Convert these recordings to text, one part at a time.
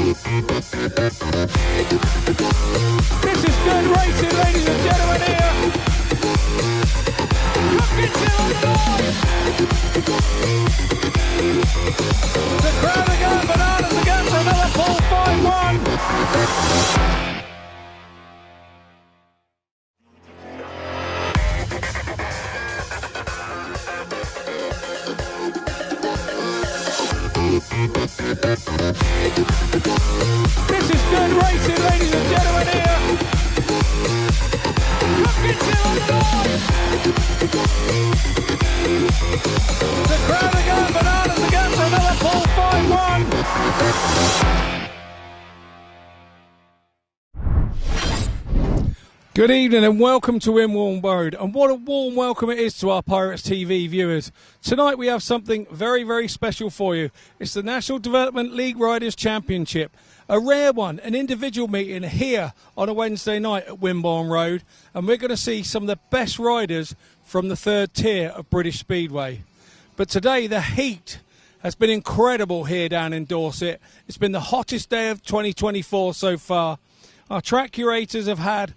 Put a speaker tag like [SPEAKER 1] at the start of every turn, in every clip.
[SPEAKER 1] This is good racing, ladies and gentlemen, here. Look into the line. The crowd are going bananas again for another Poole 5-1. This is good racing, ladies and gentlemen, here. Look into the line. The crowd are going bananas again for another Poole 5-1. Good evening and welcome to Wimborne Road, and what a warm welcome it is to our Pirates TV viewers. Tonight we have something very, very special for you. It's the National Development League Riders Championship, a rare one, an individual meeting here on a Wednesday night at Wimborne Road, and we're going to see some of the best riders from the third tier of British Speedway. But today the heat has been incredible here down in Dorset. It's been the hottest day of 2024 so far. Our track curators have had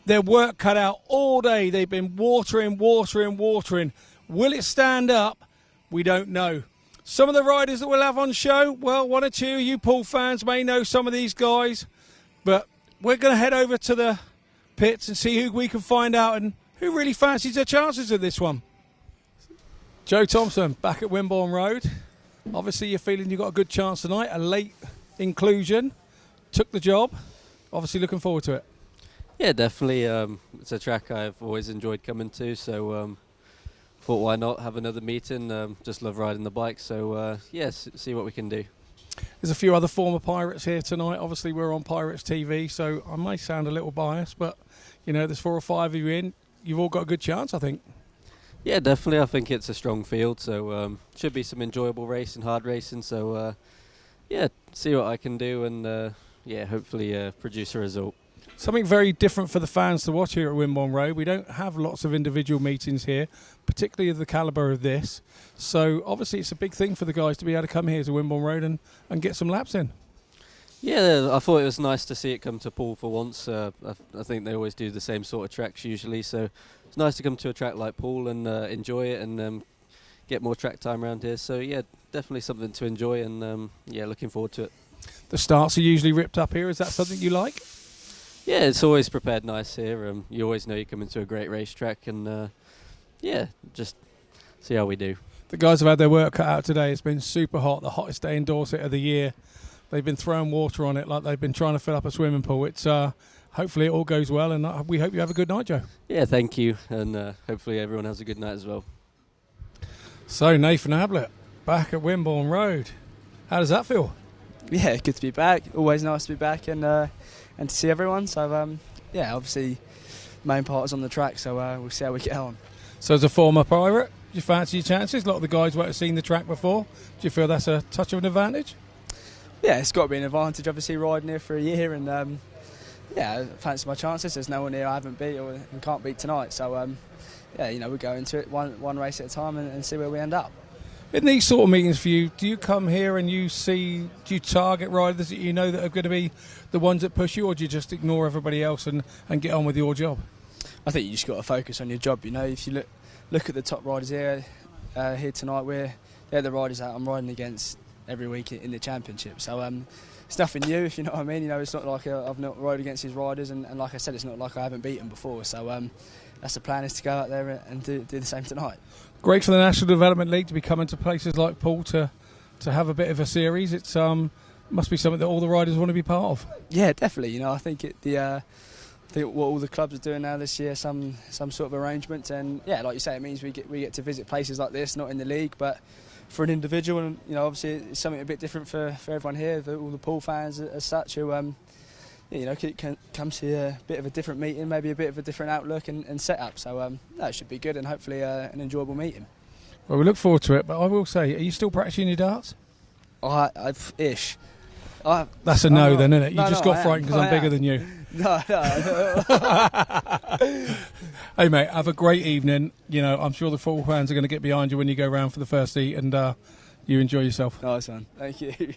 [SPEAKER 1] their work cut out all day. They've been watering. Will it stand up? We don't know. Some of the riders that we'll have on show, well, one or two of you Poole fans may know some of these guys, but we're going to head over to the pits and see who we can find out and who really fancies their chances of this one. Joe Thompson back at Wimborne Road. Obviously you're feeling you've got a good chance tonight. A late inclusion took the job. Obviously looking forward to it.
[SPEAKER 2] Yeah, definitely. It's a track I've always enjoyed coming to, so thought why not have another meeting. Just love riding the bike, so yes, see what we can do.
[SPEAKER 1] There's a few other former Pirates here tonight. Obviously we're on Pirates TV, so I may sound a little biased, but you know, there's 4 or 5 of you in. You've all got a good chance, I think.
[SPEAKER 2] Yeah, definitely. I think it's a strong field, so should be some enjoyable racing, hard racing. So yeah, see what I can do, and yeah, hopefully produce a result.
[SPEAKER 1] Something very different for the fans to watch here at Wimborne Road. We don't have lots of individual meetings here, particularly of the calibre of this. So obviously it's a big thing for the guys to be able to come here to Wimborne Road and get some laps in.
[SPEAKER 2] Yeah, I thought it was nice to see it come to Poole for once. I think they always do the same sort of tracks usually, so it's nice to come to a track like Poole and enjoy it and get more track time around here. So yeah, definitely something to enjoy, and yeah, looking forward to it. The
[SPEAKER 1] starts are usually ripped up here. Is that something you like?
[SPEAKER 2] Yeah, it's always prepared nice here. You always know you come into a great racetrack, and yeah, just see how we do.
[SPEAKER 1] The guys have had their work cut out today. It's been super hot, the hottest day in Dorset of the year. They've been throwing water on it like they've been trying to fill up a swimming pool. It's hopefully it all goes well, and we hope you have a good night, Joe.
[SPEAKER 2] Yeah, thank you, and hopefully everyone has a good night as well.
[SPEAKER 1] So Nathan Ablitt back at Wimborne Road. How does that feel?
[SPEAKER 3] Yeah, good to be back. Always nice to be back and to see everyone. So yeah, obviously main part is on the track, so we'll see how we get on.
[SPEAKER 1] So as a former pirate, do you fancy your chances? A lot of the guys won't have seen the track before. Do you feel that's a touch of an advantage?
[SPEAKER 3] Yeah, it's got to be an advantage, obviously, riding here for a year, and yeah, I fancy my chances. There's no one here I haven't beat or and can't beat tonight, so yeah, you know, we go into it one race at a time and see where we end up.
[SPEAKER 1] In these sort of meetings for you, do you come here and do you target riders that you know that are going to be the ones that push you, or do you just ignore everybody else and get on with your job?
[SPEAKER 3] I think you just got to focus on your job. You know, if you look at the top riders here tonight, they're the riders that I'm riding against every week in the championship. So it's nothing new, if you know what I mean. You know, it's not like I've not rode against these riders, and like I said, it's not like I haven't beaten before. So that's the plan, is to go out there and do the same tonight.
[SPEAKER 1] Great for the National Development League to be coming to places like Poole to have a bit of a series. It's must be something that all the riders want to be part of.
[SPEAKER 3] Yeah, definitely. You know, I think I think what all the clubs are doing now this year, some sort of arrangement, and yeah, like you say, it means we get to visit places like this, not in the league, but for an individual, and you know, obviously it's something a bit different for everyone here, all the Poole fans as such, who you know, can come to a bit of a different meeting, maybe a bit of a different outlook and setup. So that should be good, and hopefully an enjoyable meeting.
[SPEAKER 1] Well, we look forward to it, but I will say, are you still practicing your darts?
[SPEAKER 3] Ish.
[SPEAKER 1] That's a no then, isn't it? You just got
[SPEAKER 3] I
[SPEAKER 1] frightened because I'm bigger than you.
[SPEAKER 3] No.
[SPEAKER 1] Hey mate, have a great evening. You know, I'm sure the Poole fans are going to get behind you when you go round for the first heat, and you enjoy yourself.
[SPEAKER 3] Nice one. Thank you.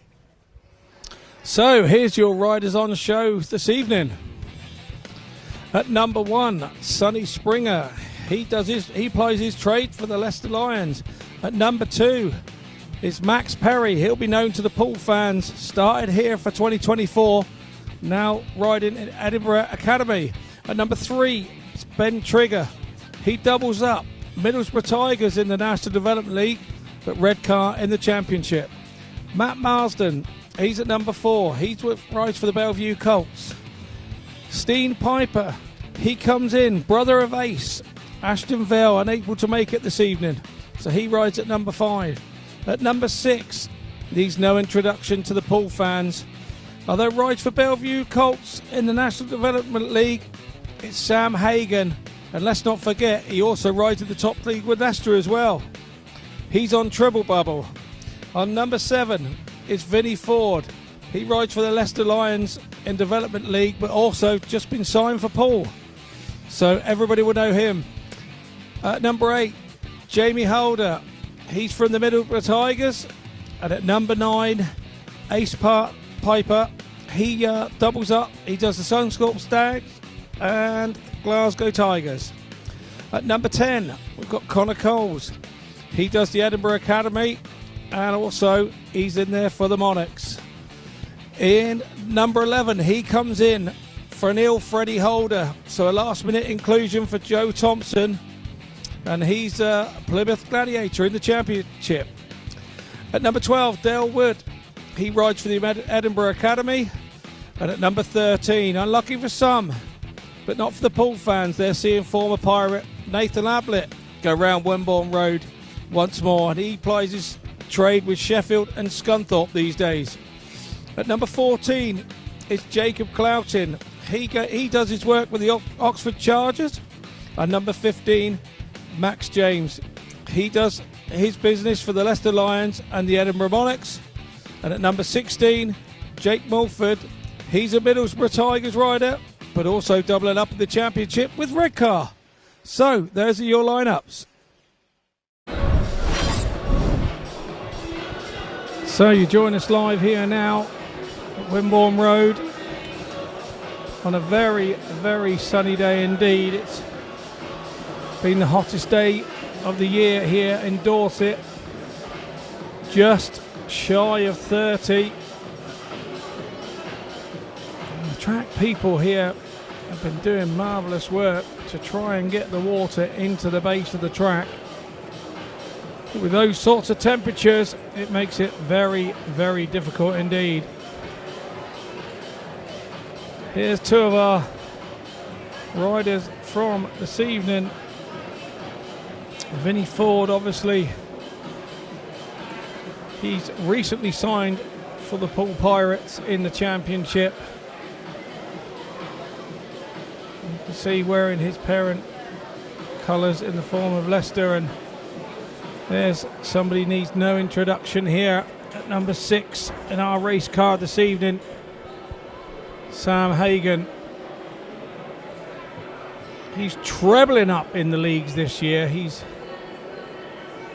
[SPEAKER 1] So here's your riders on show this evening. At number 1, Sonny SPRINGER. He plies his trade for the Leicester Lions. At number 2 is Max Perry. He'll be known to the Poole fans. Started here for 2024. Now riding in Edinburgh Academy. At number 3, it's Ben Trigger. He doubles up. Middlesbrough Tigers in the National Development League, but Redcar in the Championship. Matt Marsden, he's at number 4. He rides for the Bellevue Colts. Stene PIJPER, he comes in, brother of Ace. Ashton Vale unable to make it this evening, so he rides at number 5. At number 6, needs no introduction to the Poole fans. Although rides for Bellevue Colts in the National Development League, it's Sam Hagon. And let's not forget, he also rides in the top league with Leicester as well. He's on Triple Bubble. On number 7 is Vinnie FOORD. He rides for the Leicester Lions in Development League, but also just been signed for Poole, so everybody will know him. At number 8, Jamie Halder. He's from the Middlesbrough Tigers. And at number 9, Ace Piper. He doubles up. He does the Sunscorp Stags and Glasgow Tigers. At number 10, we've got Connor Coles. He does the Edinburgh Academy, and also he's in there for the Monarchs. In number 11, he comes in for an ill Freddie Halder, so a last-minute inclusion for Joe Thompson, and he's a Plymouth Gladiator in the Championship. At number 12, Dayle WOOD. He rides for the Edinburgh Academy. And at number 13, unlucky for some, but not for the Poole fans, they're seeing former Pirate Nathan Ablitt go round Wimborne Road once more, and he plies his trade with Sheffield and Scunthorpe these days. At number 14 is Jacob Clouting. He does his work with the Oxford Chargers. And number 15, Max James. He does his business for the Leicester Lions and the Edinburgh Monarchs. And at number 16, Jake Mulford. He's a Middlesbrough Tigers rider, but also doubling up in the Championship with Redcar. So, there's your lineups. So, you join us live here now at Wimborne Road on a very, very sunny day indeed. It's been the hottest day of the year here in Dorset, just shy of 30. And the track people here have been doing marvellous work to try and get the water into the base of the track. With those sorts of temperatures, it makes it very, very difficult indeed. Here's two of our riders from this evening. Vinnie FOORD, obviously, he's recently signed for the Poole Pirates in the Championship. You can see wearing his parent colours in the form of Leicester, and there's somebody needs no introduction here at number 6 in our race car this evening, Sam Hagon. He's trebling up in the leagues this year. He's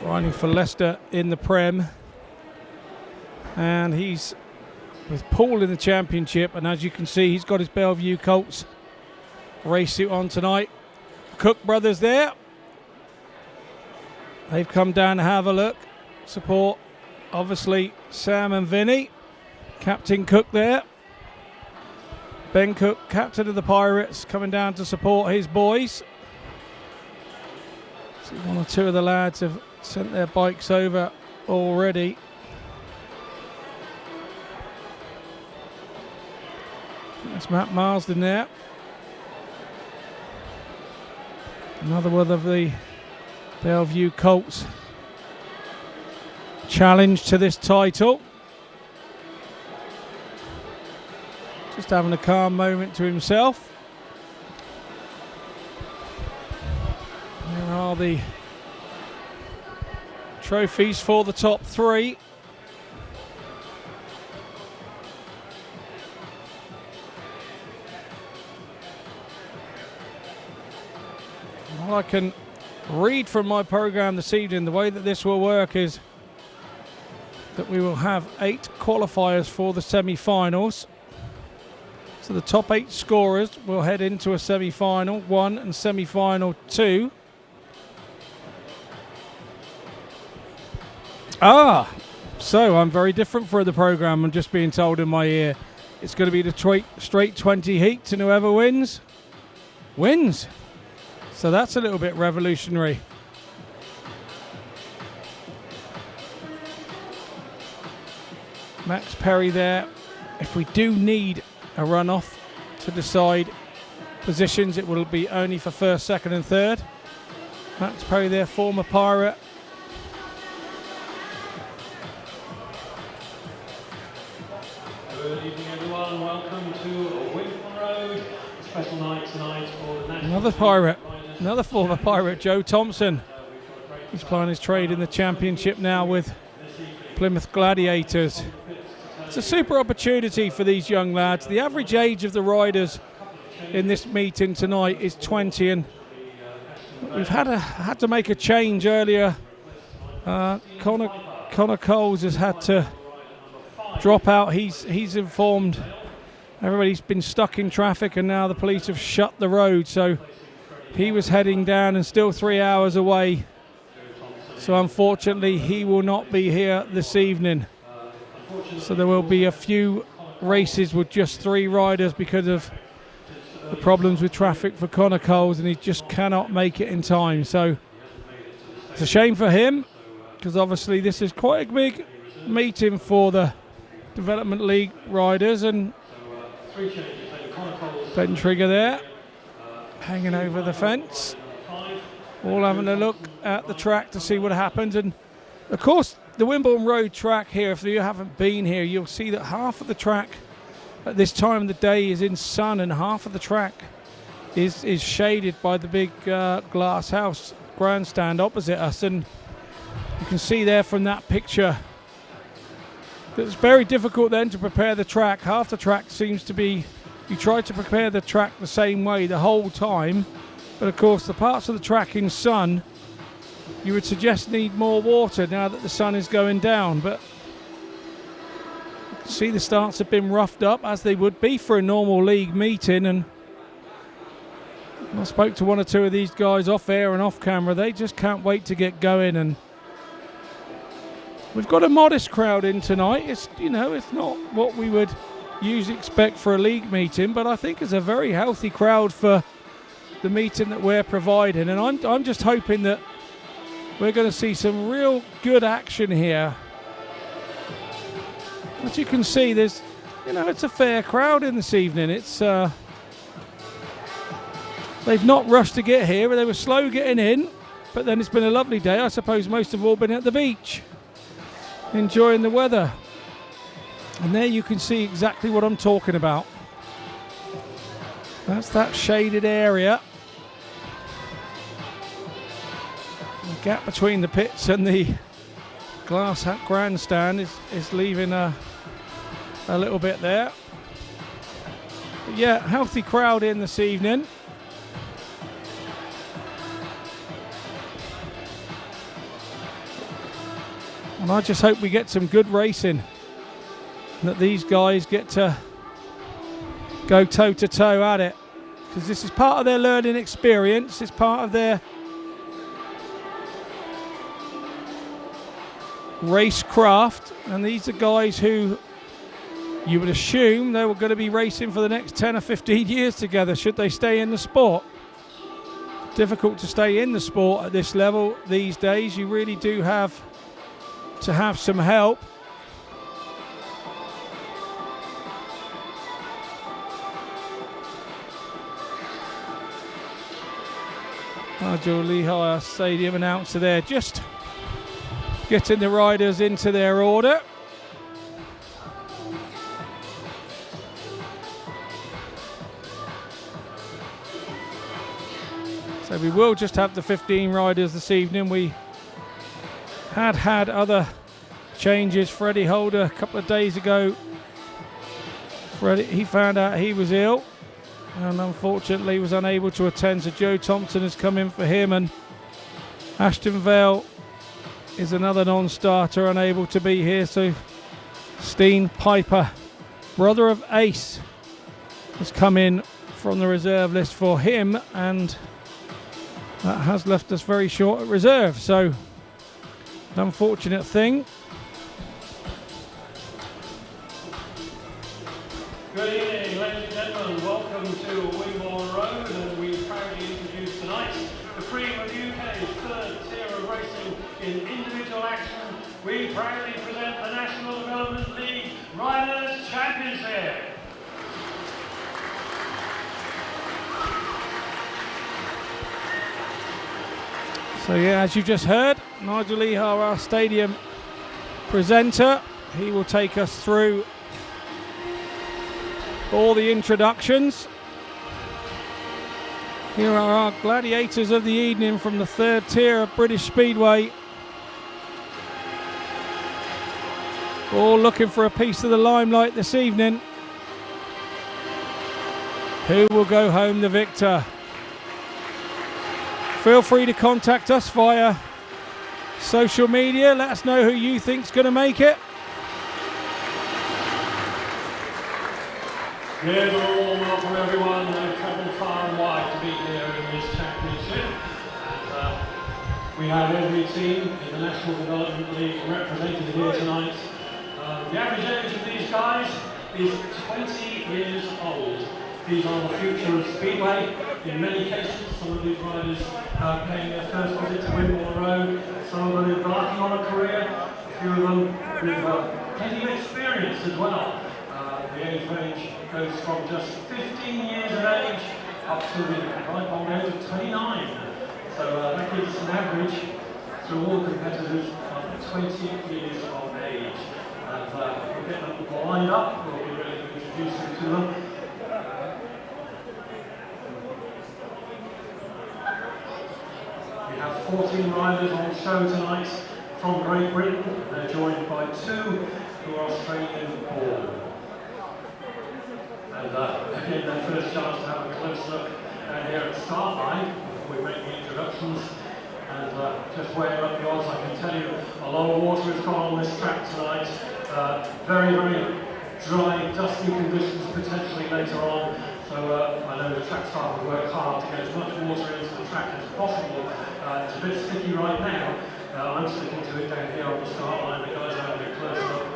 [SPEAKER 1] riding for Leicester in the Prem, and he's with Poole in the Championship. And as you can see, he's got his Bellevue Colts race suit on tonight. Cook brothers there. They've come down to have a look, support obviously Sam and Vinnie. Captain Cook there. Ben Cook, captain of the Pirates, coming down to support his boys. See, one or two of the lads have sent their bikes over already. That's Matt Marsden there. Another one of the Bellevue Colts challenge to this title. Just having a calm moment to himself. There are the trophies for the top 3. All I can read from my program this evening, the way that this will work is that we will have 8 qualifiers for the semi-finals. So the top 8 scorers will head into a semi-final 1 and semi-final 2. So I'm very different for the programme. I'm just being told in my ear. It's going to be the straight 20 heats, and whoever wins. So that's a little bit revolutionary. Max Perry there. If we do need a runoff to decide positions, it will be only for first, second and third. Max Perry there, former Pirate.
[SPEAKER 4] Good evening, everyone. Welcome to Wimborne Road. Special night tonight for the national.
[SPEAKER 1] Another Pirate, another former Pirate, Joe Thompson. He's playing his trade in the championship now with Plymouth Gladiators. It's a super opportunity for these young lads. The average age of the riders in this meeting tonight is 20, and we've had to make a change earlier. Connor Coles has had to drop out. He's informed everybody's been stuck in traffic, and now the police have shut the road. So he was heading down and still 3 hours away. So unfortunately, he will not be here this evening. So there will be a few races with just 3 riders because of the problems with traffic for Connor Coles, and he just cannot make it in time. So it's a shame for him, because obviously this is quite a big meeting for the Development League riders. And Ben Trigger there, hanging over the fence, all having a look at the track to see what happens. And of course, the Wimborne Road track here, if you haven't been here, you'll see that half of the track at this time of the day is in sun, and half of the track is shaded by the big glass house grandstand opposite us. And you can see there from that picture that it's very difficult then to prepare the track. Half the track seems to be, you try to prepare the track the same way the whole time, but of course the parts of the track in sun you would suggest need more water now that the sun is going down. But you can see the starts have been roughed up, as they would be for a normal league meeting. And I spoke to 1 or 2 of these guys off air and off camera. They just can't wait to get going. And we've got a modest crowd in tonight. It's not what we would usually expect for a league meeting, but I think it's a very healthy crowd for the meeting that we're providing. And I'm just hoping that we're going to see some real good action here. As you can see, there's, it's a fair crowd in this evening. It's they've not rushed to get here, but they were slow getting in. But then it's been a lovely day. I suppose most have all been at the beach, enjoying the weather. And there you can see exactly what I'm talking about. That's that shaded area. The gap between the pits and the glass hat grandstand is leaving a little bit there. But yeah, healthy crowd in this evening. And I just hope we get some good racing, and that these guys get to go toe to toe at it, because this is part of their learning experience. It's part of their racecraft, and these are guys who you would assume they were going to be racing for the next 10 or 15 years together should they stay in the sport. Difficult to stay in the sport at this level these days. You really do have to have some help. Nigel Leahy, our stadium announcer there, just getting the riders into their order. So we will just have the 15 riders this evening. We had other changes. Freddie Halder a couple of days ago, he found out he was ill and unfortunately was unable to attend, so Joe Thompson has come in for him, and Ashton Vale is another non-starter unable to be here, so Stene PIJPER, brother of Ace, has come in from the reserve list for him, and that has left us very short at reserve, so an unfortunate thing.
[SPEAKER 4] Good evening, ladies and gentlemen. Welcome to Wimborne Road, and we proudly introduce tonight the cream of UK's third tier of racing in individual action. We proudly present the National Development League Riders' Championship.
[SPEAKER 1] So yeah, as you just heard, Nigel Leahy, our stadium presenter, he will take us through all the introductions. Here are our gladiators of the evening from the third tier of British Speedway, all looking for a piece of the limelight this evening. Who will go home the victor? Feel free to contact us via social media. Let us know who you think's going to make it.
[SPEAKER 4] Here's a warm welcome, everyone. They've travelled far and wide to be here in this championship. And we have every team in the National Development League represented here tonight. The average age of these guys is 20 years old. These are the future of Speedway. In many cases, some of these riders are paying their first visit to Wimborne Road. Some of them embarking on a career. A few of them with plenty of experience as well. The age range goes from just 15 years of age up to the ripe old age of 29. So that gives us an average through all competitors of 20 years of age. And we'll get them lined up. We'll be ready to introduce them to them. We have 14 riders on show tonight from Great Britain. They're joined by 2 who are Australian born. And again, their first chance to have a close look here at the start line before we make the introductions. And just weighing up the odds, I can tell you a lot of water has gone on this track tonight. Very, very dry, dusty conditions potentially later on. So I know the track staff will work hard to get as much water into the track as possible. It's a bit sticky right now. I'm sticking to it down here on the start line. The guys are having a close look.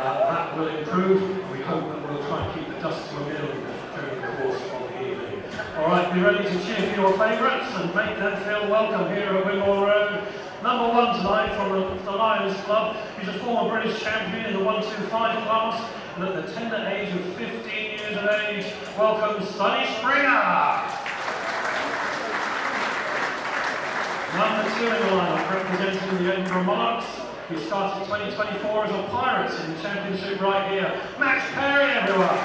[SPEAKER 4] That will improve. We hope that we'll try and keep the dust to a minimum during the course of the evening. Alright, be ready to cheer for your favourites and make them feel welcome here at Wimborne Road. Number 1 tonight from the Lions Club. He's a former British champion in the 125 class, and at the tender age of 15 years of age, welcome Sonny SPRINGER. Number 2 in the lineup, representing the Edinburgh Monarchs. He started 2024 as a Pirate in the championship right here. Max Perry, everyone!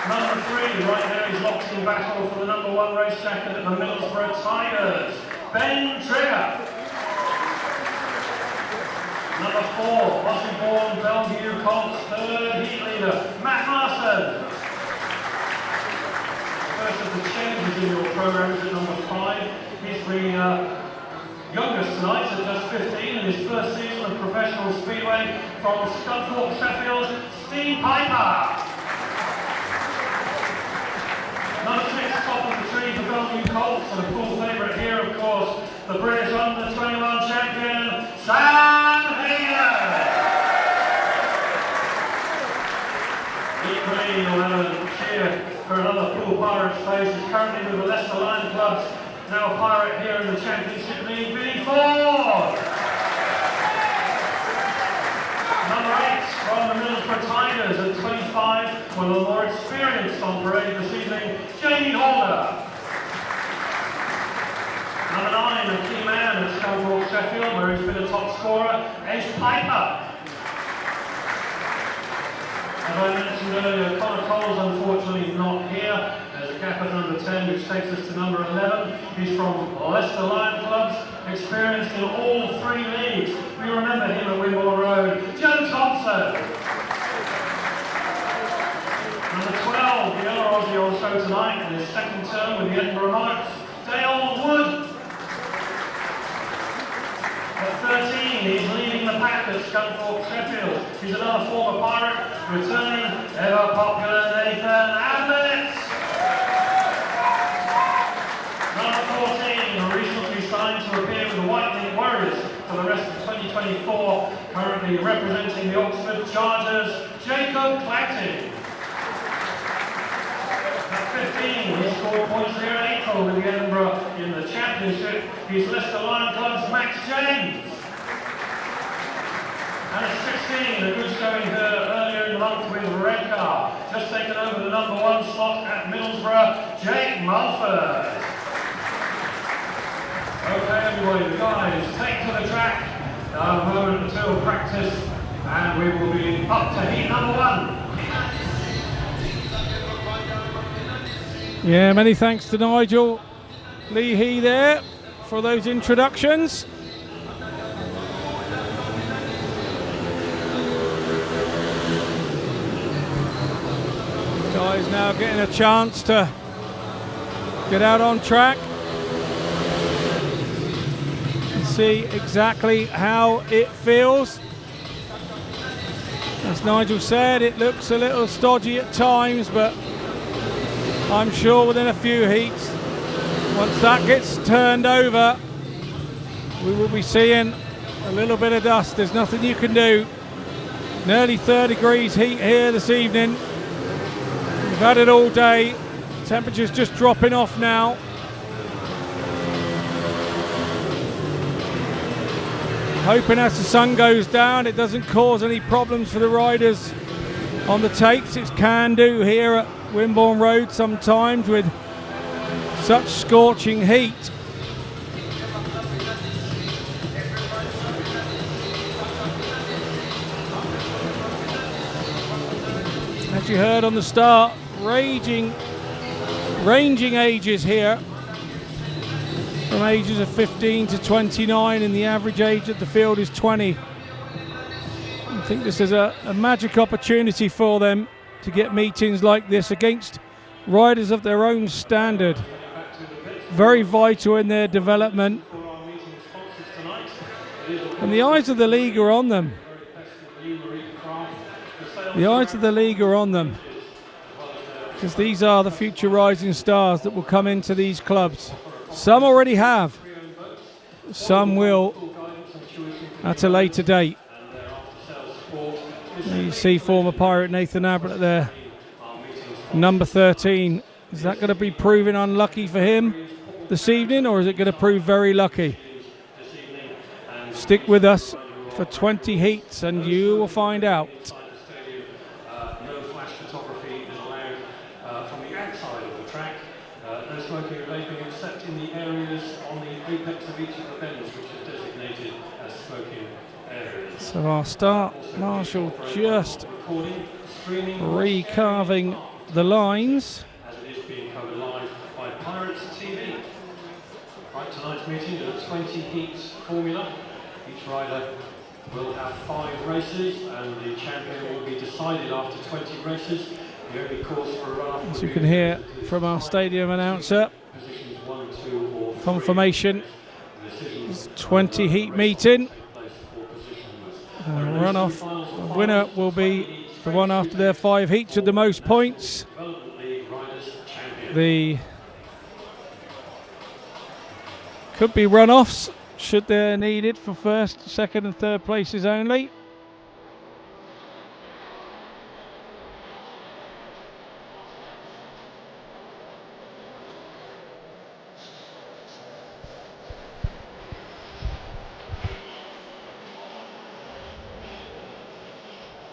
[SPEAKER 4] Number 3, right there, he's locked in battle for the number 1 race jacket at the Middlesbrough Tigers. Ben Trigger. Number 4, Aussie-born Bellevue Colts 3rd heat leader, Matt MARSON. First of the changes in your programme is at number 5. He's the youngest tonight at just 15 in his first season of professional speedway from Scunthorpe, Sheffield, Stene PIJPER. Number 6, top of the tree for Bellevue Colts, and a Poole favourite here, of course, the British under-21 champion, Hagon. Equally, you'll have a cheer for another Poole Pirates face, who's currently with the Leicester Lion Clubs. Now a Pirate here in the Championship League, Vinnie FOORD. Number 8 from the Middlesbrough Tigers at 25, one of the more experienced on parade this evening, Halder. Number 9, a key man at Scunthorpe, Sheffield, where he's been a top scorer, Ace PIJPER. As I mentioned earlier, Connor Cole's unfortunately not here. There's a gap at number 10, which takes us to number 11. He's from Leicester Lion Clubs, experienced in all 3 leagues. We remember him at Wimborne Road, Joe Thompson. Number 12, the other Aussie on show tonight in his second term with the Edinburgh Monarchs, Dayle WOOD. Sheffield. He's another former pirate, returning ever popular Nathan Ablitt. Number 14, recently signed to appear with the Whitening Warriors for the rest of 2024, currently representing the Oxford Chargers, Jacob Clouting. At 15, he scored points here in April with the Edinburgh in the Championship. He's Leicester Lion Club's Max James. And at 16, a good showing here earlier in the month with Redcar, just taken over the number 1 slot at Middlesbrough, Jake Mulford. Okay, everybody, the guys, take to the track. Now a moment until practice, and we will be up to heat number 1.
[SPEAKER 1] Yeah, many thanks to Nigel Leahy there for those introductions. Guys now getting a chance to get out on track and see exactly how it feels. As Nigel said, it looks a little stodgy at times, but I'm sure within a few heats, once that gets turned over, we will be seeing a little bit of dust. There's nothing you can do. Nearly 30 degrees heat here this evening. We've had it all day. Temperature's just dropping off now. Hoping as the sun goes down, it doesn't cause any problems for the riders on the takes. It can do here at Wimborne Road sometimes with such scorching heat. As you heard on the start, ranging ages here from ages of 15 to 29, and the average age at the field is 20. I think this is a magic opportunity for them to get meetings like this against riders of their own standard. Very vital in their development. And the eyes of the league are on them. The eyes of the league are on them. Because these are the future rising stars that will come into these clubs. Some already have. Some will at a later date. You see former pirate Nathan Ablitt there, number 13. Is that going to be proving unlucky for him this evening, or is it going to prove very lucky? Stick with us for 20 heats and you will find out.
[SPEAKER 4] No flash photography is allowed from the outside of the track. No smoking or vaping except in the areas on the apex of each of the bends, which are designated as smoking areas.
[SPEAKER 1] So our start marshal just recarving the lines.
[SPEAKER 4] As it is being covered live by Pirates TV. Right, tonight's meeting is a 20 heats formula. Each rider will have 5 races, and the champion will be decided after 20 races. The only course for a run-off,
[SPEAKER 1] as you can hear from our stadium announcer,
[SPEAKER 4] positions 1, 2, or 3.
[SPEAKER 1] confirmation is 20 heat meeting. Runoff, the winner will be the one after their 5 heats with the most points. The could be runoffs should they're needed for first, second and third places only.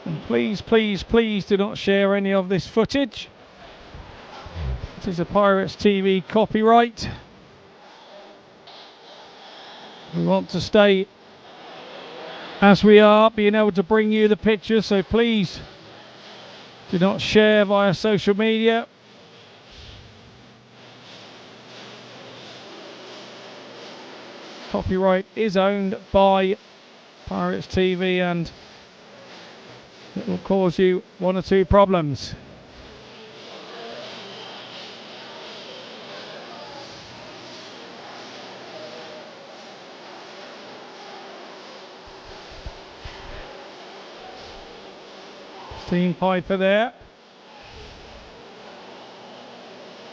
[SPEAKER 1] And please, please, please do not share any of this footage. It is a Pirates TV copyright. We want to stay as we are, being able to bring you the pictures, so please do not share via social media. Copyright is owned by Pirates TV and it will cause you 1 or 2 problems. Stene PIJPER there.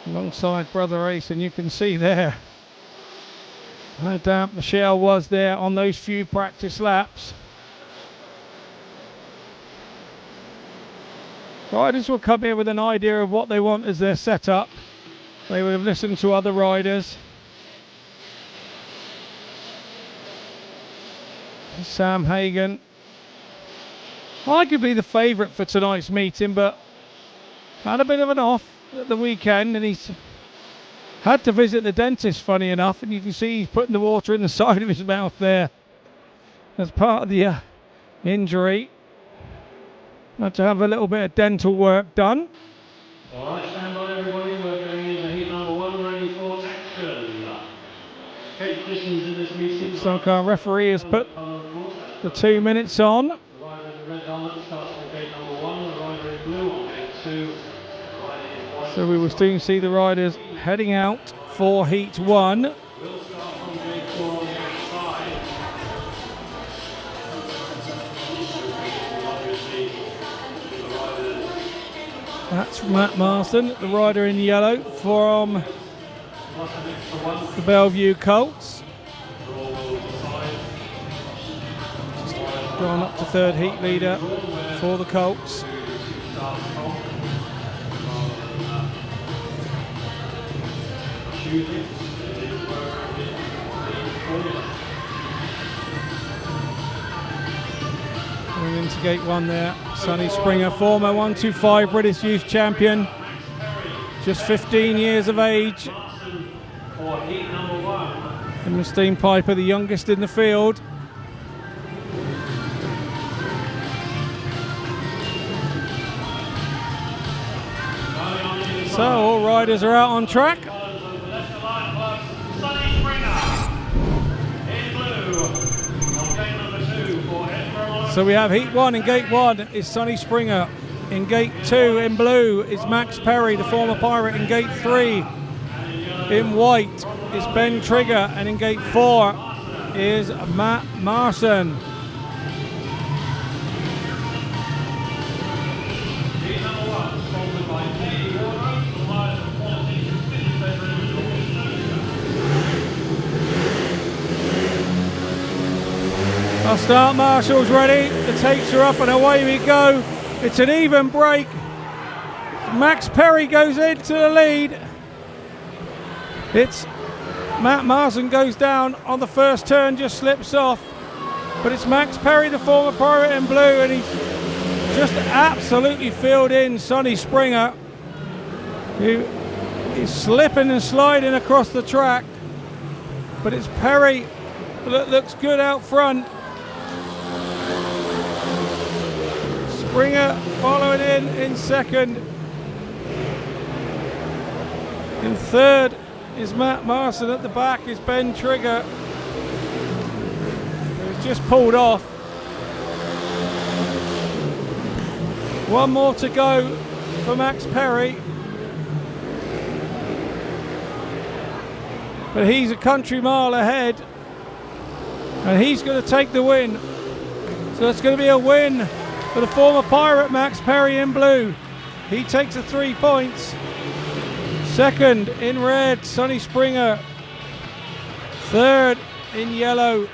[SPEAKER 1] Alongside brother Ace, and you can see there how damp the shell was there on those few practice laps. Riders will come here with an idea of what they want as their setup. They would have listened to other riders. Sam Hagon, arguably the favourite for tonight's meeting, but had a bit of an off at the weekend, and he's had to visit the dentist, funny enough, and you can see he's putting the water in the side of his mouth there as part of the injury. Had to have a little bit of dental work done.
[SPEAKER 4] Alright, stand by everybody, we're going into heat number 1, ready for action. Kate Christians in this meeting.
[SPEAKER 1] So our referee has put the 2 minutes on.
[SPEAKER 4] The rider in the red helmet starts on gate number 1, the rider in blue on gate 2.
[SPEAKER 1] So we will soon see the riders heading out for heat 1.
[SPEAKER 4] We'll start from gate 4 on the outside.
[SPEAKER 1] That's Matt Marston, the rider in yellow from the Bellevue Colts. Just gone up to third heat leader for the Colts. Going into gate 1 there, Sonny SPRINGER, former 125 British Youth Champion, just 15 years of age. And Stene PIJPER, the youngest in the field. So all riders are out on track. So we have heat 1 in gate 1 is Sonny SPRINGER. In gate 2 in blue is Max Perry, the former Pirate. In gate 3 in white is Ben Trigger, and in gate 4 is Matt MARSON. Our start marshal's ready, the tapes are up and away we go. It's an even break. Max Perry goes into the lead. It's Matt MARSON goes down on the first turn, just slips off. But it's Max Perry, the former Pirate in blue, and he's just absolutely filled in Sonny SPRINGER, who is slipping and sliding across the track. But it's Perry that looks good out front. SPRINGER following in second. In third is Matt MARSON. At the back is Ben Trigger, who's just pulled off. One more to go for Max Perry. But he's a country mile ahead, and he's going to take the win. So it's going to be a win for the former Pirate Max Perry in blue. He takes the 3 points. Second in red, Sonny SPRINGER. Third in yellow,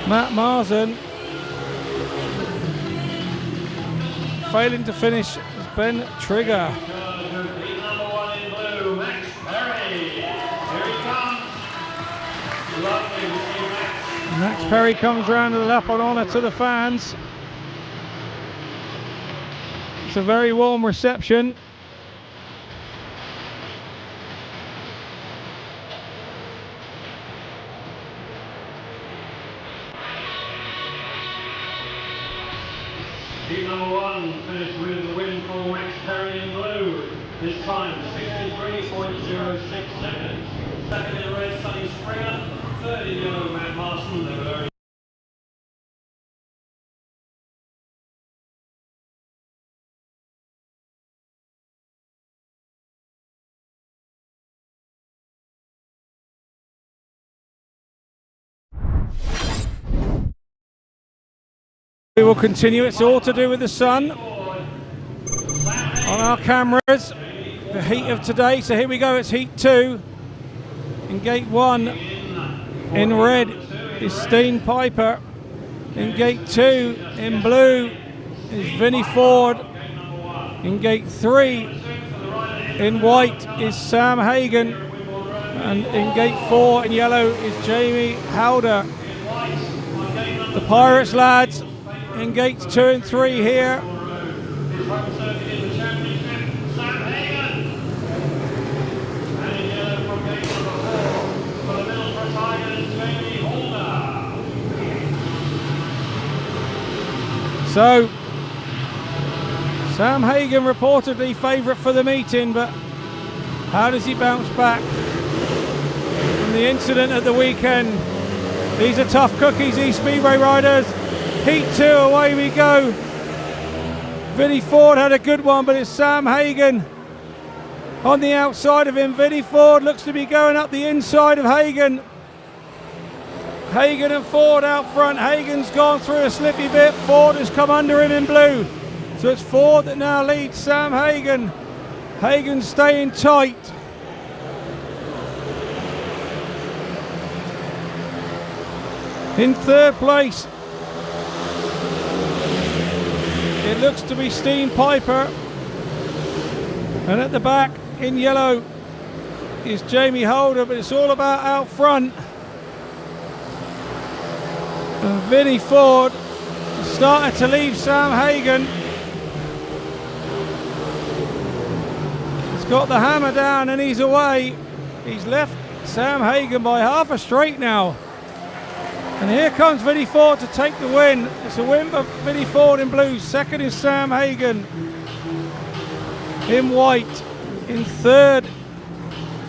[SPEAKER 1] Matt MARSON. Failing to finish is Ben Trigger. Max Perry comes round with a lap on honour to the fans. It's a very warm reception.
[SPEAKER 4] Team number 1 finished with the win for Max Perry in blue. This time 63.06 seconds. Second in red, Sonny SPRINGER. Third in yellow, Matt MARSON.
[SPEAKER 1] We will continue. It's all to do with the sun on our cameras. The heat of today. So here we go. It's heat 2. In gate 1, in red, is Stene PIJPER. In gate 2, in blue, is Vinnie FOORD. In gate 3, in white, is Sam Hagon. And in gate 4, in yellow, is Jamie Halder. The Pirates lads in gates 2 and 3 here. So, Sam Hagon reportedly favourite for the meeting, but how does he bounce back from the incident at the weekend? These are tough cookies, these Speedway riders. Heat 2, away we go. Vinnie FOORD had a good one, but it's Sam Hagon on the outside of him. Vinnie FOORD looks to be going up the inside of Hagon. Hagon and FOORD out front. Hagon's gone through a slippy bit. FOORD has come under him in blue. So it's FOORD that now leads Sam Hagon. Hagon staying tight. In third place, it looks to be Stene PIJPER. And at the back, in yellow, is Jamie Halder, but it's all about out front. And Vinnie FOORD started to leave Sam Hagon. He's got the hammer down and he's away. He's left Sam Hagon by half a straight now. And here comes Vinnie FOORD to take the win. It's a win for Vinnie FOORD in blue. Second is Sam Hagon in white. In third,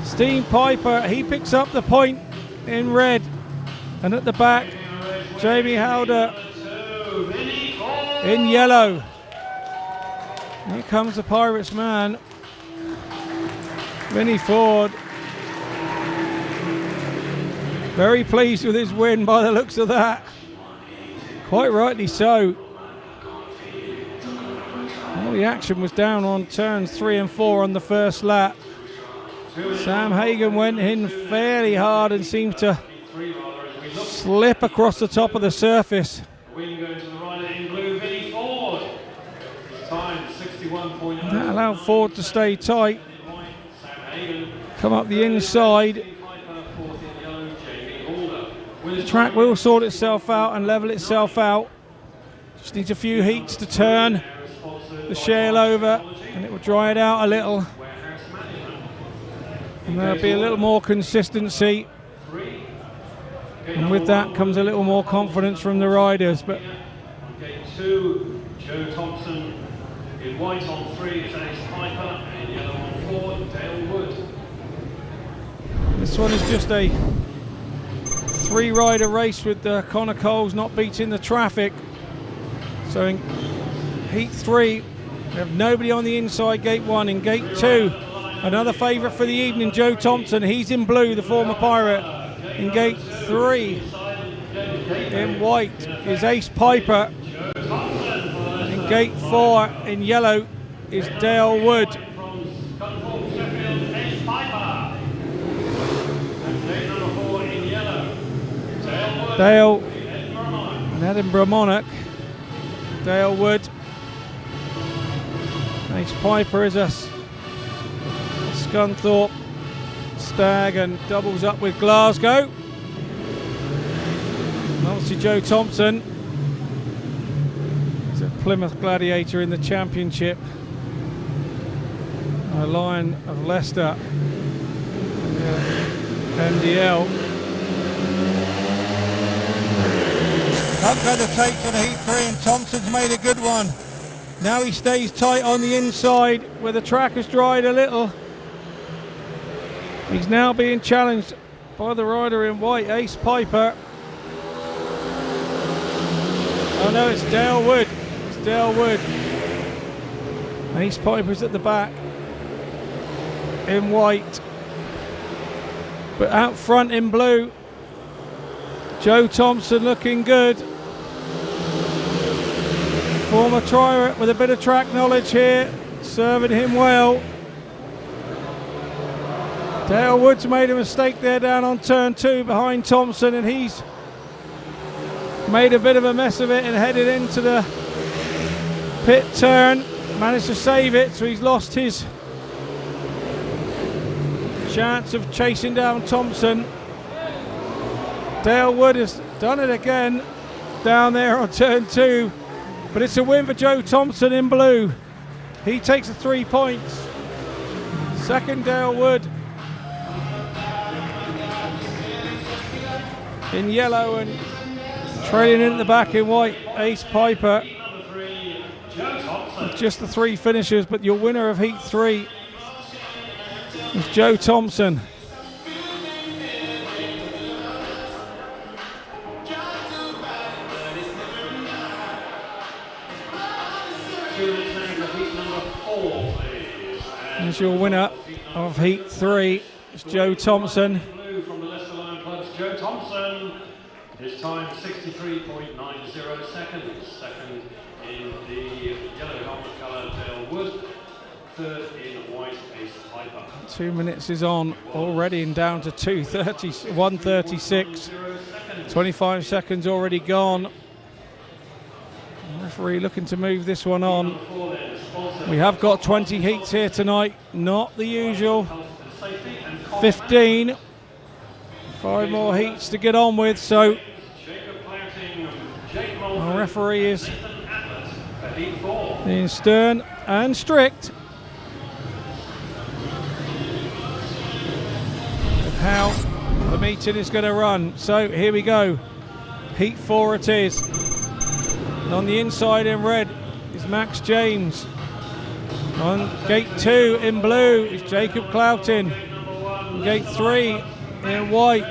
[SPEAKER 1] Stene PIJPER. He picks up the point in red. And at the back, Jamie Halder in yellow. Here comes the Pirates man, Vinnie FOORD. Very pleased with his win by the looks of that. Quite rightly so. All the action was down on turns 3 and 4 on the first lap. Sam Hagon went in fairly hard and seemed to slip across the top of the surface. That allowed FOORD to stay tight. Come up the inside. The track will sort itself out and level itself out. Just needs a few heats to turn the shale over and it will dry it out a little. And there'll be a little more consistency. And with that comes a little more confidence from the riders. But
[SPEAKER 4] gate 2, Joe Thompson. In white on 3 is Ace PIJPER. And in yellow on 4, Dayle WOOD.
[SPEAKER 1] This one is just a 3-rider race with Connor Coles not beating the traffic. So in heat 3, we have nobody on the inside gate 1. In gate 2, another favourite for the evening, Joe Thompson. He's in blue, the former Pirate. In gate 3, in white, is Ace PIJPER. In gate 4, in yellow, is Dayle WOOD. Dayle, an Edinburgh Monarch. Dayle WOOD. Ace PIJPER is a Scunthorpe Stag and doubles up with Glasgow. And obviously Joe Thompson is a Plymouth Gladiator in the Championship. A Lion of Leicester. MDL. Up go the takes on heat 3 and Thompson's made a good one. Now he stays tight on the inside where the track has dried a little. He's now being challenged by the rider in white, Ace PIJPER. Oh no, it's Dayle WOOD. It's Dayle WOOD. Ace PIJPER's at the back in white. But out front in blue, Joe Thompson looking good. Former trier with a bit of track knowledge here, serving him well. Dayle Wood's made a mistake there down on turn 2 behind Thompson, and he's made a bit of a mess of it and headed into the pit turn. Managed to save it, so he's lost his chance of chasing down Thompson. Dayle Wood has done it again down there on turn 2, but it's a win for Joe Thompson in blue. He takes the 3 points. Second, Dayle Wood in yellow, and trailing in the back in white, Ace Piper. With just the 3 finishers, but your winner of Heat 3 is Joe Thompson. As your winner of Heat 3 is Joe Thompson.
[SPEAKER 4] From the Leicester Lion Club's Joe Thompson. His time 63.90 seconds. Second in the yellow helmet colour, Dayle Wood. Third in white, Ace Piper.
[SPEAKER 1] 2 minutes is on already and down to 1:36. 25 seconds already gone. Referee looking to move this one on. We have got 20 heats here tonight, not the usual 15. 5 more heats to get on with, so our referee is being stern and strict with how the meeting is going to run. So here we go, Heat 4 it is. And on the inside in red is Max James. On gate 2 in blue is Jacob Clouting. On gate 3 in white,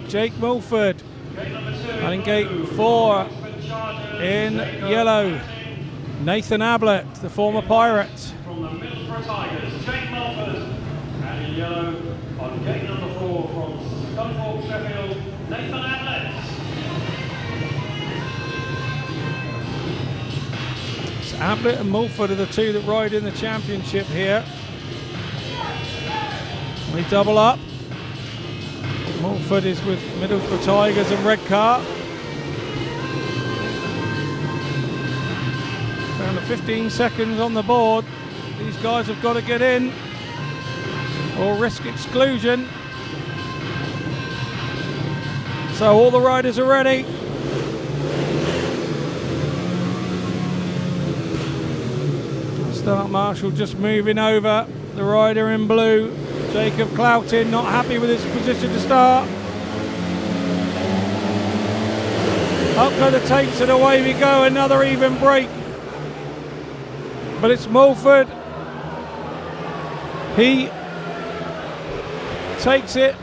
[SPEAKER 1] Jake Mulford. And in gate 4 in yellow, Nathan Ablitt, the former Pirate.
[SPEAKER 4] From the Middlesbrough Tigers, Jake Mulford. And in yellow on gate number 4 from Scunthorpe, Sheffield, Nathan Ablitt.
[SPEAKER 1] Ablitt and Mulford are the 2 that ride in the championship here. We double up. Mulford is with Middlesbrough Tigers and Redcar. Down to 15 seconds on the board. These guys have got to get in or risk exclusion. So all the riders are ready. Start marshal just moving over. The rider in blue, Jacob Clouting, not happy with his position to start. Up go the tapes and away we go, another even break. But it's Mulford. He takes it.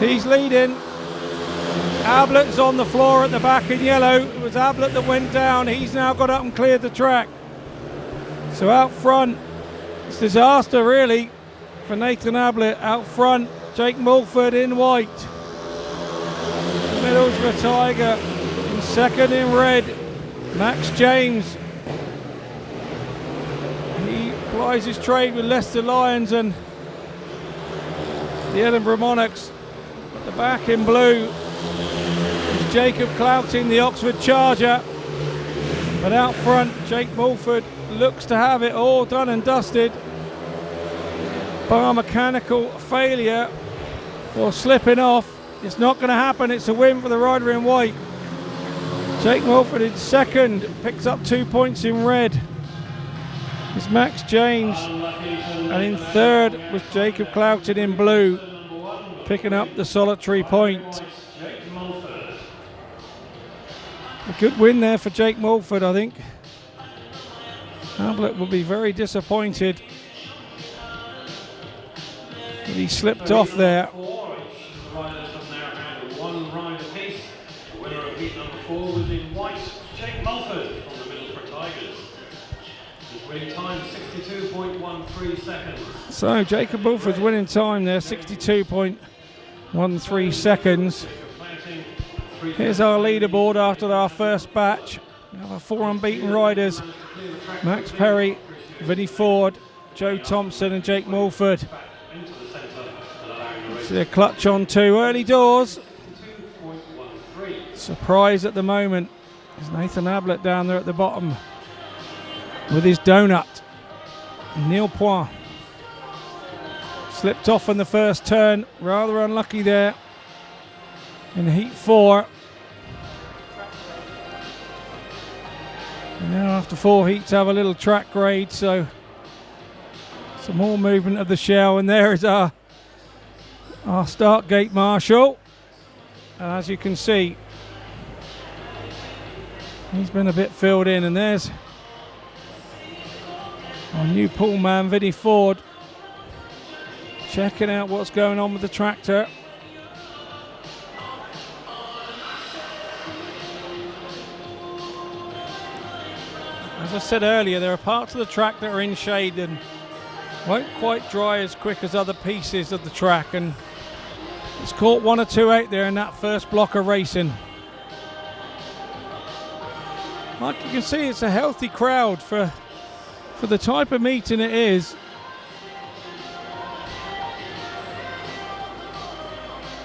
[SPEAKER 1] He's leading. Ablitt's on the floor at the back in yellow. It was Ablitt that went down. He's now got up and cleared the track. So out front, it's disaster really for Nathan Ablitt. Out front, Jake Mulford in white. Middlesbrough Tiger in second in red, Max James. He plies his trade with Leicester Lions and the Edinburgh Monarchs. At the back in blue, Jacob Clouting, the Oxford Charger. But out front, Jake Mulford looks to have it all done and dusted. Bar mechanical failure or slipping off. It's not going to happen. It's a win for the rider in white. Jake Mulford in second, picks up 2 points in red. It's Max James. And in third was Jacob Clouting in blue, picking up the solitary point. A good win there for Jake Mulford, I think. Ablitt will be very disappointed that he slipped off there.
[SPEAKER 4] One ride apiece. The winner of heat number 4 was in white, Jake Mulford from the Middlesbrough Tigers. His winning time 62.13 seconds.
[SPEAKER 1] So Jacob Mulford's winning time there, 62.13 seconds. Here's our leaderboard after our first batch. We have our 4 unbeaten riders: Max Perry, Vinnie FOORD, Joe Thompson and Jake Mulford. See a clutch on 2 early doors. Surprise at the moment is Nathan Ablitt down there at the bottom with his donut. Neil Point slipped off in the first turn, rather unlucky there in heat 4. And now after 4 heats have a little track grade, so some more movement of the shell, and there is our start gate marshal. And as you can see, he's been a bit filled in, and there's our new Poole man, Vinnie FOORD, checking out what's going on with the tractor. As I said earlier, there are parts of the track that are in shade and won't quite dry as quick as other pieces of the track, and it's caught 1 or 2 out there in that first block of racing. Like you can see, it's a healthy crowd for the type of meeting it is.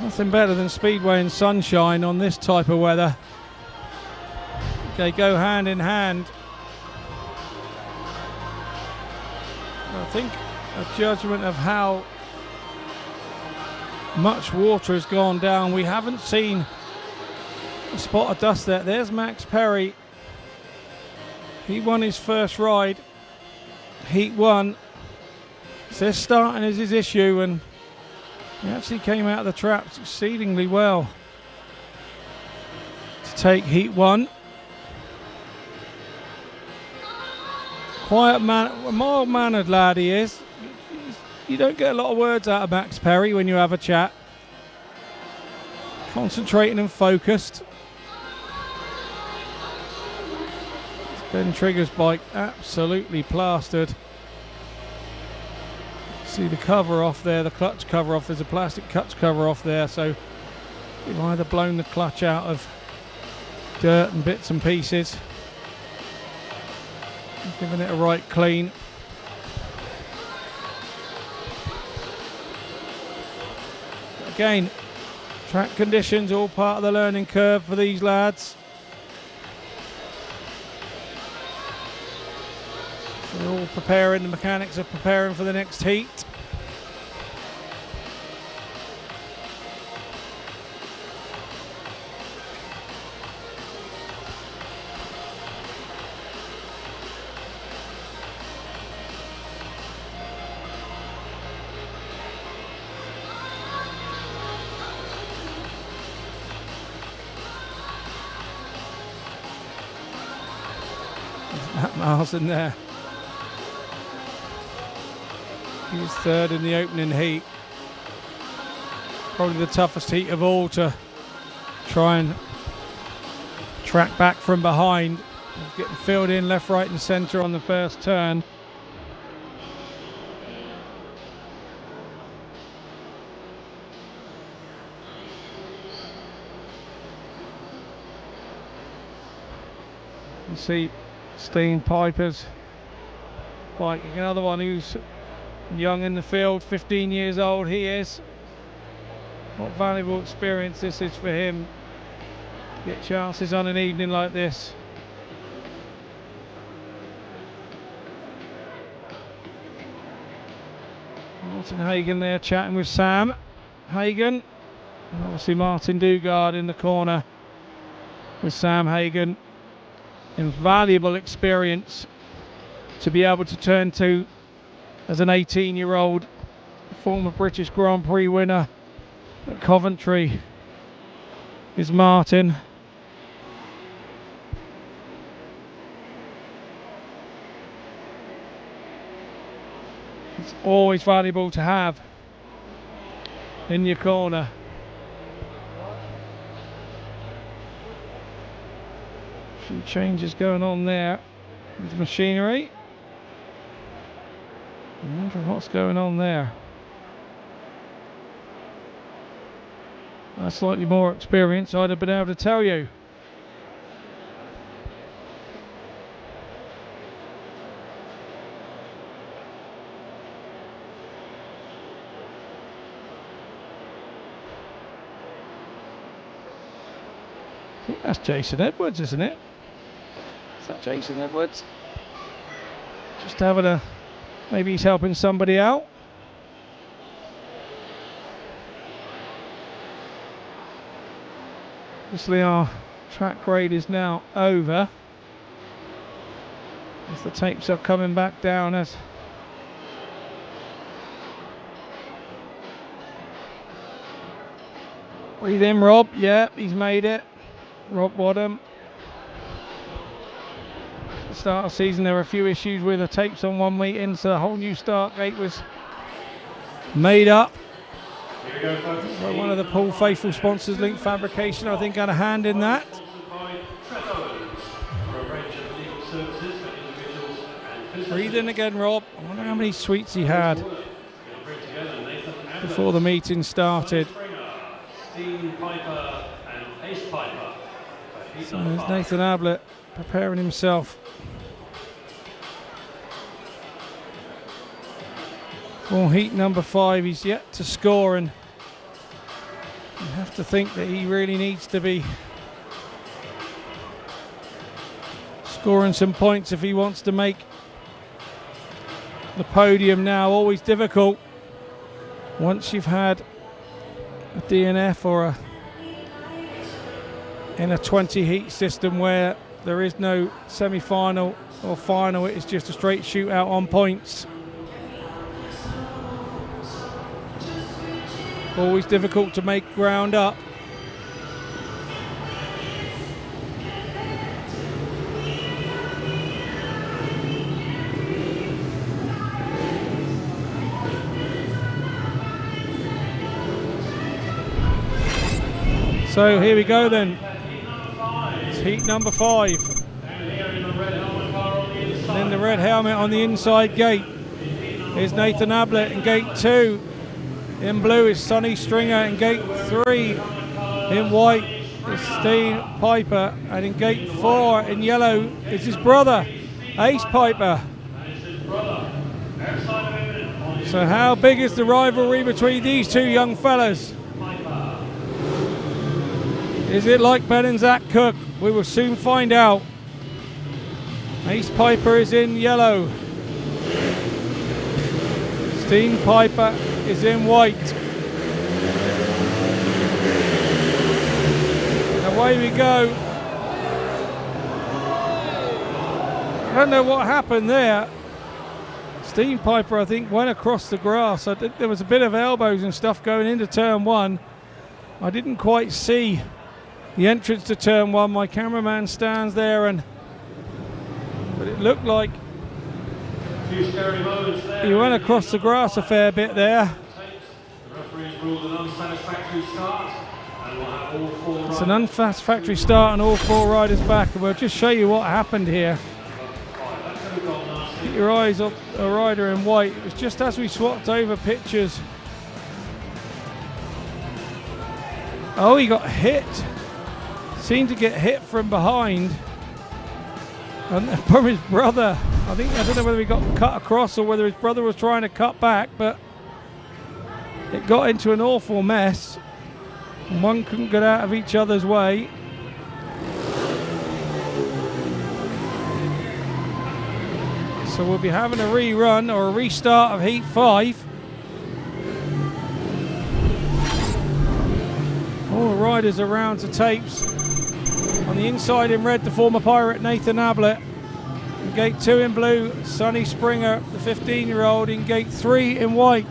[SPEAKER 1] Nothing better than speedway and sunshine on this type of weather. They go hand in hand. I think a judgment of how much water has gone down. We haven't seen a spot of dust there. There's Max Perry. He won his first ride, heat 1. Says starting is his issue, and he actually came out of the traps exceedingly well to take heat 1. Quiet man, a mild-mannered lad he is. You don't get a lot of words out of Max Perry when you have a chat. Concentrating and focused. Ben Trigger's bike absolutely plastered. See the cover off there, the clutch cover off. There's a plastic clutch cover off there, so you've either blown the clutch out of dirt and bits and pieces, giving it a right clean. Again, track conditions all part of the learning curve for these lads. So they're all preparing, the mechanics are preparing for the next heat. MARSON there. He was 3rd in the opening heat. Probably the toughest heat of all to try and track back from behind. Getting filled in left, right and centre on the first turn. You see Stene PIJPER's bike, another one who's young in the field, 15 years old he is. What valuable experience this is for him. Get chances on an evening like this. Martin Hagon there chatting with Sam Hagon. And obviously Martin Dugard in the corner with Sam Hagon. Invaluable experience to be able to turn to as an 18-year-old, former British Grand Prix winner at Coventry is Martin. It's always valuable to have in your corner. A few changes going on there with the machinery. I'm wondering what's going on there. slightly more experience, I'd have been able to tell you. I think that's Jason Edwards, isn't it? Is that Jason Edwards? Just having a... maybe he's helping somebody out. Obviously our track grade is now over, as the tapes are coming back down. As breathe in, Rob. Yeah, he's made it. Rob Wadham. At the start of the season there were a few issues with the tapes on one meeting, so the whole new start gate was made up. Well, one of the Poole faithful sponsors, Link Fabrication, I think, had a hand in that. Breathe in again, Rob. I wonder how many sweets he had before the meeting started.
[SPEAKER 4] Stene PIJPER and Ace PIJPER.
[SPEAKER 1] So there's Nathan Ablitt preparing himself for heat number 5. He's yet to score, and you have to think that he really needs to be scoring some points if he wants to make the podium now. Always difficult once you've had a DNF or in a 20 heat system where there is no semi-final or final. It is just a straight shootout on points. Always difficult to make ground up. So here we go then. It's heat number 5. And then the red helmet on the inside gate is Nathan Ablitt. In gate 2 in blue is Sonny SPRINGER. In gate 3 in white is Stene PIJPER. And in gate 4 in yellow is his brother, Ace PIJPER. So how big is the rivalry between these two young fellas? Is it like Ben and Zach Cook? We will soon find out. Ace PIJPER is in yellow. Stene PIJPER is in white. Away we go. I don't know what happened there. Stene PIJPER, I think, went across the grass. I think there was a bit of elbows and stuff going into turn 1. I didn't quite see the entrance to turn 1. My cameraman stands there, but it looked like he went across the grass a fair bit there. It's an unsatisfactory start and all 4 riders back, and we'll just show you what happened here. Keep your eyes on a rider in white. It was just as we swapped over pictures. Oh, he got hit. Seemed to get hit from behind, and from his brother. I don't know whether he got cut across or whether his brother was trying to cut back, but it got into an awful mess, and one couldn't get out of each other's way. So we'll be having a rerun or a restart of heat 5. All the riders are round to tapes. On the inside in red, the former Pirate Nathan Ablitt. In gate 2 in blue, Sonny SPRINGER, the 15-year-old. In gate 3 in white,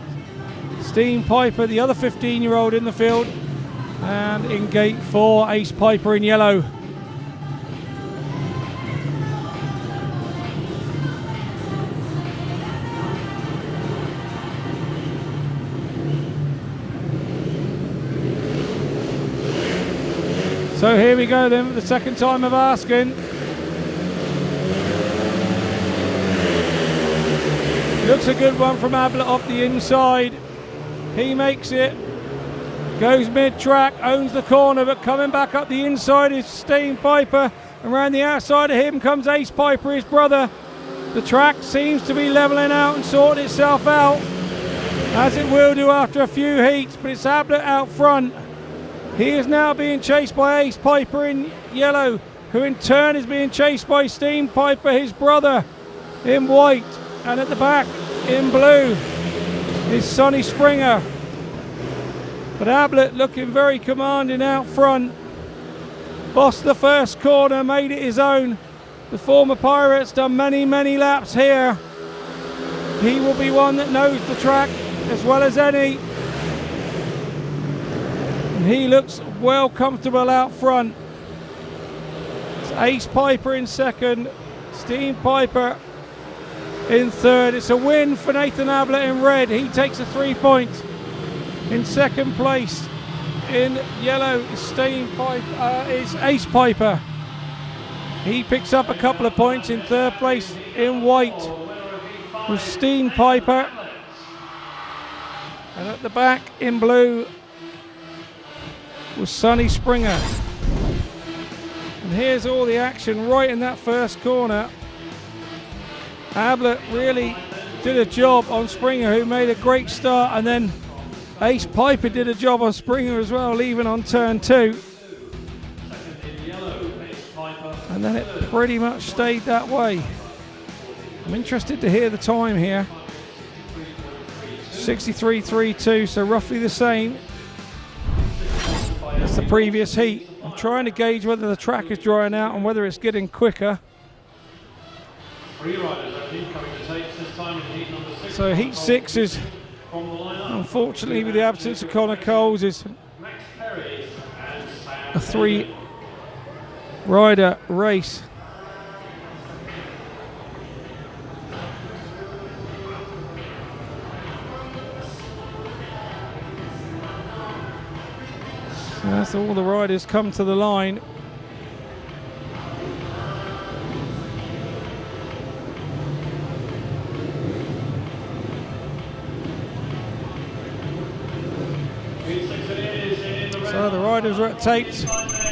[SPEAKER 1] Stene PIJPER, the other 15-year-old in the field. And in gate 4, Ace PIJPER in yellow. So here we go then, for the second time of asking. Looks a good one from Ablitt off the inside. He makes it. Goes mid-track, owns the corner, but coming back up the inside is Stene PIJPER. Around the outside of him comes Ace Piper, his brother. The track seems to be levelling out and sorting itself out, as it will do after a few heats, but it's Ablitt out front. He is now being chased by Ace Piper in yellow, who in turn is being chased by Stene PIJPER, his brother, in white. And at the back, in blue, is Sonny SPRINGER. But Ablitt looking very commanding out front. Bossed the first corner, made it his own. The former Pirate's done many, many laps here. He will be one that knows the track as well as any. And he looks well comfortable out front. It's Ace Piper in second, Stene PIJPER in third. It's a win for Nathan Ablitt in red. He takes the 3 points. In second place in yellow is is Ace Piper. He picks up a couple of points. In third place in white was Stene PIJPER. And at the back in blue was Sonny SPRINGER. And here's all the action right in that first corner. Ablitt really did a job on SPRINGER, who made a great start, and then Ace Piper did a job on SPRINGER as well, leaving on turn 2. And then it pretty much stayed that way. I'm interested to hear the time here. 63.32, so roughly the same as the previous heat. I'm trying to gauge whether the track is drying out and whether it's getting quicker. So heat 6 is, unfortunately, with the absence of Connor Coles, is a 3-rider race. So that's all the riders come to the line. So the riders are at tapes.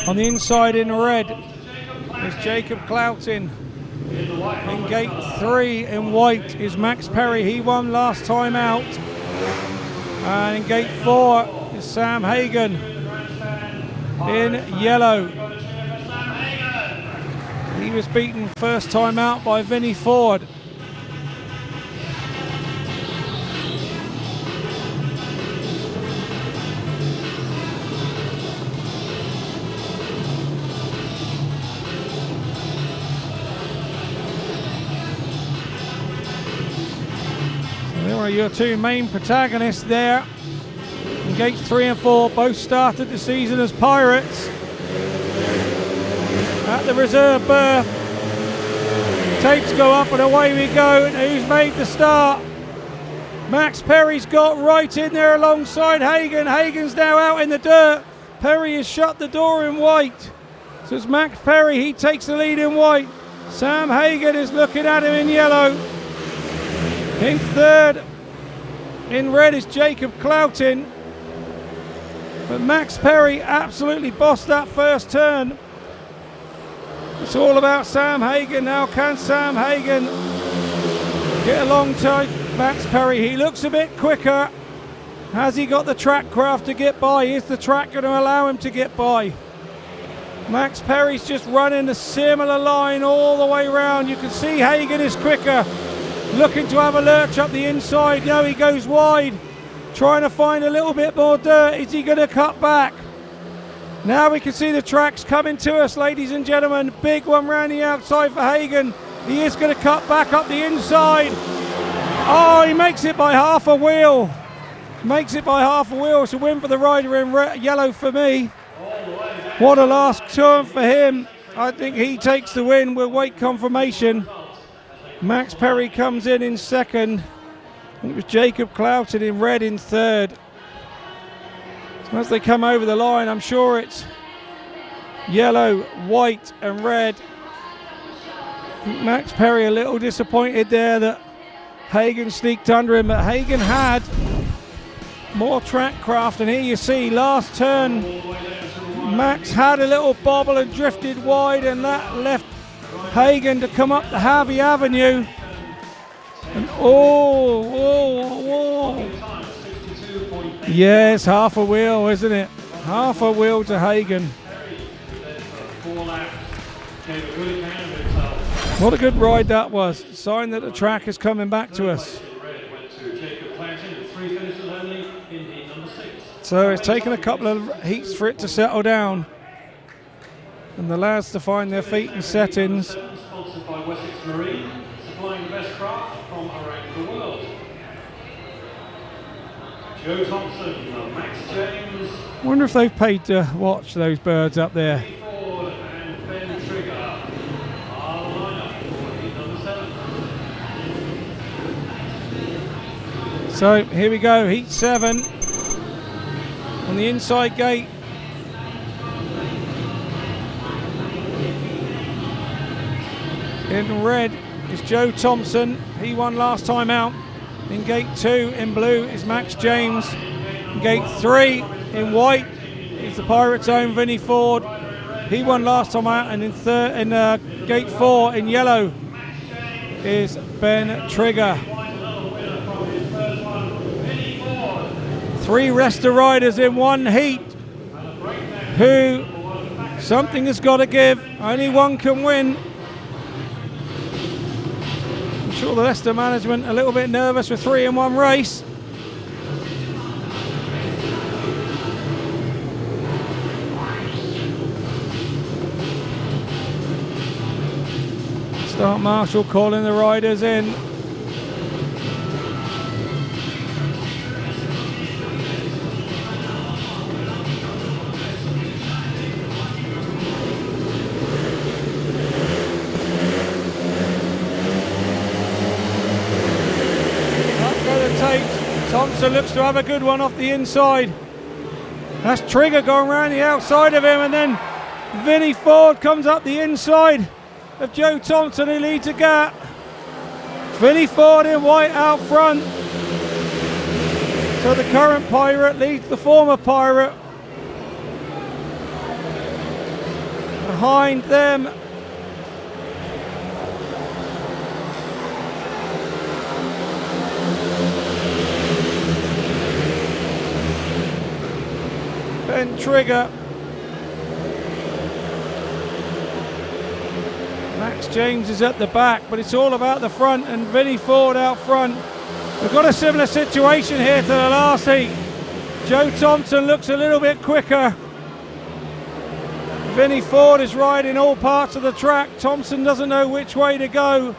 [SPEAKER 1] On the inside in red is Jacob Clouting. In gate 3 in white is Max Perry. He won last time out. And in gate 4 is Sam Hagon. In yellow. He was beaten first time out by Vinnie FOORD. There are your two main protagonists there. And gates 3 and 4 both started the season as Pirates. At the reserve berth. Tapes go up and away we go. And who's made the start? Max Perry's got right in there alongside Hagon. Hagon's now out in the dirt. Perry has shut the door in white. So it's Max Perry, he takes the lead in white. Sam Hagon is looking at him in yellow. In third, in red, is Jacob Clouting. But Max Perry absolutely bossed that first turn. It's all about Sam Hagon now. Can Sam Hagon get alongside Max Perry? He looks a bit quicker. Has he got the track craft to get by? Is the track going to allow him to get by? Max Perry's just running a similar line all the way round. You can see Hagon is quicker. Looking to have a lurch up the inside. No, he goes wide. Trying to find a little bit more dirt. Is he going to cut back? Now we can see the tracks coming to us, ladies and gentlemen. Big one round the outside for Hagon. He is going to cut back up the inside. Oh, he makes it by half a wheel. Makes it by half a wheel. It's a win for the rider in yellow for me. What a last turn for him. I think he takes the win. We'll wait confirmation. Max Perry comes in second. It was Jacob Clouting in red in third. So as they come over the line, I'm sure it's yellow, white and red. I think Max Perry a little disappointed there that Hagon sneaked under him, but Hagon had more track craft, and here you see last turn Max had a little bobble and drifted wide, and that left Hagen to come up the Harvey Avenue. And yes, half a wheel, isn't it? Half a wheel to Hagen. What a good ride that was. Sign that the track is coming back to us. So it's taken a couple of heats for it to settle down, and the lads to find their feet and settings.
[SPEAKER 4] Sponsored by Wessex Marine, supplying the best craft from around the world. Joe Thompson, Max James.
[SPEAKER 1] I wonder if they've paid to watch those birds up there.
[SPEAKER 4] Vinnie FOORD and Ben Trigger are the lineup for heat number 7.
[SPEAKER 1] So here we go, heat 7 on the inside gate. In red is Joe Thompson, he won last time out. In gate 2 in blue is Max James. In gate 3 in white is the Pirates' own Vinnie FOORD, he won last time out. And in gate 4 in yellow is Ben Trigger. 3 rester riders in one heat who something has got to give, only one can win. I'm sure the Leicester management a little bit nervous with 3 in one race. Start Marshall calling the riders in. Thompson looks to have a good one off the inside. That's Trigger going around the outside of him, and then Vinnie FOORD comes up the inside of Joe Thompson, who leads a gap. Vinnie FOORD in white out front. So the current Pirate leads the former Pirate. Behind them, Ben Trigger. Max James is at the back, but it's all about the front, and Vinnie FOORD out front. We've got a similar situation here to the last heat. Joe Thompson looks a little bit quicker. Vinnie FOORD is riding all parts of the track. Thompson doesn't know which way to go.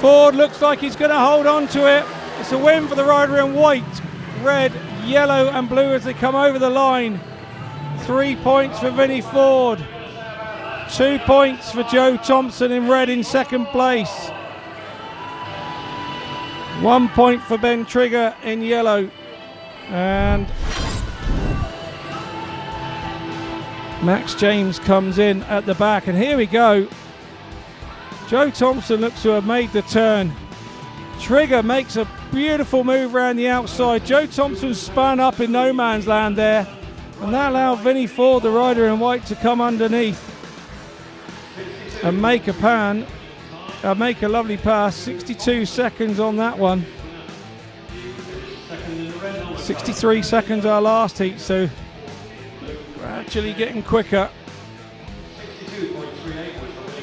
[SPEAKER 1] FOORD looks like he's going to hold on to it. It's a win for the rider in white, red, yellow and blue as they come over the line. 3 points for Vinnie FOORD. 2 points for Joe Thompson in red in second place. 1 point for Ben Trigger in yellow. And Max James comes in at the back, and here we go. Joe Thompson looks to have made the turn. Trigger makes a beautiful move around the outside. Joe Thompson spun up in no man's land there, and that allowed Vinnie FOORD, the rider in white, to come underneath and make a pan, make a lovely pass. 62 seconds on that one. 63 seconds our last heat, so gradually getting quicker.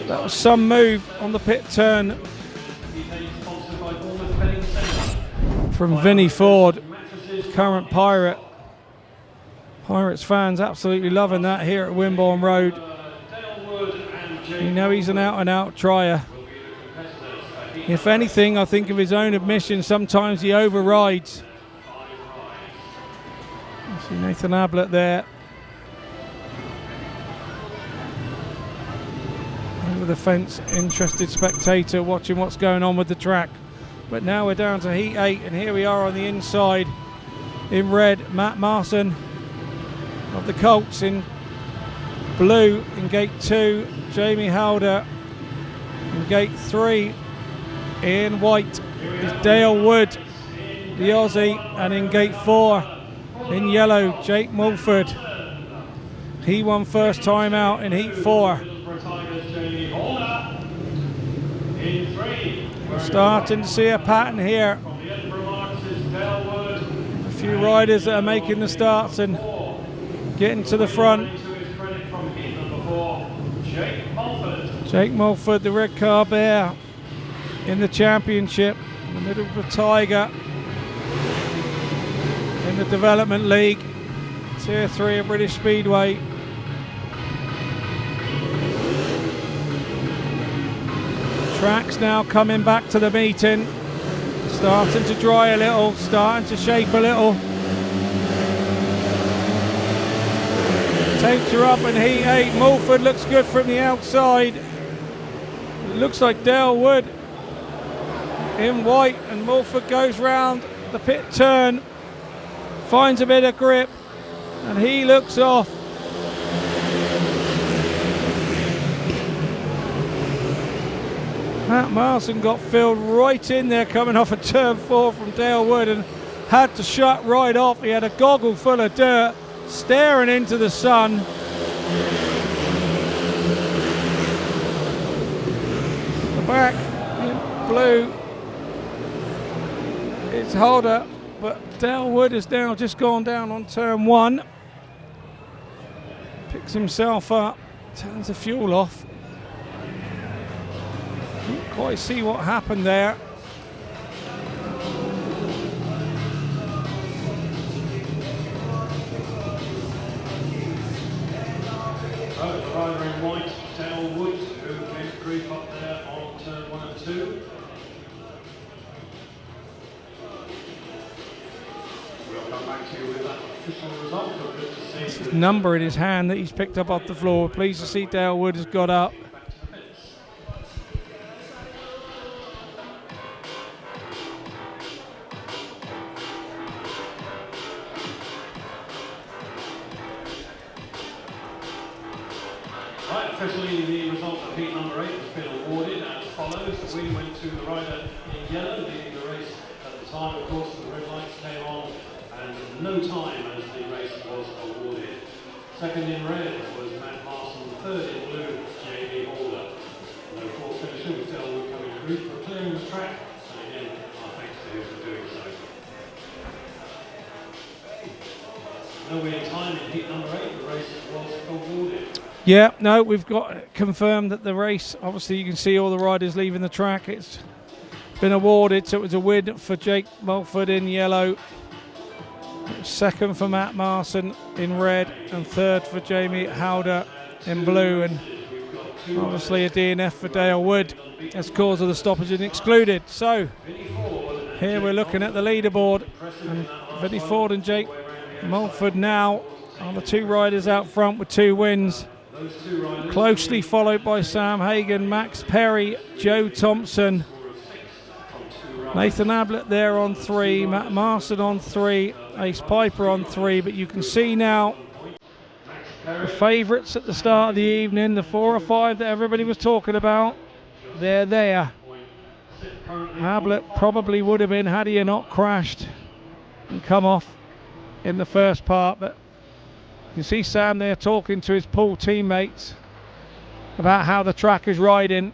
[SPEAKER 1] That was some move on the pit turn from Vinnie FOORD, current Pirate. Pirates fans absolutely loving that here at Wimborne Road. You know he's an out-and-out trier. If anything, I think of his own admission, sometimes he overrides. You see Nathan Ablitt there. Over the fence, interested spectator watching what's going on with the track. But now we're down to heat 8, and here we are on the inside. In red, Matt MARSON of the Colts. In blue, in gate 2, Jamie Halder. In gate 3, in white, is Dayle WOOD the Aussie, and in gate 4 in yellow, Jake Mulford. He won first time out in heat 4. We're starting to see a pattern here. A few riders that are making the starts and getting to the front. Jake Mulford, the red car bear in the championship, in the middle of the Tiger in the Development League, Tier 3 of British Speedway. Track's now coming back to the meeting, starting to dry a little, starting to shape a little. Tapes are up in heat 8. Mulford looks good from the outside. It looks like Dayle Wood in white, and Mulford goes round the pit turn, finds a bit of grip, and he looks off. Matt MARSON got filled right in there coming off of turn 4 from Dayle Wood and had to shut right off. He had a goggle full of dirt, staring into the sun. The back in blue, it's Halder, but Dayle Wood has now just gone down on turn 1. Picks himself up, turns the fuel off. Didn't quite see what happened there.
[SPEAKER 4] The rider in white, Dayle Wood, who came to grief up there on turn 1 and 2. We'll come back to you with that official result. Good to see.
[SPEAKER 1] It's his number in his hand that he's picked up off the floor. Pleased to see Dayle Wood has got up.
[SPEAKER 4] Officially, the result of heat number 8 has been awarded as follows. The win went to the rider in yellow, leading the race at the time. Of course, the red lights came on, and no time as the race was awarded. Second in red was Matt MARSON. Third in blue, Jamie Halder. No fourth finisher was Dayle Wood coming to grief for clearing the track. And again, our thanks to him for doing so. No win time in heat number 8. The race was awarded.
[SPEAKER 1] Yeah, no, we've got confirmed that the race, obviously you can see all the riders leaving the track. It's been awarded, so it was a win for Jake Mulford in yellow, second for Matt MARSON in red, and third for Jamie Halder in blue, and obviously a DNF for Dayle Wood as cause of the stoppage and excluded. So here we're looking at the leaderboard, and Vinnie FOORD and Jake Mulford now are the two riders out front with 2 wins. Closely followed by Sam Hagen, Max Perry, Joe Thompson, Nathan Ablitt there on 3, Matt MARSON on 3, Ace Piper on 3. But you can see now the favourites at the start of the evening, the 4 or 5 that everybody was talking about, they're there. Ablitt probably would have been had he not crashed and come off in the first part, but you can see Sam there talking to his Poole teammates about how the track is riding.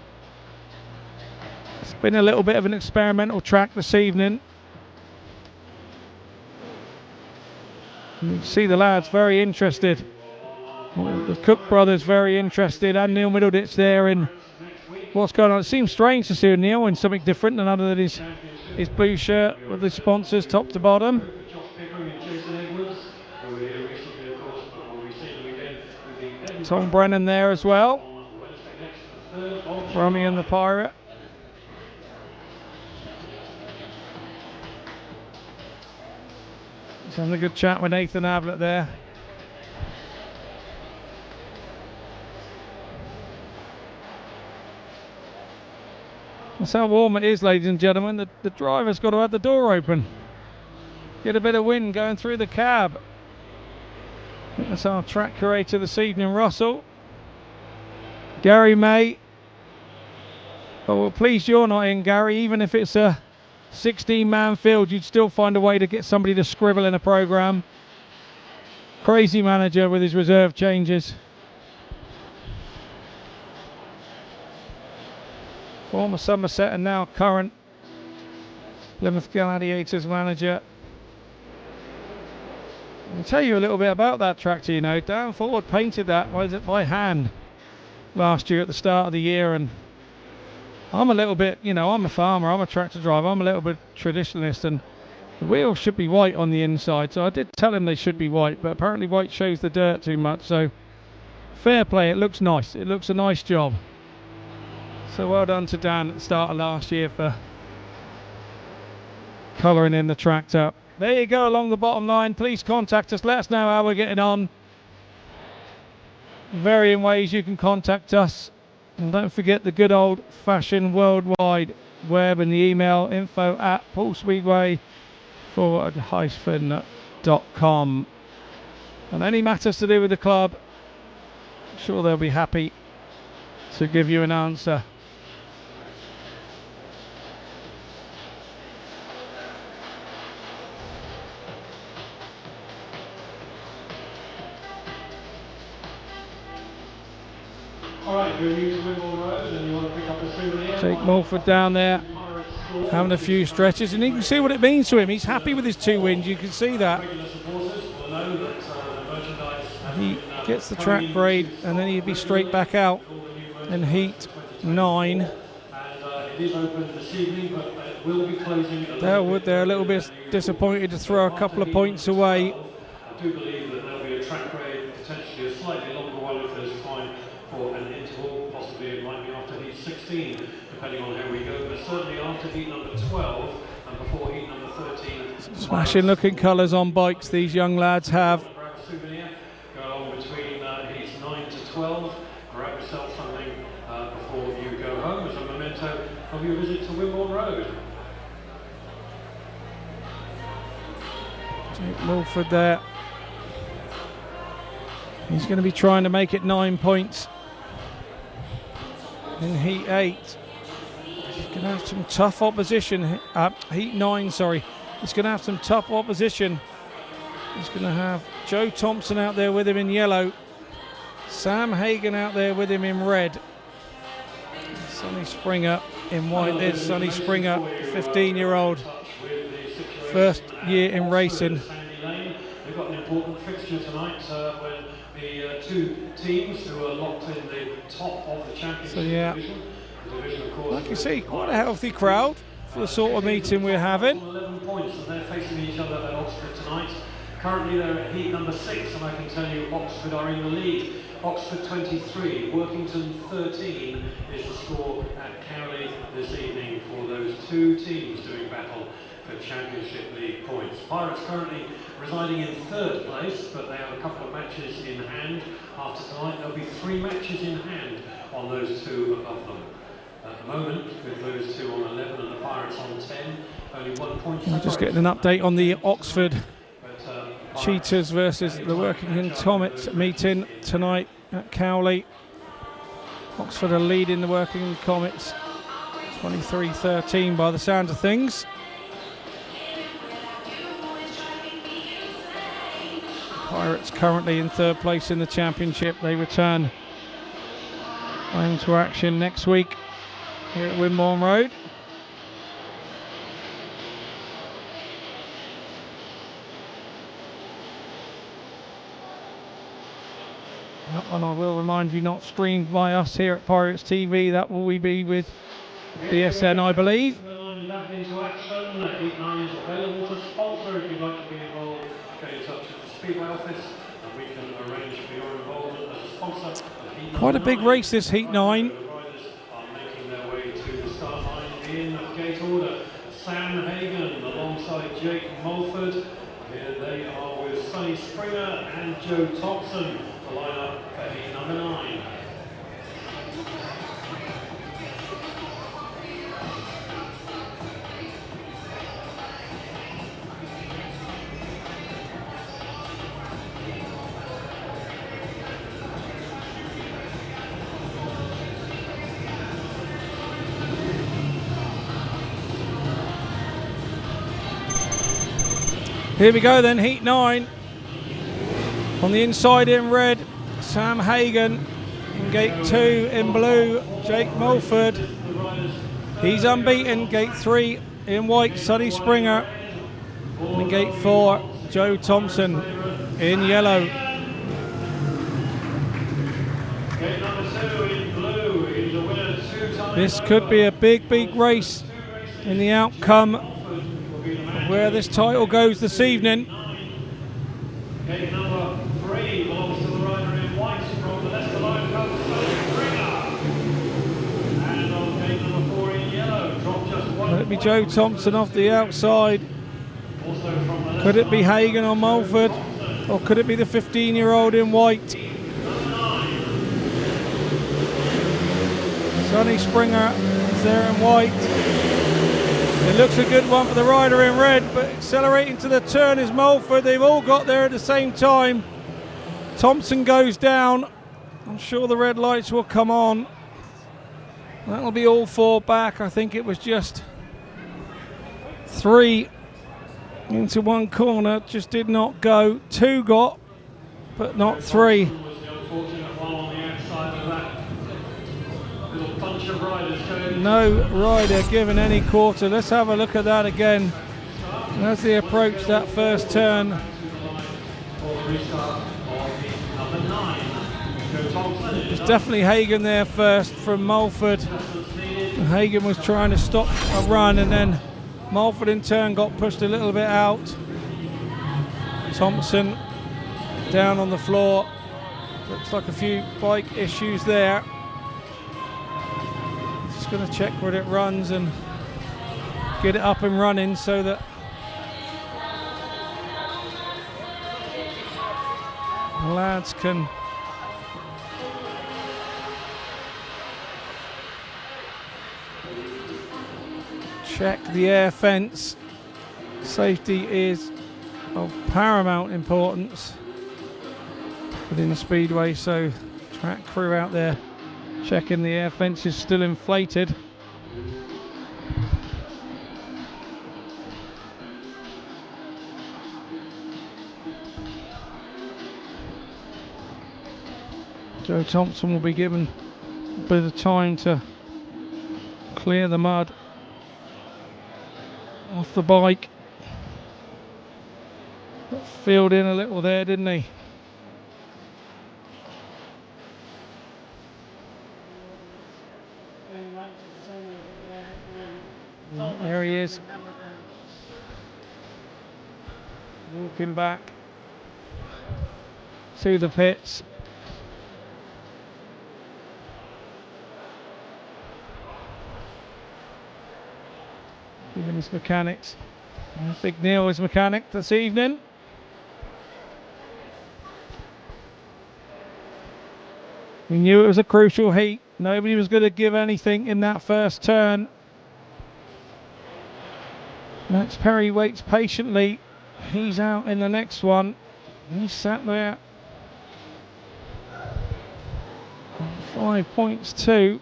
[SPEAKER 1] It's been a little bit of an experimental track this evening. And you can see the lads very interested. The Cook brothers very interested, and Neil Middleditch there in what's going on. It seems strange to see Neil in something different than other than his blue shirt with the sponsors top to bottom. Tom Brennan there as well. Rummy and the Pirate. He's having a good chat with Nathan Ablitt there. That's how warm it is, ladies and gentlemen. The driver's got to have the door open. Get a bit of wind going through the cab. That's our track curator this evening, Russell. Gary May. Oh, well, pleased you're not in, Gary, even if it's a 16-man field, you'd still find a way to get somebody to scribble in a programme. Crazy manager with his reserve changes. Former Somerset and now current Plymouth Gladiators manager. I'll tell you a little bit about that tractor, you know. Dayle WOOD painted that by hand last year at the start of the year, and I'm a little bit, you know, I'm a farmer, I'm a tractor driver, I'm a little bit traditionalist, and the wheels should be white on the inside, so I did tell him they should be white, but apparently white shows the dirt too much, so fair play, it looks nice, it looks a nice job. So well done to Dan at the start of last year for colouring in the tractor. There you go, along the bottom line. Please contact us, let us know how we're getting on. Varying ways you can contact us. And don't forget the good old fashioned worldwide web and the email info@poolespeedway_-com. And any matters to do with the club, I'm sure they'll be happy to give you an answer.
[SPEAKER 4] Alright, you're new to Wimborne Road and you want to pick up a souvenir.
[SPEAKER 1] Take Mulford down there, having a few stretches, and you can see what it means to him. He's happy with his 2 wins, you can see that. He gets the track grade and then he'd be straight back out in heat 9. Dayle WOOD there a little bit disappointed to throw a couple of points away.
[SPEAKER 4] I do believe that there'll be a track grade, potentially a slightly longer one if there's time for an interval. Possibly it might be after heat 16, depending on how we go, but certainly after heat number 12 and before heat number 13.
[SPEAKER 1] Smashing looking colours on bikes these young lads have.
[SPEAKER 4] Grab a souvenir, go along between heats 9 to 12, grab yourself something before you go home as a memento of your visit to Wimborne Road.
[SPEAKER 1] Jake Mulford there. He's going to be trying to make it 9 points in heat 8. He's going to have some tough opposition. Heat 9, sorry. He's going to have some tough opposition. He's going to have Joe Thompson out there with him in yellow. Sam Hagon out there with him in red. Sonny SPRINGER in white. There's Sonny SPRINGER, 15-year-old. First year in racing.
[SPEAKER 4] We've got an important fixture tonight when the 2 teams who are locked in the top of the championship division. The division, of course,
[SPEAKER 1] like you see, quite a healthy crowd for the sort of meeting we're having.
[SPEAKER 4] 11 points, and they're facing each other at Oxford tonight. Currently they're at heat number 6, and I can tell you Oxford are in the lead. Oxford 23, Workington 13 is the score at Cowley this evening for those 2 teams doing battle for Championship League points. Pirates currently residing in 3rd place, but they have a couple of matches in hand. After tonight, there'll be 3 matches in hand on those 2 above them. At the moment, with those 2 on 11 and the Pirates on 10, only 1 point.
[SPEAKER 1] I'm just getting an update on the Oxford Cheetahs versus the Workington Comets meeting tonight at Cowley. Oxford are leading the Workington Comets 23-13 by the sound of things. Pirates currently in 3rd place in the championship. They return home to action next week here at Wimborne Road. And I will remind you, not streamed by us here at Pirates TV. That will be with BSN, I believe.
[SPEAKER 4] Back into action. Heat 9 is available to sponsor if you'd like to be involved. Get in touch with the Speedway office and we can arrange for your involvement as a sponsor of Heat 9.
[SPEAKER 1] Quite a big race this Heat 9.
[SPEAKER 4] The riders are making their way to the start line in gate order. Sam Hagon alongside Jake Mulford. Here they are with Sonny SPRINGER and Joe Thompson. The lineup for heat number 9.
[SPEAKER 1] Here we go then, heat 9. On the inside in red, Sam Hagon. In gate 2 in blue, Jake Mulford. He's unbeaten. Gate 3 in white, Sonny SPRINGER. And in gate 4, Joe Thompson in yellow.
[SPEAKER 4] Gate number 2 in blue is the winner 2 times.
[SPEAKER 1] This could be a big, big race in the outcome of where this title goes this evening.
[SPEAKER 4] Gate number 3 belongs to the rider in white from the Leicester line comes Sonny SPRINGER. And on gate number 4 in yellow, dropped just one.
[SPEAKER 1] Could it be Joe Thompson off the outside?
[SPEAKER 4] Also from the
[SPEAKER 1] Could it be Hagon or Mulford? Or could it be the 15-year-old in white? Sonny SPRINGER is there in white. It looks a good one for the rider in red, but accelerating to the turn is Mulford. They've all got there at the same time. Thompson goes down. I'm sure the red lights will come on. That'll be all 4 back. I think it was just 3 into one corner. Just did not go. 2 got, but not 3.
[SPEAKER 4] was the unfortunate one on the outside of that little bunch of riders going.
[SPEAKER 1] No rider given any quarter. Let's have a look at that again. And as they approach that first turn, it's definitely Hagon there first from Mulford. And Hagon was trying to stop a run, and then Mulford in turn got pushed a little bit out. Thompson down on the floor. Looks like a few bike issues there. Just going to check where it runs and get it up and running so that the lads can check the air fence. Safety is of paramount importance within the speedway, so track crew out there checking the air fence is still inflated. Joe Thompson will be given a bit of time to clear the mud off the bike. Got filled in a little there, didn't he? There he is, walking back to the pits. Giving his mechanics. Big Neil is mechanic this evening. We knew it was a crucial heat. Nobody was going to give anything in that first turn. Max Perry waits patiently. He's out in the next one. He's sat there. 5 points too.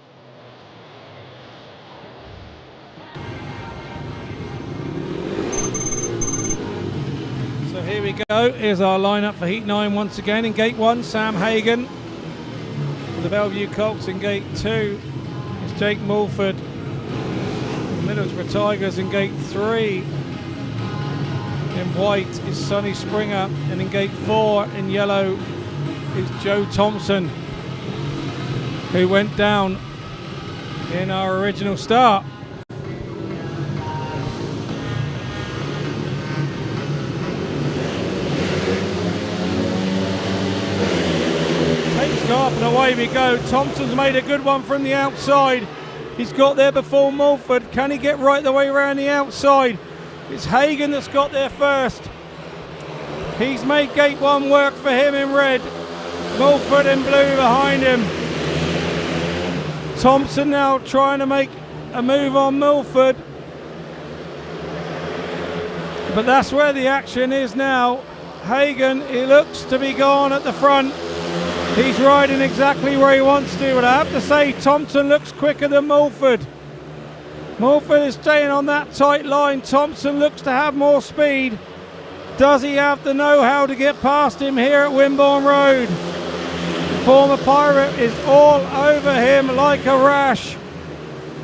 [SPEAKER 1] So here we go. Here's our lineup for Heat 9 once again. In Gate 1, Sam Hagon. For the Bellevue Colts in Gate 2 is Jake Mulford. Middlesbrough Tigers in Gate 3. In white is Sonny SPRINGER, and in Gate 4 in yellow is Joe Thompson, who went down in our original start. Takes off and away we go. Thompson's made a good one from the outside. He's got there before Mulford. Can he get right the way around the outside? It's Hagon that's got there first. He's made Gate 1 work for him in red. Mulford in blue behind him. Thompson now trying to make a move on Mulford. But that's where the action is now. Hagon, he looks to be gone at the front. He's riding exactly where he wants to, but I have to say Thompson looks quicker than Mulford. Mulford is staying on that tight line. Thompson looks to have more speed. Does he have the know-how to get past him here at Wimborne Road? The former Pirate is all over him like a rash.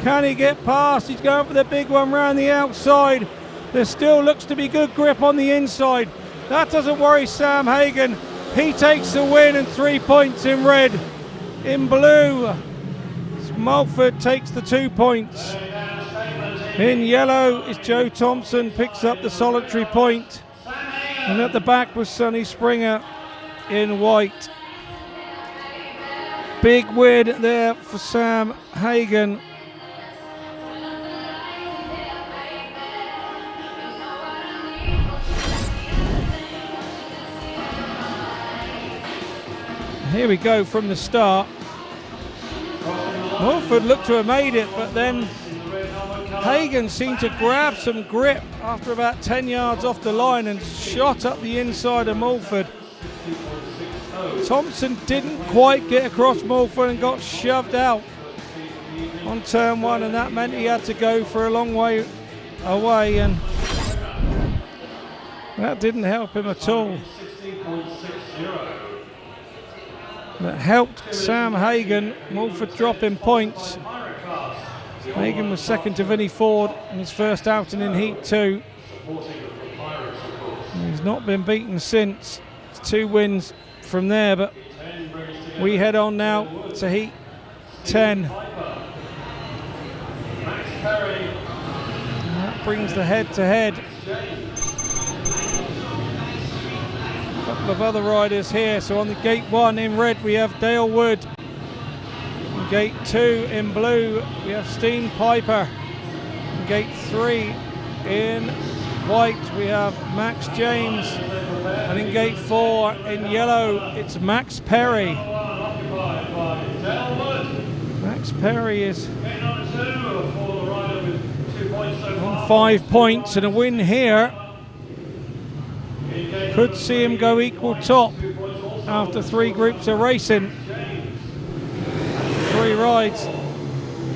[SPEAKER 1] Can he get past? He's going for the big one round the outside. There still looks to be good grip on the inside. That doesn't worry Sam Hagon. He takes the win and 3 points in red. In blue, Mulford takes the 2 points. In yellow is Joe Thompson, picks up the solitary point. And at the back was Sonny SPRINGER in white. Big win there for Sam Hagon. Here we go from the start. Mulford looked to have made it, but then Hagon seemed to grab some grip after about 10 yards off the line and shot up the inside of Mulford. Thompson didn't quite get across Mulford and got shoved out on turn one, and that meant he had to go for a long way away, and that didn't help him at all. That helped Sam Hagon. Mulford dropping points. Hagon was second to Vinnie FOORD in his first outing in Heat 2. He's not been beaten since. It's 2 wins from there, but we head on now to Heat 10. And that brings the head-to-head. Couple of other riders here. So on the gate 1 in red we have Dayle WOOD. On gate 2 in blue we have Stene PIJPER. On gate 3 in white we have Max James, and in gate 4 in yellow it's Max Perry. Max Perry is on 5 points, and a win here could see him go equal top after 3 groups of racing. 3 rides.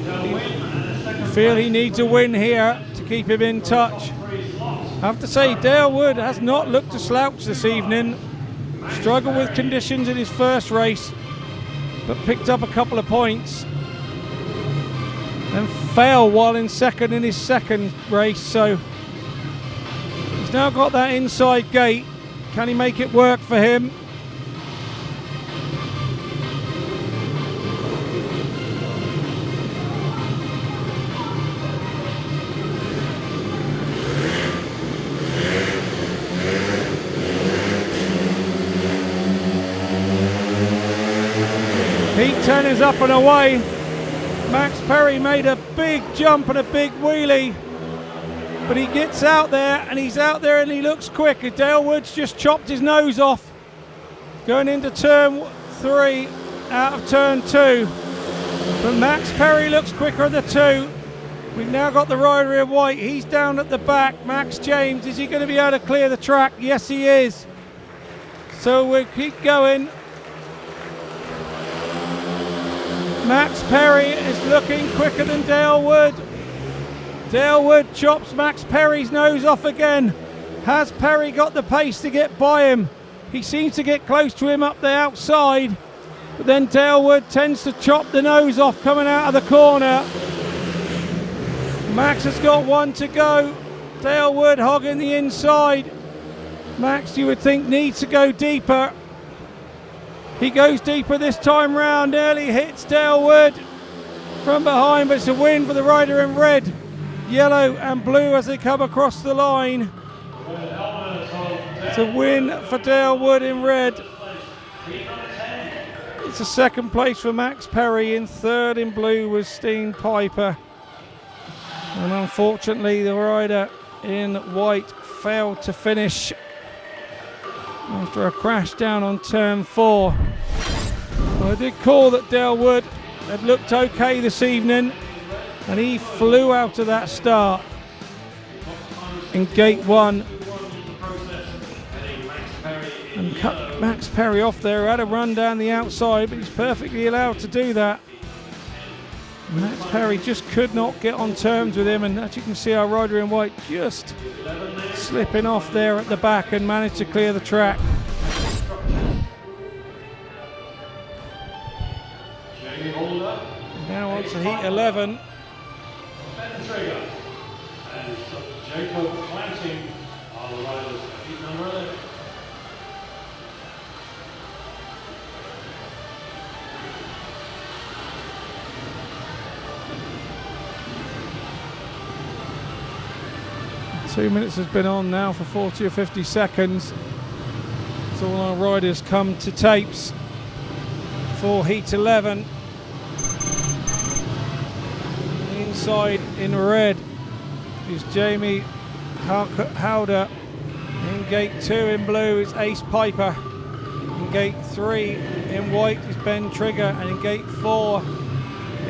[SPEAKER 1] I feel he needs a win here to keep him in touch. I have to say, Dayle WOOD has not looked a slouch this evening. Struggled with conditions in his first race, but picked up a couple of points. And fell while in second in his second race, so he's now got that inside gate. Can he make it work for him? Heat 10 is up and away. Max Perry made a big jump and a big wheelie, but he gets out there, and he's out there and he looks quick. Dayle WOOD's just chopped his nose off going into turn 3 out of turn 2, but Max Perry looks quicker at the 2. We've now got the rider in white. He's down at the back. Max James, is he going to be able to clear the track? Yes, he is. So we'll keep going. Max Perry is looking quicker than Dayle WOOD. Dayle WOOD chops Max Perry's nose off again. Has Perry got the pace to get by him? He seems to get close to him up the outside, but then Dayle WOOD tends to chop the nose off coming out of the corner. Max has got 1 to go. Dayle WOOD hogging the inside. Max, you would think, needs to go deeper. He goes deeper this time round, nearly hits Dayle WOOD from behind, but it's a win for the rider in red, yellow and blue as they come across the line. It's a win for Dayle WOOD in red. It's a second place for Max Perry. In third in blue was Stene PIJPER. And unfortunately the rider in white failed to finish after a crash down on turn 4. Well, I did call that Dayle WOOD had looked okay this evening, and he flew out of that start in gate 1 and cut Max Perry off there. Had a run down the outside, but he's perfectly allowed to do that. Max Perry just could not get on terms with him, and as you can see, our rider in white just slipping off there at the back and managed to clear the track. Now on to heat 11.
[SPEAKER 4] And Jacob Clouting are the riders of heat number 11.
[SPEAKER 1] Two minutes has been on now for 40 or 50 seconds. So all our riders come to tapes for heat 11. Inside in red is Jamie Halder. In gate 2 in blue is Ace Piper. In gate 3 in white is Ben Trigger, and in gate 4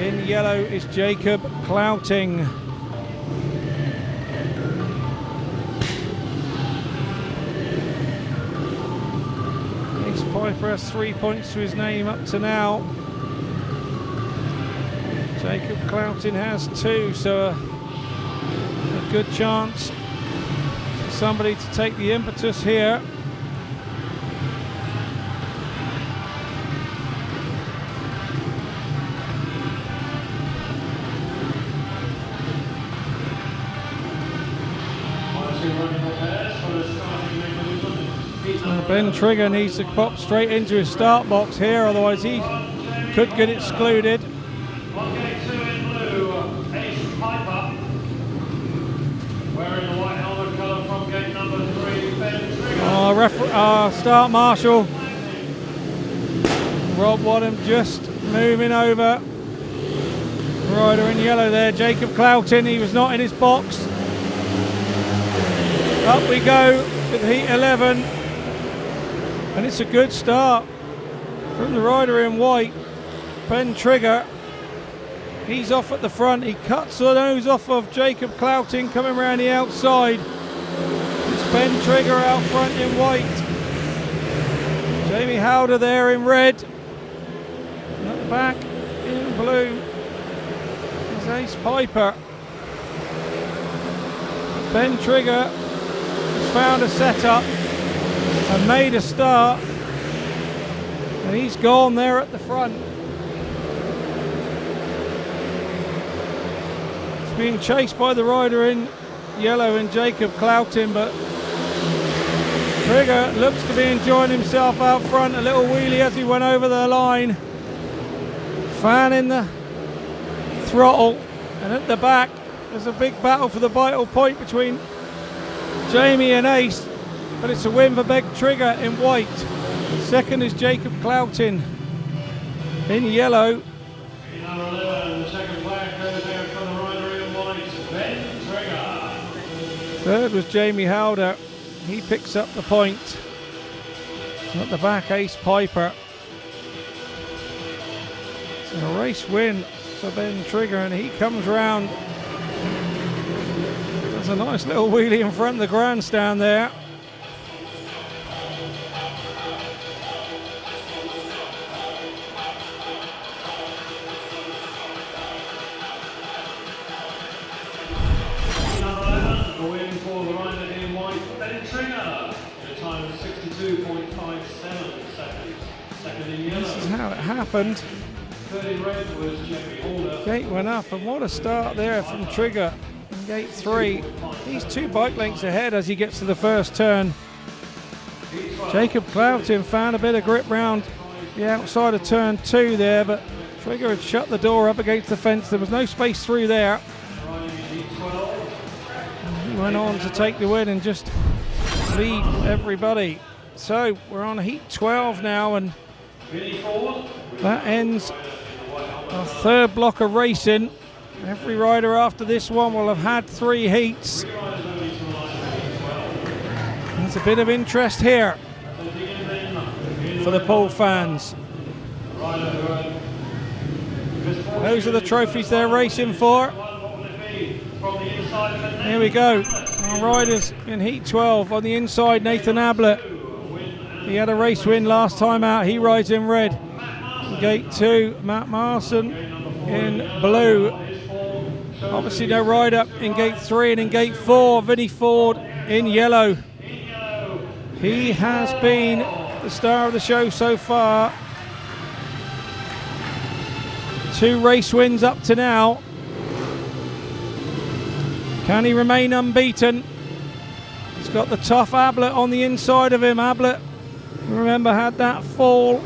[SPEAKER 1] in yellow is Jacob Clouting. Ace Piper has 3 points to his name up to now. Jacob Clouting has 2, so a good chance for somebody to take the impetus here. Ben Trigger needs to pop straight into his start box here, otherwise he could get excluded. Start marshal Rob Wadham just moving over. Rider in yellow there, Jacob Clouting. He was not in his box. Up we go with heat 11, and it's a good start from the rider in white, Ben Trigger. He's off at the front. He cuts the nose off of Jacob Clouting coming around the outside. Ben Trigger out front in white. Jamie Halder there in red. And at the back in blue is Ace Piper. Ben Trigger has found a setup and made a start. And he's gone there at the front. He's being chased by the rider in yellow and Jacob Clouting, but Trigger looks to be enjoying himself out front. A little wheelie as he went over the line, fanning the throttle, and at the back there's a big battle for the vital point between Jamie and Ace, but it's a win for Ben Trigger in white. Second is Jacob Clouting in yellow.
[SPEAKER 4] Number 11, the second flag goes there for the rider in white, Ben Trigger.
[SPEAKER 1] Third was Jamie Halder. He picks up the point. At the back, Ace Piper. It's a race win for Ben Trigger, and he comes round. There's a nice little wheelie in front of the grandstand there. This is how it happened. Gate went up, and what a start there from Trigger in gate 3. He's 2 bike lengths ahead as he gets to the first turn. Jacob Clouting found a bit of grip round the outside of turn 2 there, but Trigger had shut the door up against the fence. There was no space through there. And he went on to take the win and just lead everybody. So we're on heat 12 now, and that ends our third block of racing. Every rider after this one will have had 3 heats. There's a bit of interest here for the Poole fans. Those are the trophies they're racing for. Here we go. Our riders in heat 12 on the inside, Nathan Ablitt. He had a race win last time out. He rides in red. Gate 2, Matt MARSON. in blue. Obviously no rider in gate 3, and in gate 4, Vinnie FOORD in yellow. He has been the star of the show so far. 2 race wins up to now. Can he remain unbeaten? He's got the tough Ablitt on the inside of him. Ablitt, remember, had that fall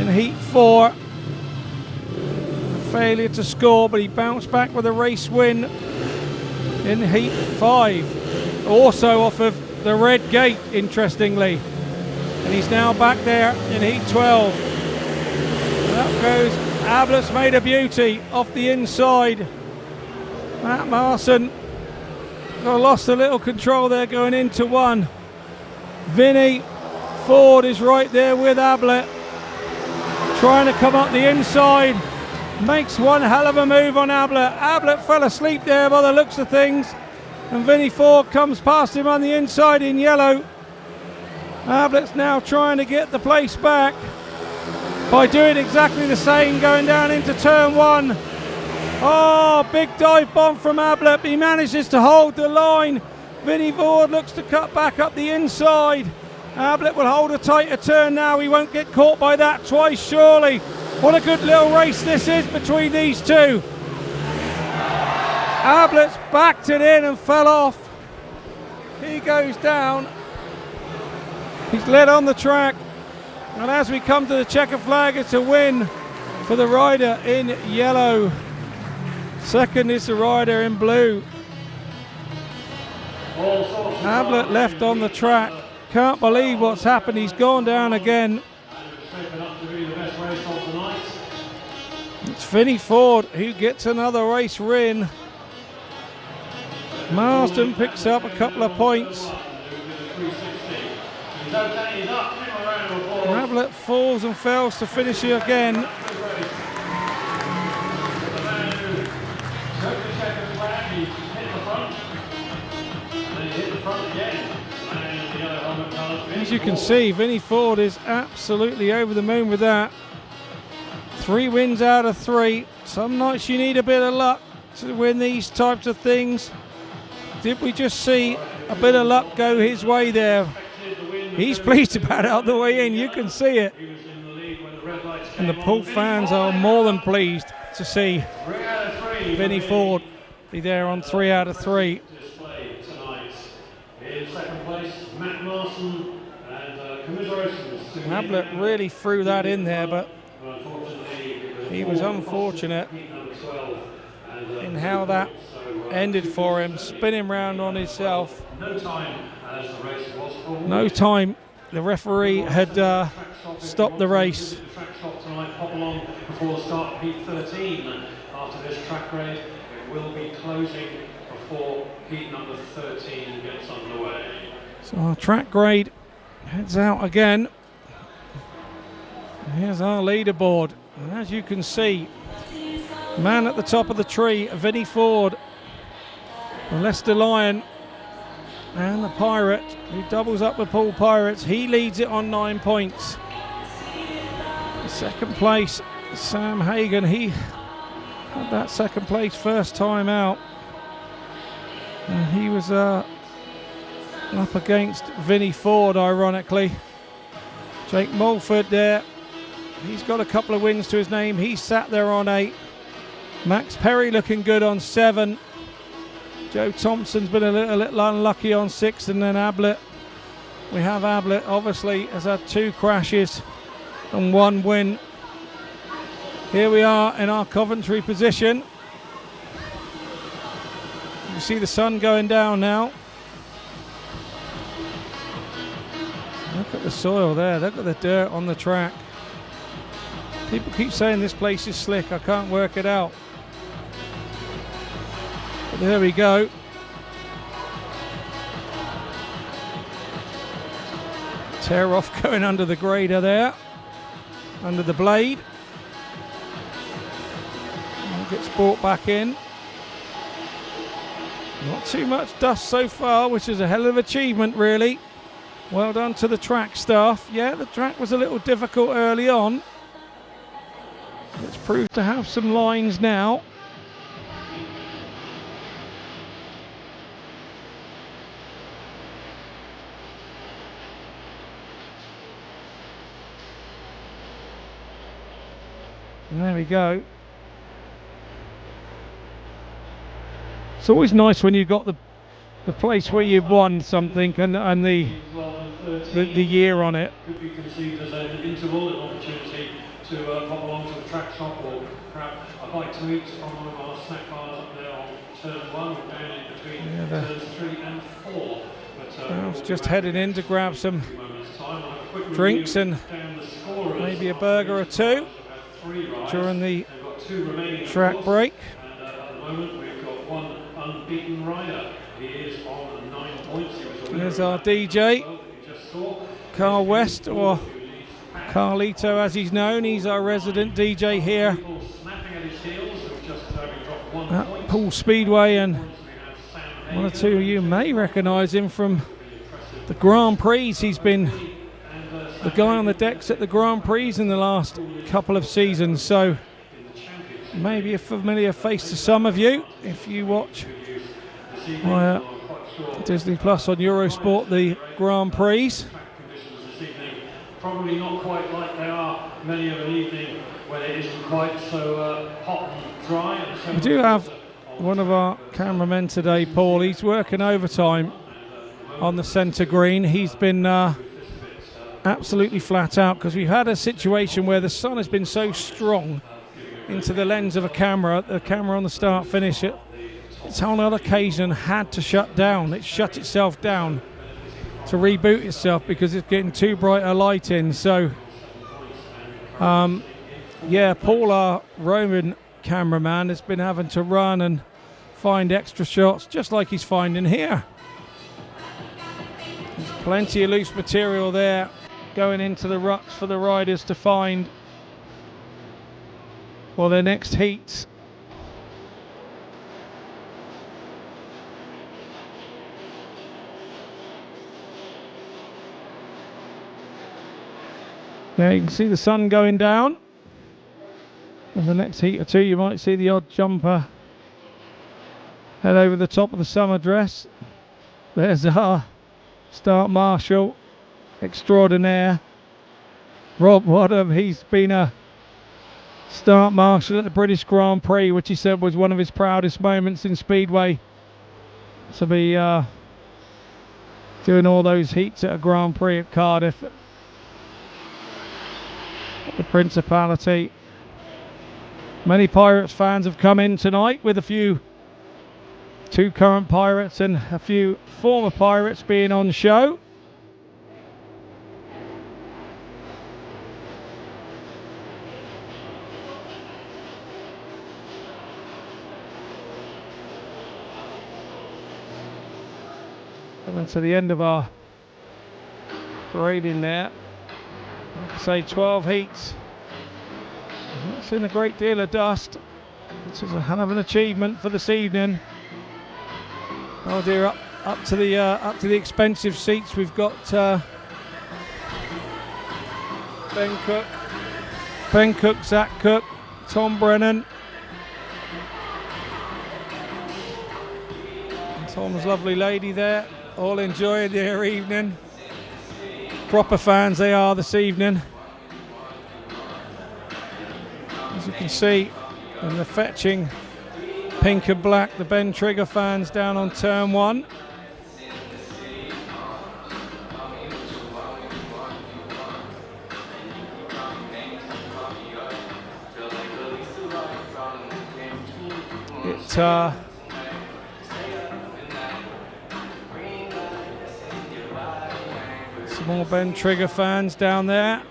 [SPEAKER 1] in heat 4. A failure to score, but he bounced back with a race win in heat 5. Also off of the red gate, interestingly. And he's now back there in heat 12. And up goes Ablitt's made a beauty off the inside. Matt MARSON lost a little control there going into 1. Vinnie FOORD is right there with Ablitt, trying to come up the inside. Makes one hell of a move on Ablitt. Ablitt fell asleep there by the looks of things, and Vinnie FOORD comes past him on the inside in yellow. Ablitt's now trying to get the place back by doing exactly the same, going down into turn 1. Oh, big dive bomb from Ablitt. He manages to hold the line. Vinnie FOORD looks to cut back up the inside. Ablitt will hold a tighter turn now. He won't get caught by that twice, surely. What a good little race this is between these two. Ablitt's backed it in and fell off. He goes down. He's led on the track. And as we come to the checker flag, it's a win for the rider in yellow. Second is the rider in blue. Ablitt left on the track. Can't believe what's happened. He's gone down again. It's Vinnie FOORD who gets another race win. Marsden picks up a couple of points. Ablitt falls and fails to finish here again. As you can see, Vinnie FOORD is absolutely over the moon with that. 3 wins out of 3. Some nights you need a bit of luck to win these types of things. Did we just see a bit of luck go his way there? He's pleased about it out the way in, you can see it. And the Poole fans are more than pleased to see Vinnie FOORD be there on 3 out of 3.
[SPEAKER 4] In second place, Matt MARSON, and commiserations to
[SPEAKER 1] Ablitt really threw that in there, but he was unfortunate in how that ended for him, spinning round on himself.
[SPEAKER 4] No time as the race was.
[SPEAKER 1] No time. The referee had stopped the race.
[SPEAKER 4] The track stop tonight, hop along before the start of heat 13. After this track grade, it will be closing before heat number 13 gets underway.
[SPEAKER 1] So our track grade heads out again. Here's our leaderboard. And as you can see, man at the top of the tree, Vinnie FOORD, the Leicester Lion, and the Pirate, who doubles up with Poole Pirates. He leads it on 9 points. Second place, Sam Hagen. He had that second place first time out. And he was up against Vinnie FOORD, ironically. Jake Mulford there. He's got a couple of wins to his name. He sat there on 8. Max Perry looking good on 7. Joe Thompson's been a little unlucky on 6. And then Ablitt. We have Ablitt, obviously, has had 2 crashes and 1 win. Here we are in our Coventry position. You see the sun going down now. Look at the soil there. Look at the dirt on the track. People keep saying this place is slick. I can't work it out. But there we go. Tear off going under the grader there. Under the blade. And gets brought back in. Not too much dust so far, which is a hell of an achievement, really. Well done to the track staff. Yeah, the track was a little difficult early on. It's proved to have some lines now. And there we go. It's always nice when you've got the place where you've won something and the year on it.
[SPEAKER 4] Could be conceived as an interval, an opportunity to pop along to the track shop or perhaps a bite to eat from one of our snack bars up there on turn 1. We're down in between turns 3 and 4.
[SPEAKER 1] But, just headed in to grab some drinks and maybe a burger or two during the track break.
[SPEAKER 4] And at the moment we've got one unbeaten rider. He is on 9 points.
[SPEAKER 1] There's our DJ, Carl West, or Carlito as he's known. He's our resident DJ here at Poole Speedway, and one or two of you may recognise him from the Grand Prix. He's been the guy on the decks at the Grand Prix in the last couple of seasons, so maybe a familiar face to some of you if you watch Disney Plus on Eurosport the Grand Prix.
[SPEAKER 4] Probably not quite like they are many of an evening when it isn't quite so hot and dry. And
[SPEAKER 1] we do have one of our cameramen today, Paul. He's working overtime on the centre green. He's been absolutely flat out because we've had a situation where the sun has been so strong into the lens of a camera. The camera on the start finish, it's on another occasion had to shut down. It shut itself down to reboot itself because it's getting too bright a light in. So yeah, Paul, our Roman cameraman, has been having to run and find extra shots just like he's finding here. There's plenty of loose material there going into the ruts for the riders to find for their next heats. Now you can see the sun going down. In the next heat or two you might see the odd jumper head over the top of the summer dress. There's our start marshal extraordinaire, Rob Wadham. He's been a start marshal at the British Grand Prix, which he said was one of his proudest moments in Speedway, to be doing all those heats at a Grand Prix at Cardiff, the Principality. Many Pirates fans have come in tonight, with two current Pirates and a few former Pirates being on show. Coming to the end of our parading there. Like I say, 12 heats. I've not seen a great deal of dust. This is a hell of an achievement for this evening. Oh dear, up to the expensive seats. We've got Ben Cook, Zach Cook, Tom Brennan, and Tom's lovely lady there, all enjoying their evening. Proper fans they are this evening. As you can see, and the fetching pink and black, the Ben Trigger fans down on turn 1. Some more Ben Trigger fans down there.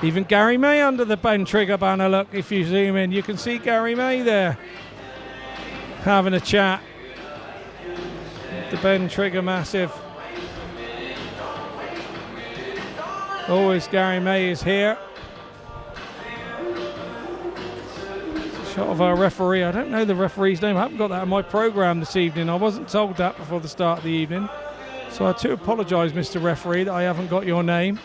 [SPEAKER 1] Even Gary May under the Ben Trigger banner. Look, if you zoom in, you can see Gary May there having a chat. The Ben Trigger Massive. Always Gary May is here. Shot of our referee. I don't know the referee's name. I haven't got that on my programme this evening. I wasn't told that before the start of the evening. So I do apologise, Mr. Referee, that I haven't got your name.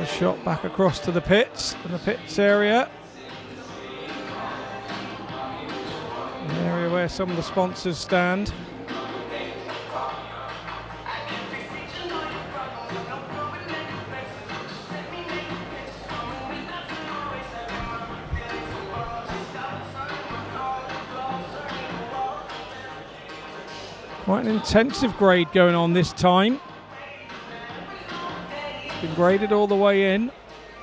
[SPEAKER 1] A shot back across to the pits, area. An area where some of the sponsors stand. Quite an intensive grade going on this time. It's been graded all the way in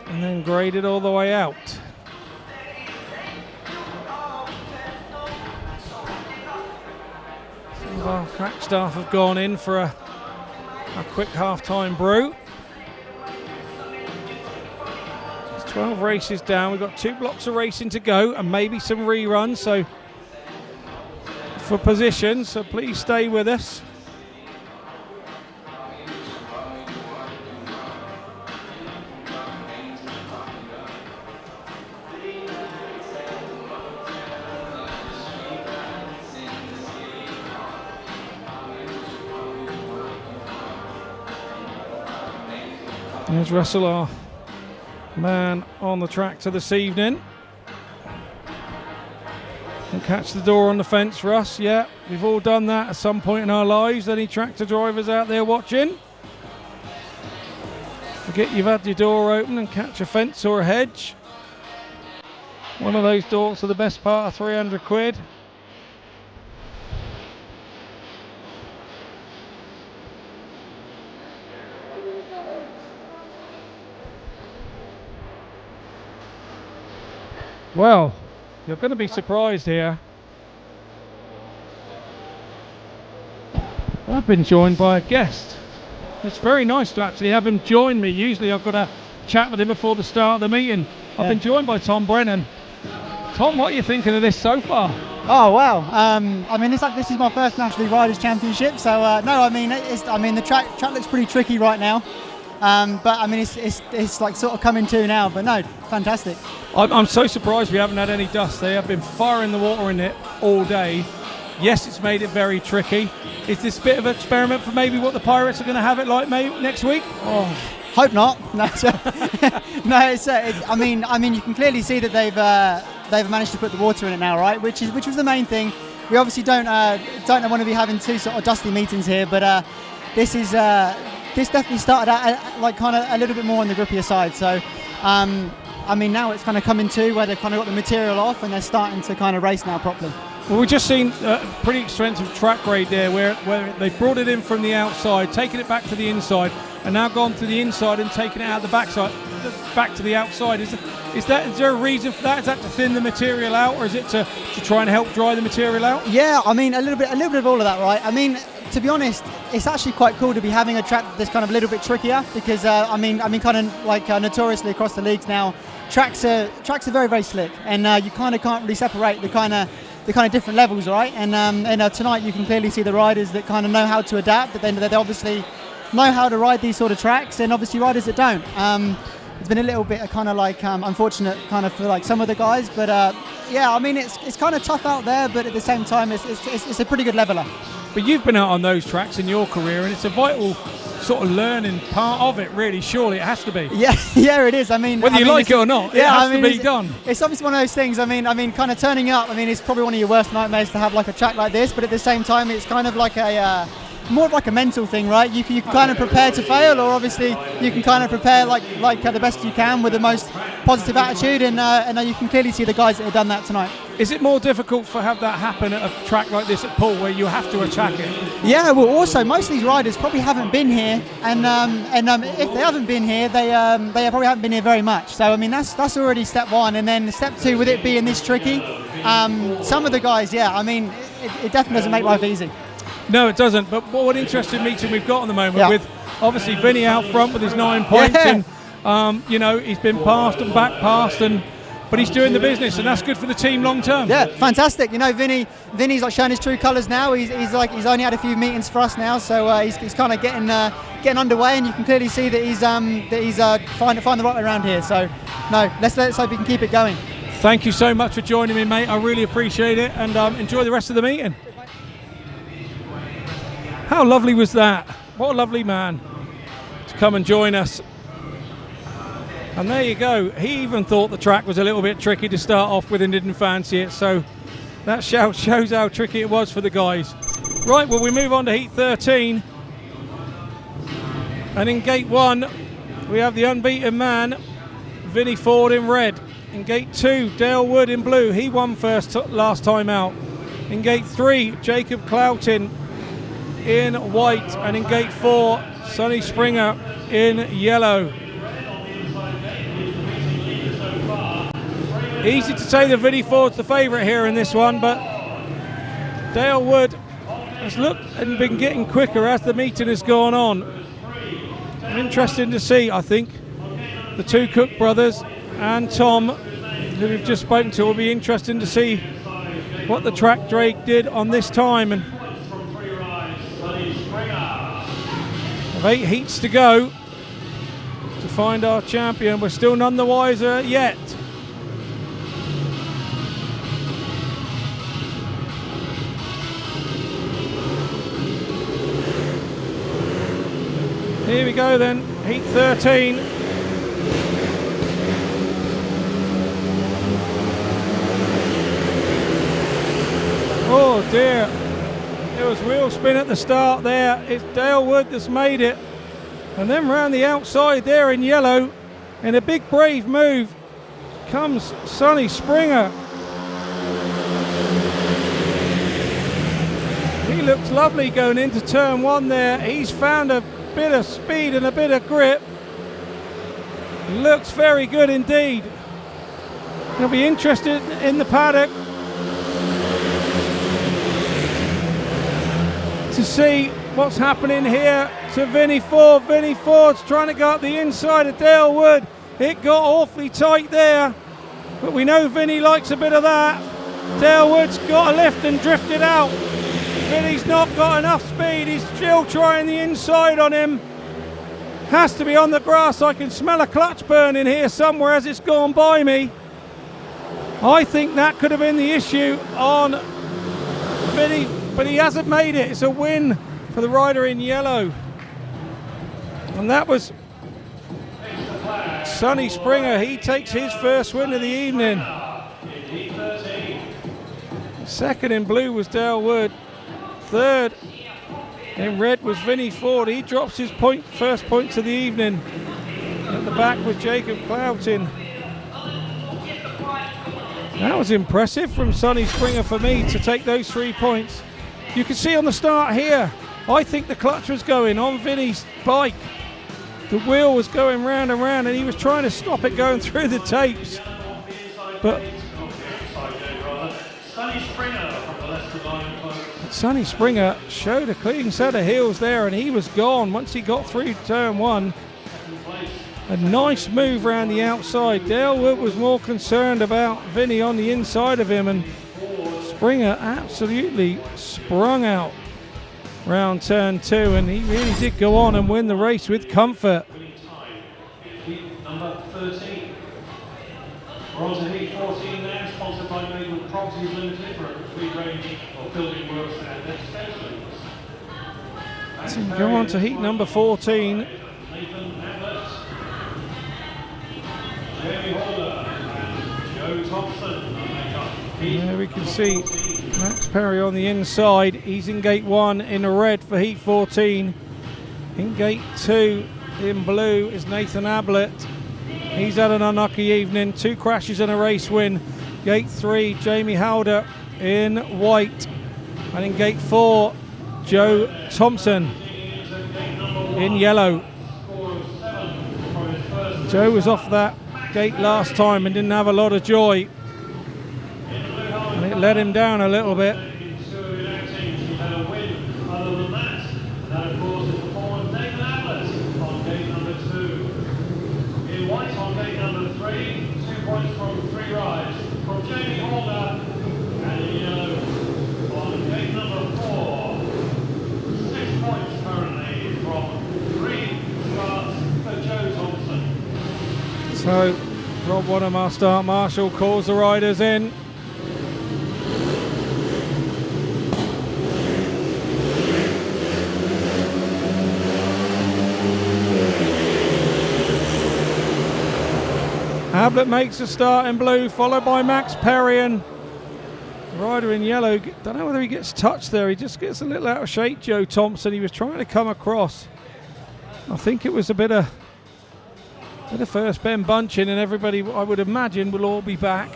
[SPEAKER 1] and then graded all the way out. Some of our track staff have gone in for a quick half-time brew. It's 12 races down. We've got 2 blocks of racing to go and maybe some reruns. So for position, so please stay with us. There's Russell, our man on the tractor this evening. And catch the door on the fence, Russ. Yeah, we've all done that at some point in our lives. Any tractor drivers out there watching? Forget you've had your door open and catch a fence or a hedge. One of those doors are the best part of 300 quid. Well, you're going to be surprised here. I've been joined by a guest. It's very nice to actually have him join me. Usually I've got to chat with him before the start of the meeting. I've been joined by Tom Brennan. Tom, what are you thinking of this so far?
[SPEAKER 5] Oh wow! I mean, this is my first National League Riders Championship, so no, I mean, the track looks pretty tricky right now. But I mean, it's like sort of coming to now. But no, fantastic.
[SPEAKER 1] I'm so surprised we haven't had any dust. They have been firing the water in it all day. Yes, it's made it very tricky. Is this a bit of an experiment for maybe what the Pirates are going to have it like next week?
[SPEAKER 5] Oh, hope not. No, I mean, you can clearly see that they've managed to put the water in it now, right? Which was the main thing. We obviously don't want to be having 2 sort of dusty meetings here, but this definitely started out like kind of a little bit more on the grippier side. So, I mean, now it's kind of coming to where they've kind of got the material off and they're starting to kind of race now properly.
[SPEAKER 1] Well, we've just seen a pretty extensive track grade there where they brought it in from the outside, taken it back to the inside, and now gone to the inside and taken it out the backside, back to the outside. Is there a reason for that? Is that to thin the material out, or is it to try and help dry the material out?
[SPEAKER 5] Yeah, I mean, a little bit of all of that, right? I mean, to be honest, it's actually quite cool to be having a track that's kind of a little bit trickier because I mean, kind of like notoriously across the leagues now, tracks are very, very slick, and you kind of can't really separate the kind of different levels, right? And tonight you can clearly see the riders that kind of know how to adapt, but then they obviously know how to ride these sort of tracks, and obviously riders that don't. It's been a little bit kind of like unfortunate kind of for like some of the guys, but yeah, I mean it's kind of tough out there, but at the same time it's a pretty good leveler.
[SPEAKER 1] But you've been out on those tracks in your career, and it's a vital sort of learning part of it, really. Surely it has to be.
[SPEAKER 5] Yeah, it is. I mean,
[SPEAKER 1] whether you like it or not, it has to be done.
[SPEAKER 5] It's obviously one of those things. I mean, kind of turning up. I mean, it's probably one of your worst nightmares to have like a track like this. But at the same time, it's kind of like a more of like a mental thing, right? You can kind of prepare to fail, or obviously you can kind of prepare like the best you can with the most positive attitude. And you can clearly see the guys that have done that tonight.
[SPEAKER 1] Is it more difficult to have that happen at a track like this at Poole, where you have to attack it?
[SPEAKER 5] Yeah, well, also most of these riders probably haven't been here, and if they haven't been here, they probably haven't been here very much. So I mean, that's already step one, and then step two, with it being this tricky, some of the guys, yeah, I mean, it definitely doesn't make life easy.
[SPEAKER 1] No, it doesn't. But what an interesting meeting we've got at the moment with obviously Vinnie out front with his 9 points, and you know, he's been passed and back passed, but he's doing the business, and that's good for the team long term.
[SPEAKER 5] Yeah, fantastic. You know, Vinny's like showing his true colours now. He's only had a few meetings for us now, so he's kind of getting underway, and you can clearly see that he's find the right way around here. So no, let's hope he can keep it going.
[SPEAKER 1] Thank you so much for joining me, mate. I really appreciate it, and enjoy the rest of the meeting. How lovely was that? What a lovely man to come and join us. And there you go. He even thought the track was a little bit tricky to start off with and didn't fancy it. So that shows how tricky it was for the guys. Right, well, we move on to Heat 13. And in Gate 1, we have the unbeaten man, Vinnie FOORD in red. In Gate 2, Dayle WOOD in blue. He won last time out. In Gate 3, Jacob Clouting in white. And in Gate 4, Sonny SPRINGER in yellow. Easy to say that Vinnie FOORD's the favourite here in this one, but Dayle WOOD has looked and been getting quicker as the meeting has gone on. Interesting to see, I think. The two Cook brothers and Tom, who we've just spoken to, will be interesting to see what the track Drake did on this time. And of 8 heats to go to find our champion. We're still none the wiser yet. Here we go then, Heat 13. Oh dear, there was wheel spin at the start there. It's Dayle WOOD that's made it. And then round the outside there in yellow, in a big brave move, comes Sonny SPRINGER. He looks lovely going into turn 1 there. He's found a bit of speed and a bit of grip. Looks very good indeed. He'll be interested in the paddock to see what's happening here to Vinnie FOORD. Vinnie FOORD's trying to go up the inside of Dayle WOOD. It got awfully tight there, but we know Vinnie likes a bit of that. Dayle WOOD's got a lift and drifted out. Vinnie's not got enough speed. He's still trying the inside on him. Has to be on the grass. I can smell a clutch burn in here somewhere as it's gone by me. I think that could have been the issue on Vinnie, but he hasn't made it. It's a win for the rider in yellow. And that was Sonny SPRINGER. He takes his first win of the evening. Second in blue was Dayle WOOD. Third in red was Vinnie FOORD. He drops his first points of the evening. At the back was Jacob Clouting. That was impressive from Sonny SPRINGER for me to take those 3 points. You can see on the start here, I think the clutch was going on Vinnie's bike. The wheel was going round and round and he was trying to stop it going through the tapes. But Sonny SPRINGER showed a clean set of heels there and he was gone once he got through turn 1. A nice move around the outside. Dayle WOOD was more concerned about Vinnie on the inside of him, and SPRINGER absolutely sprung out round turn 2, and he really did go on and win the race with comfort.
[SPEAKER 4] Number 13. We're on to Heat 14 now, sponsored by Haywood Properties Limited for a complete range of building works and extensions.
[SPEAKER 1] So we go on to Heat number 14.
[SPEAKER 4] Nathan Ablitt, Halder, and Joe Thompson.
[SPEAKER 1] There we can see Max Perry on the inside. He's in gate 1 in the red for Heat 14. In gate 2 in blue is Nathan Ablitt. He's had an unlucky evening, 2 crashes and a race win. Gate 3, Jamie Halder in white. And in gate 4, Joe Thompson in yellow. Joe was off that gate last time and didn't have a lot of joy. And it let him down a little bit. So Rob Wanamaker, start marshal, calls the riders in. Ablitt makes a start in blue, followed by Max Perry, and rider in yellow. Don't know whether he gets touched there. He just gets a little out of shape, Joe Thompson. He was trying to come across. I think it was a bit of first bend bunching, and everybody, I would imagine, will all be back.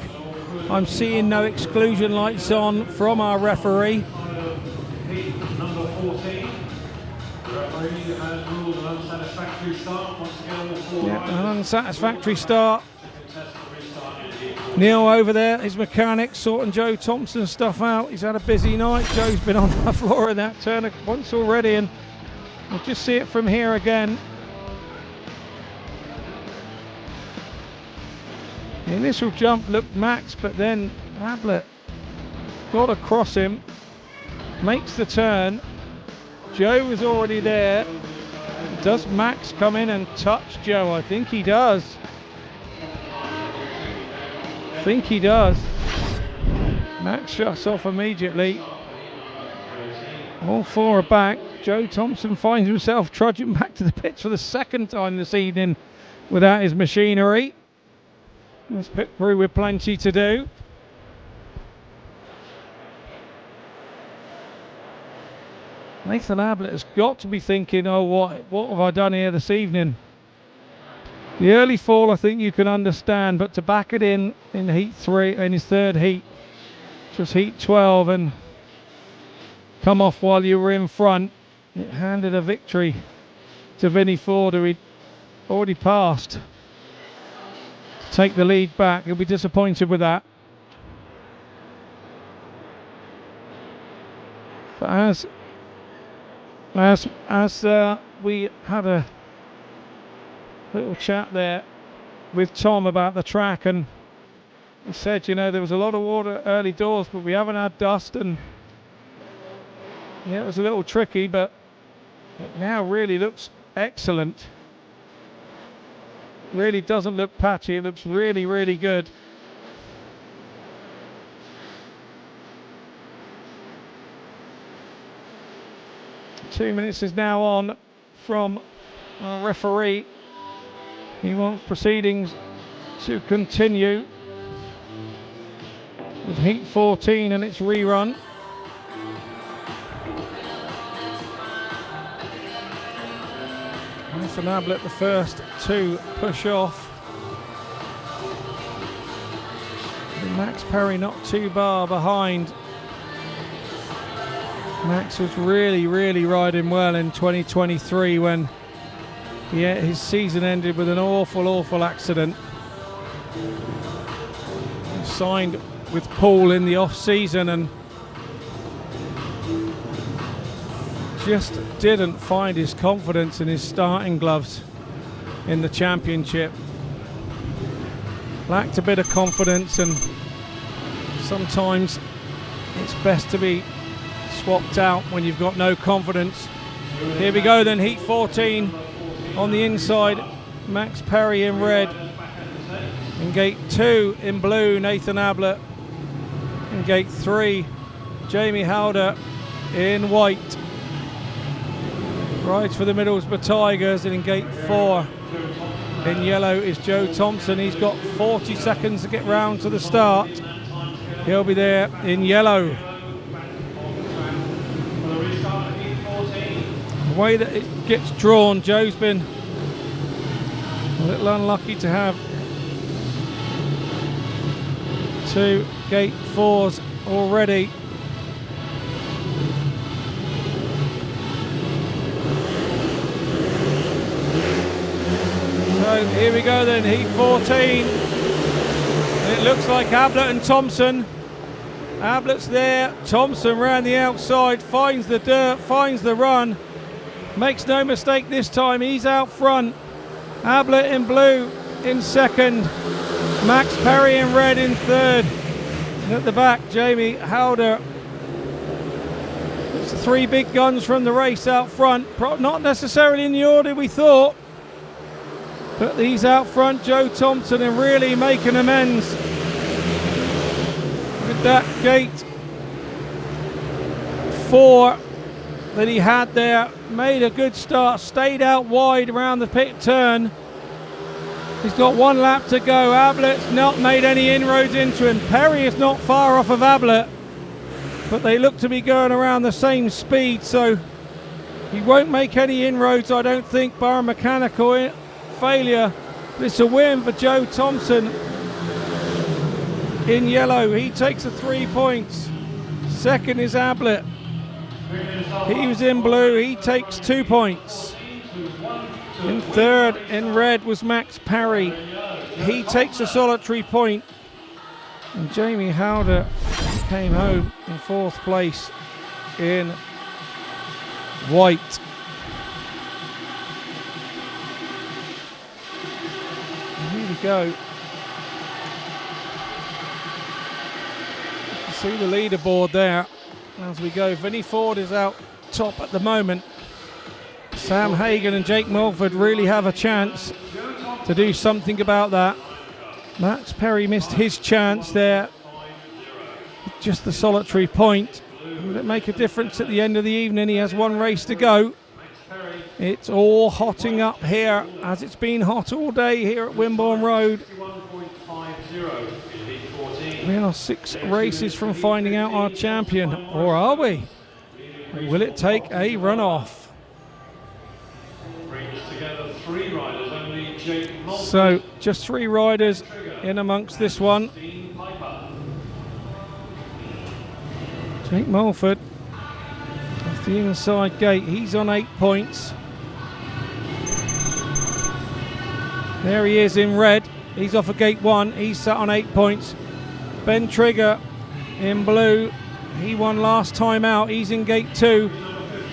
[SPEAKER 1] I'm seeing no exclusion lights on from our referee.
[SPEAKER 4] Number 14. The referee has ruled an unsatisfactory start. Once again, all four riders.
[SPEAKER 1] An unsatisfactory start. Neil over there, his mechanic, sorting Joe Thompson's stuff out. He's had a busy night. Joe's been on the floor of that turn once already, and we'll just see it from here again. The initial jump looked Max, but then Ablitt got across him, makes the turn. Joe was already there. Does Max come in and touch Joe? I think he does. Max shuts off immediately. All four are back. Joe Thompson finds himself trudging back to the pits for the second time this evening without his machinery. Let's pit crew with plenty to do. Nathan Ablitt has got to be thinking, oh, what have I done here this evening? The early fall, I think you can understand, but to back it in heat 3, in his third heat, which was heat 12, and come off while you were in front, it handed a victory to Vinnie FOORD, who he'd already passed. To take the lead back, he'll be disappointed with that. But as we had a little chat there with Tom about the track, and he said, you know, there was a lot of water early doors, but we haven't had dust, and yeah, it was a little tricky, but it now really looks excellent. Really doesn't look patchy. It looks really, really good. Two minutes is now on from our referee. He wants proceedings to continue with heat 14 and its rerun. Nathan Ablitt, the first to push off. And Max Perry not too far behind. Max was really, really riding well in 2023 when his season ended with an awful accident. He signed with Poole in the off-season and just didn't find his confidence in his starting gloves in the championship. Lacked a bit of confidence, and sometimes it's best to be swapped out when you've got no confidence. Here we go then, heat 14 on the inside. Max Perry in red. In gate 2 in blue, Nathan Ablitt. In gate 3, Jamie Halder in white. Rides for the Middlesbrough Tigers, and in gate 4 in yellow is Joe Thompson. He's got 40 seconds to get round to the start. He'll be there in yellow. The way that it gets drawn, Joe's been a little unlucky to have two gate 4s already. So here we go then, heat 14. And it looks like Ablitt and Thompson. Ablitt's there, Thompson round the outside, finds the dirt, finds the run. Makes no mistake this time, he's out front. Ablitt in blue in second. Max Perry in red in third. And at the back, Jamie Halder. It's the three big guns from the race out front. Not necessarily in the order we thought. But these out front, Joe Thompson, and really making amends with that gate 4 that he had there. Made a good start, stayed out wide around the pit turn. He's got 1 lap to go. Ablitt's not made any inroads into him. Perry is not far off of Ablitt, but they look to be going around the same speed, so he won't make any inroads, I don't think, bar a mechanical failure. But it's a win for Joe Thompson in yellow. He takes the 3 points. Second is Ablitt. He was in blue. He takes 2 points. In third, in red, was Max Parry. He takes a solitary point. And Jamie Halder came home in 4th place in white. And here we go. You can see the leaderboard there as we go. Vinnie FOORD is out top at the moment. Sam Hagen and Jake Mulford really have a chance to do something about that. Max Perry missed his chance there. Just the solitary point. Will it make a difference at the end of the evening? He has 1 race to go. It's all hotting up here, as it's been hot all day here at Wimborne Road. We are 6 races from finding out our champion, or are we? Will it take a runoff? So just 3 riders in amongst this one. Jake Mulford off the inside gate. He's on 8 points. There he is in red. He's off of gate 1. He's sat on 8 points. Ben Trigger in blue. He won last time out. He's in gate 2.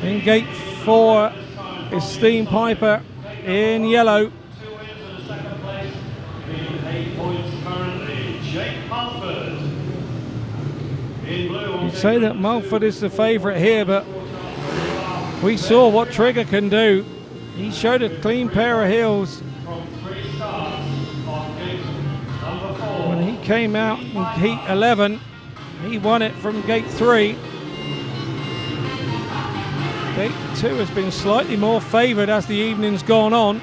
[SPEAKER 1] In gate 4 is Stene PIJPER in yellow. You'd say that Mulford is the favourite here, but we saw what Trigger can do. He showed a clean pair of heels when he came out in heat 11. He won it from gate 3. Gate 2 has been slightly more favoured as the evening's gone on,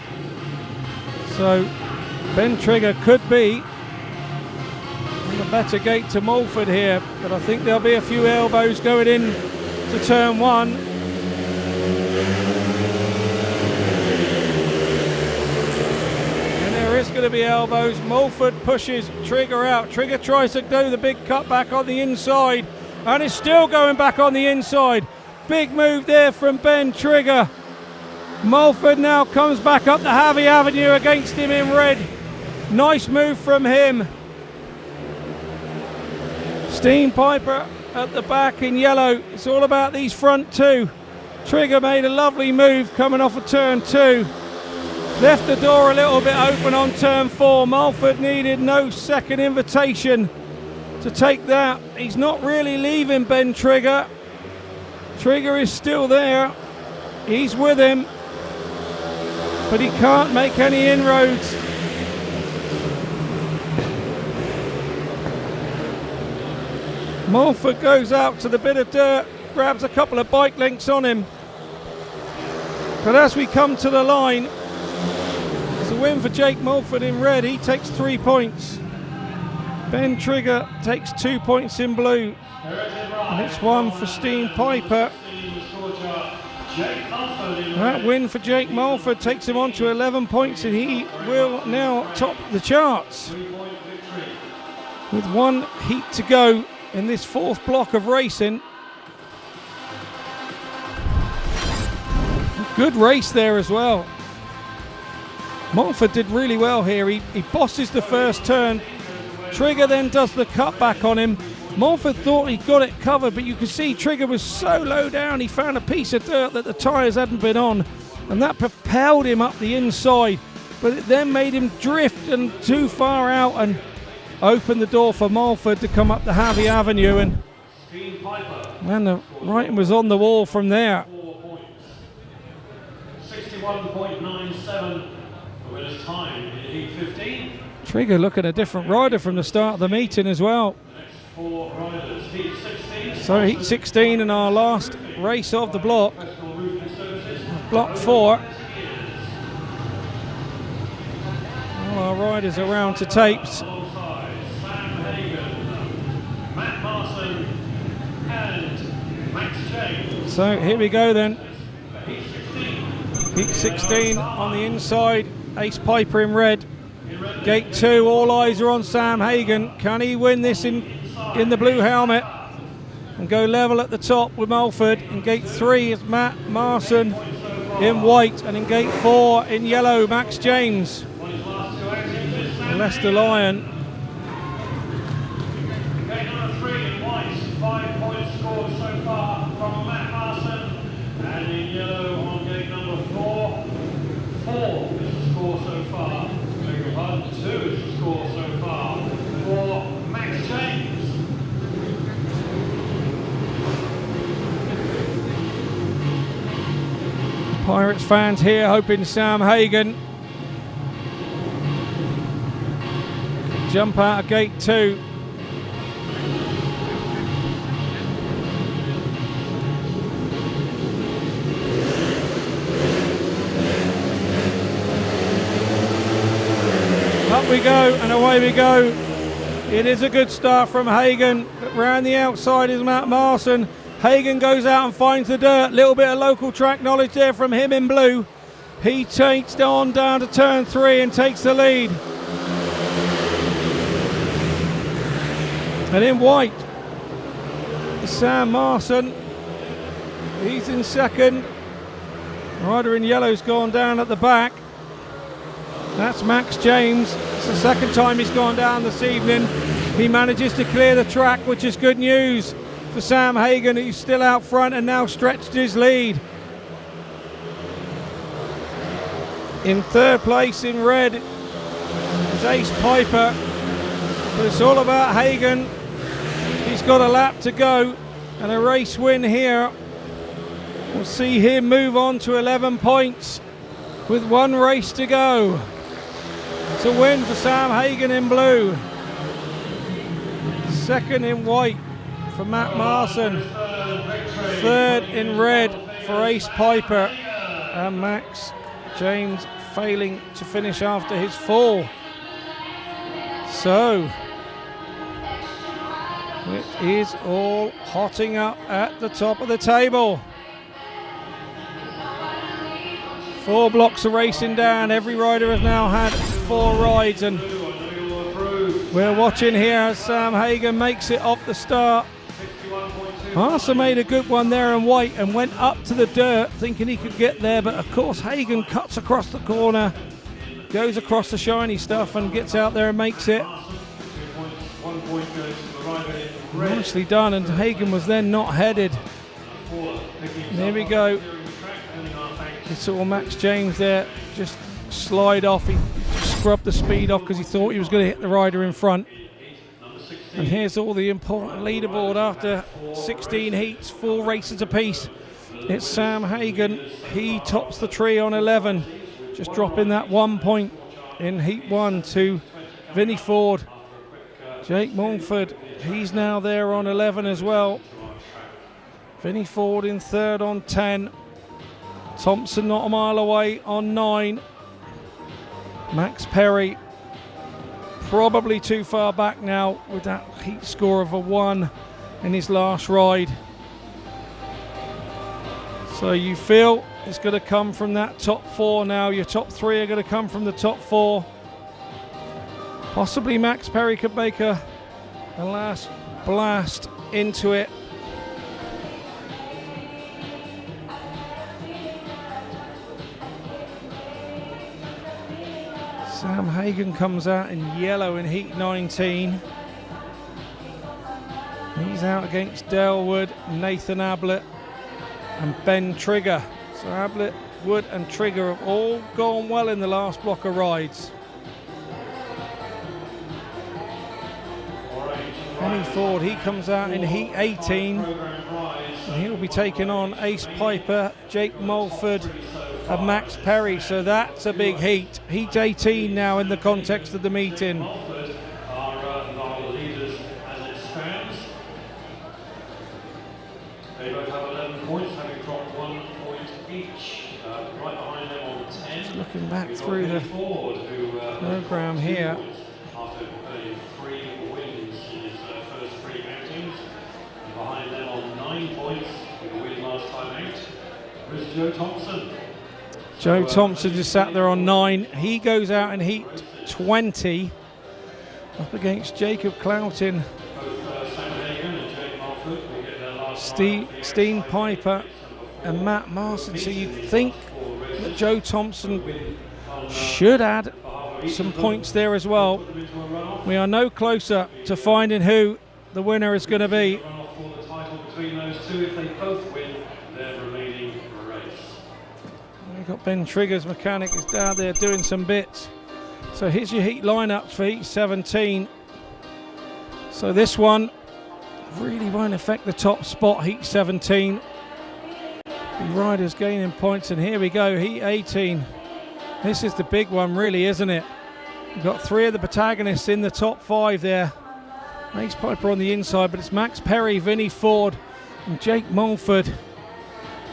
[SPEAKER 1] so Ben Trigger could be a better gate to Mulford here, but I think there'll be a few elbows going in to turn 1. And there is going to be elbows. Mulford pushes Trigger out. Trigger tries to do the big cut back on the inside, and is still going back on the inside. Big move there from Ben Trigger. Mulford now comes back up the Hague Avenue against him in red. Nice move from him. Stene PIJPER at the back in yellow. It's all about these front 2. Trigger made a lovely move coming off of turn 2. Left the door a little bit open on turn 4. Mulford needed no second invitation to take that. He's not really leaving Ben Trigger. Trigger is still there. He's with him, but he can't make any inroads. Mulford goes out to the bit of dirt, grabs a couple of bike lengths on him. But as we come to the line, it's a win for Jake Mulford in red. He takes 3 points. Ben Trigger takes 2 points in blue. And it's 1 for Stene PIJPER. That win for Jake Mulford takes him on to 11 points, and he will now top the charts. With 1 heat to go in this 4th block of racing. Good race there as well. Mulford did really well here. He bosses the first turn. Trigger then does the cutback on him. Mulford thought he got it covered, but you can see Trigger was so low down he found a piece of dirt that the tyres hadn't been on, and that propelled him up the inside, but it then made him drift and too far out and opened the door for Mulford to come up the Hague Avenue, and the writing was on the wall from there.
[SPEAKER 4] 61.97 for winner's time in heat 15.
[SPEAKER 1] Trigger looking a different rider from the start of the meeting as well.
[SPEAKER 4] Four riders, heat 16.
[SPEAKER 1] So heat 16 in our last race of the block. Block 4. All our riders are round to tapes.
[SPEAKER 4] Alongside Sam Hagen, Matt MARSON and Max James.
[SPEAKER 1] So here we go then.
[SPEAKER 4] Heat 16.
[SPEAKER 1] Heat 16 on the inside. Ace Piper in red. Gate 2, all eyes are on Sam Hagen. Can he win this in the blue helmet and go level at the top with Mulford? In gate 3 is Matt MARSON in white, and in gate 4 in yellow, Max James. Leicester Lion.
[SPEAKER 4] Gate number 3 in white, 5 points scored so far from Matt MARSON. And in yellow on gate number 4, 4 is the score so far. Beg your pardon, 2 is the score so far for Max James.
[SPEAKER 1] Pirates fans here hoping Sam Hagen can jump out of gate 2. Up we go and away we go. It is a good start from Hagen. Round the outside is Matt MARSON. Hagen goes out and finds the dirt. Little bit of local track knowledge there from him in blue. He takes on down to turn 3 and takes the lead. And in white, Sam MARSON. He's in second. Rider in yellow's gone down at the back. That's Max James. It's the second time he's gone down this evening. He manages to clear the track, which is good news for Sam Hagen, who's still out front and now stretched his lead. In third place in red is Ace Piper. But it's all about Hagen. He's got a lap to go and a race win here. We'll see him move on to 11 points with one race to go. It's a win for Sam Hagen in blue. Second in white for Matt MARSON. Third in red for Ace Piper. And Max James failing to finish after his fall. So it is all hotting up at the top of the table. 4 blocks of racing down. Every rider has now had 4 rides, and we're watching here as Sam Hagen makes it off the start. MARSON made a good one there in white and went up to the dirt thinking he could get there, but of course Hagen cuts across the corner, goes across the shiny stuff and gets out there and makes it. Nicely done, and Hagen was then not headed. And here we go. You saw Max James there just slide off. He just scrubbed the speed off because he thought he was going to hit the rider in front. And here's all the important leaderboard after 16 heats, 4 races apiece. It's Sam Hagen. He tops the tree on 11, just dropping that 1 point in heat 1 to Vinnie FOORD. Jake Mulford, he's now there on 11 as well. Vinnie FOORD in third on 10. Thompson not a mile away on 9. Max Perry probably too far back now with that heat score of a 1 in his last ride. So you feel it's going to come from that top 4 now. Your top 3 are going to come from the top 4. Possibly Max Perry could make a last blast into it. Sam Hagen comes out in yellow in heat 19. He's out against Dayle WOOD, Nathan Ablitt and Ben Trigger. So Ablitt, Wood and Trigger have all gone well in the last block of rides. Vinnie FOORD, he comes out in heat 18. And he'll be taking on Ace Piper, Jake Mulford and Max Perry, so that's a big heat. Heat 18 now in the context of the meeting.
[SPEAKER 4] Mulford are the leaders as it stands. They both have 11 points, having dropped 1 point each. Right behind them on 10
[SPEAKER 1] Just looking back through the program here.
[SPEAKER 4] After 3 wins in his first 3 outings, and behind them on 9 points with a win last time out was Joe Thompson.
[SPEAKER 1] Joe Thompson just sat there on 9. He goes out in heat 20 up against Jacob Clouting.
[SPEAKER 4] Both Sam Hagon and Jake Mulford will get their last
[SPEAKER 1] Stene PIJPER and Matt MARSON. So you'd think that Joe Thompson should add some points there as well. We are no closer to finding who the winner is going to be.
[SPEAKER 4] runoff for the title between those two if they both win their remaining race.
[SPEAKER 1] We've got Ben Trigger's mechanic is down there doing some bits. So here's your heat lineups for heat 17. So this one really won't affect the top spot, heat 17. The riders gaining points, and here we go, heat 18. This is the big one really, isn't it? We've got 3 of the protagonists in the top 5 there. Ace Piper on the inside, but it's Max Perry, Vinnie FOORD and Jake Mulford.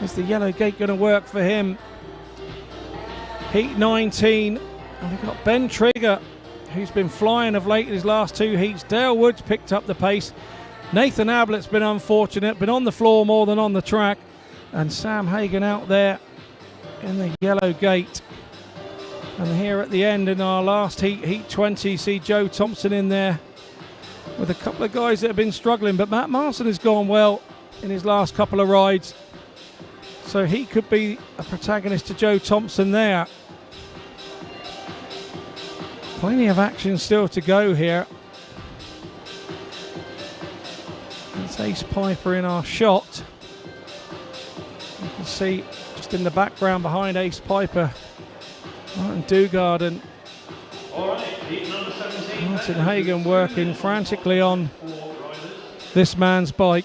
[SPEAKER 1] Is the yellow gate going to work for him? Heat 19, and we've got Ben Trigger, who's been flying of late in his last 2 heats. Dayle WOOD's picked up the pace. Nathan Ablitt's been unfortunate, been on the floor more than on the track. And Sam Hagon out there in the yellow gate. And here at the end in our last heat, heat 20, see Joe Thompson in there with a couple of guys that have been struggling. But Matt MARSON has gone well in his last couple of rides. So he could be a protagonist to Joe Thompson there. Plenty of action still to go here. It's Ace Piper in our shot. You can see just in the background behind Ace Piper, Martin Dugard and Martin Hagon working frantically on this man's bike.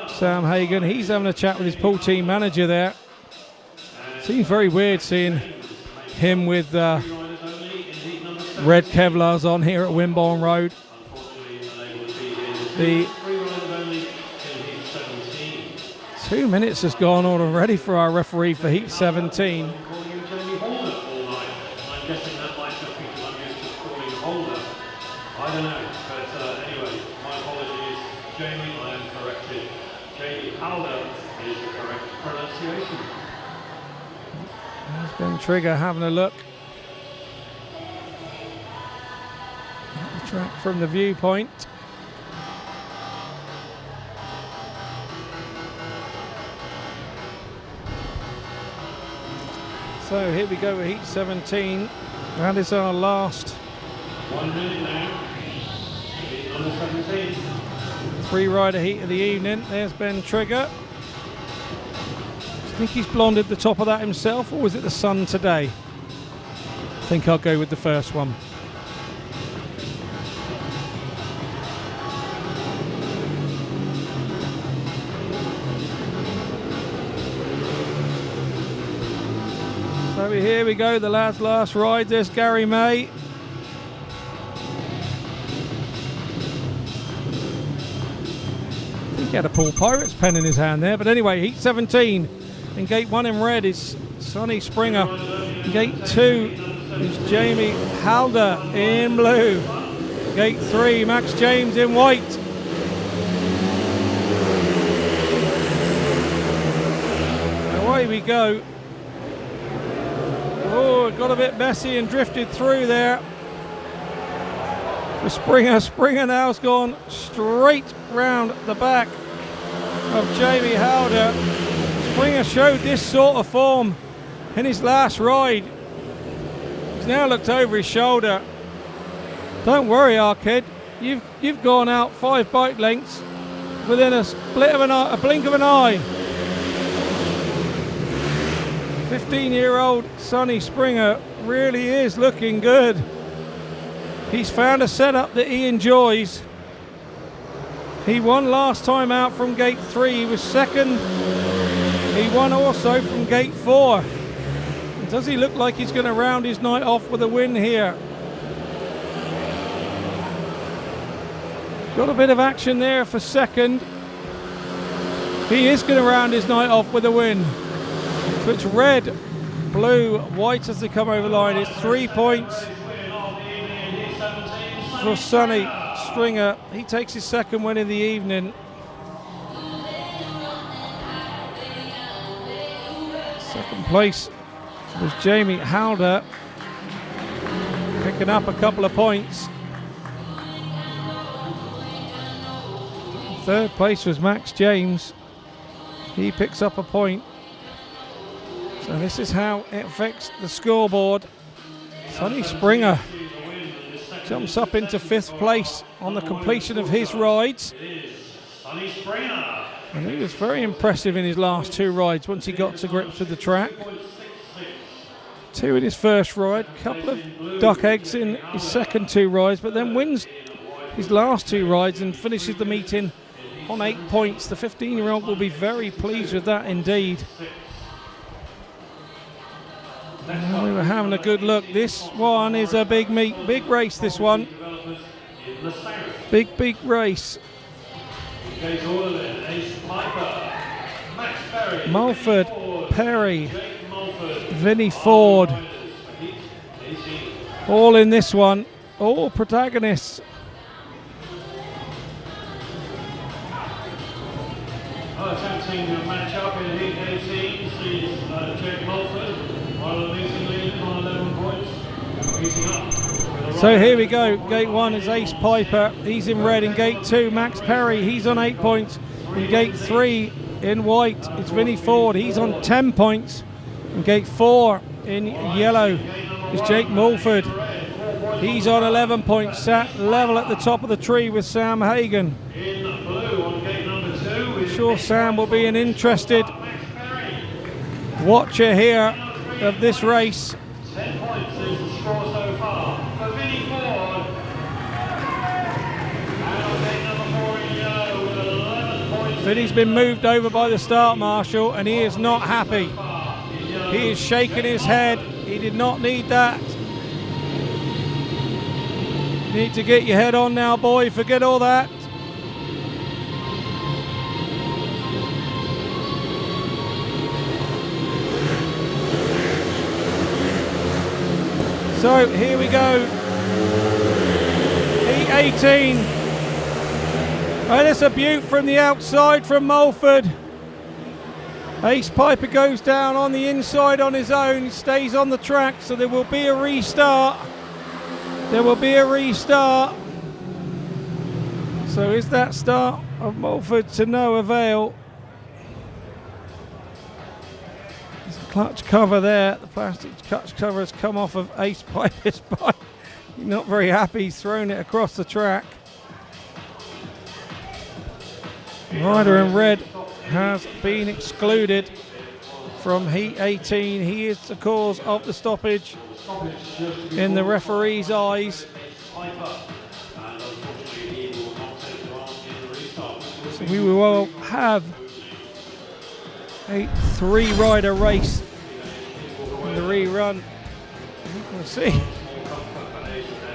[SPEAKER 1] Sam Hagon, he's having a chat with his Poole team manager there. Seems very weird seeing him with red Kevlars on here at Wimborne Road. The 2 minutes has gone on already for our referee for heat 17.
[SPEAKER 4] I'm guessing that might just be because I'm used to calling Halder. I don't know, but anyway, my apologies, Jamie, I am corrected. Jamie Halder is the correct pronunciation.
[SPEAKER 1] There's Ben Trigger having a look at the track from the viewpoint. So here we go with heat 17. That is our last
[SPEAKER 4] 1 minute now. Heat number 17.
[SPEAKER 1] 3-rider heat of the evening. There's Ben Trigger. Do you think he's blonded the top of that himself, or was it the sun today? I think I'll go with the first one. So here we go, the lad's last ride. There's Gary May. I think he had a Poole Pirates pen in his hand there. But anyway, heat 17. In gate 1 in red is Sonny SPRINGER. In gate 2 is Jamie Halder in blue. Gate 3, Max James in white. Away we go. Oh, it got a bit messy and drifted through there. For Springer. Springer now's gone straight round the back of Jamie Halder. Springer showed this sort of form in his last ride. He's now looked over his shoulder. Don't worry, our kid. You've gone out 5 bike lengths within a split of an eye, a blink of an eye. 15-year-old Sonny SPRINGER really is looking good. He's found a setup that he enjoys. He won last time out from gate 3. He was second. He won also from gate 4. And does he look like he's going to round his night off with a win here? Got a bit of action there for second. He is going to round his night off with a win. So it's red, blue, white as they come over the line. It's 3 points for Sonny SPRINGER. He takes his second win of the evening. Second place was Jamie Halder, picking up a couple of points. Third place was Max James. He picks up a point. So this is how it affects the scoreboard. Sonny SPRINGER jumps up into 5th place on the completion of his rides. And he was very impressive in his last 2 rides once he got to grips with the track. 2 in his first ride, couple of duck eggs in his second 2 rides, but then wins his last 2 rides and finishes the meeting on 8 points. The 15-year-old will be very pleased with that indeed. And we were having a good look. This one is a big race, this one. Big race. Mulford, Perry, Vinnie FOORD, all in this one, all protagonists.
[SPEAKER 4] Attempting to match up in Heat 18 sees Jake Mulford, while the meeting lead on 11 points. Meeting up.
[SPEAKER 1] So here we go. Gate 1 is Ace Piper. He's in red. In Gate 2, Max Perry. He's on 8 points. In Gate 3, in white, it's Vinnie FOORD. He's on 10 points. In Gate 4, in yellow, is Jake Mulford. He's on 11 points. Sat level at the top of the tree with Sam Hagon.
[SPEAKER 4] In blue on gate number 2.
[SPEAKER 1] I'm sure Sam will be an interested watcher here of this race.
[SPEAKER 4] 10 points is the score so far for Vinnie FOORD. And on gate number 4 in yellow with 11 points.
[SPEAKER 1] Vinnie's been moved over by the start marshal and he is not happy. He is shaking his head. He did not need that. You need to get your head on now, boy. Forget all that. So here we go. E18. And it's a beaut from the outside from Mulford. Ace Piper goes down on the inside on his own, stays on the track, so there will be a restart. There will be a restart. So is that start of Mulford to no avail? There's a clutch cover there. The plastic clutch cover has come off of Ace Piper's bike. He's not very happy. He's thrown it across the track. Rider in red has been excluded from Heat 18. He is the cause of the stoppage in the referee's eyes. So we will have a 3-rider race in the rerun. You can see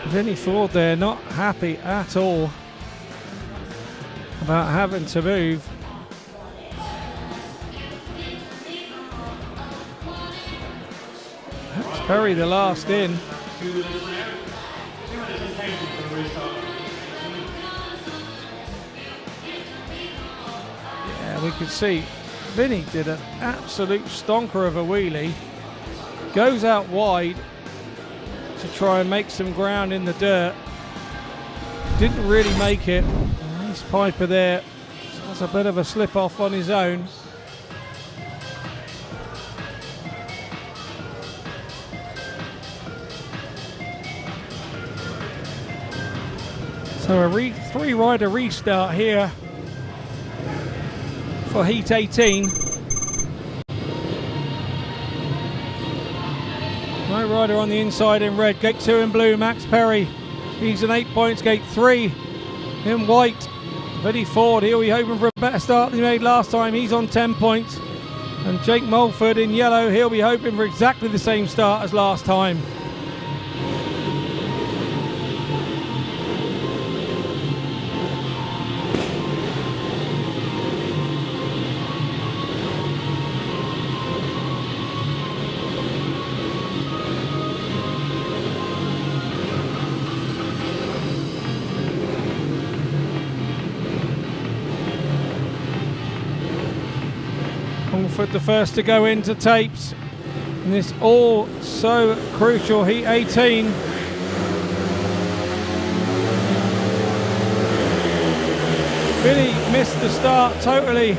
[SPEAKER 1] Vinnie FOORD there not happy at all about having to move. That's Perry the last in. Yeah, we can see Vinnie did an absolute stonker of a wheelie. Goes out wide to try and make some ground in the dirt. Didn't really make it. Ace Piper there has a bit of a slip off on his own. So a 3-rider restart here for Heat 18. No rider on the inside in red. Gate 2 in blue, Max Perry. He's in 8 points. Gate 3 in white, Vinnie FOORD. He'll be hoping for a better start than he made last time. He's on 10 points. And Jake Mulford in yellow. He'll be hoping for exactly the same start as last time. Mulford the first to go into tapes. And this all so crucial, heat 18. Vinnie missed the start totally.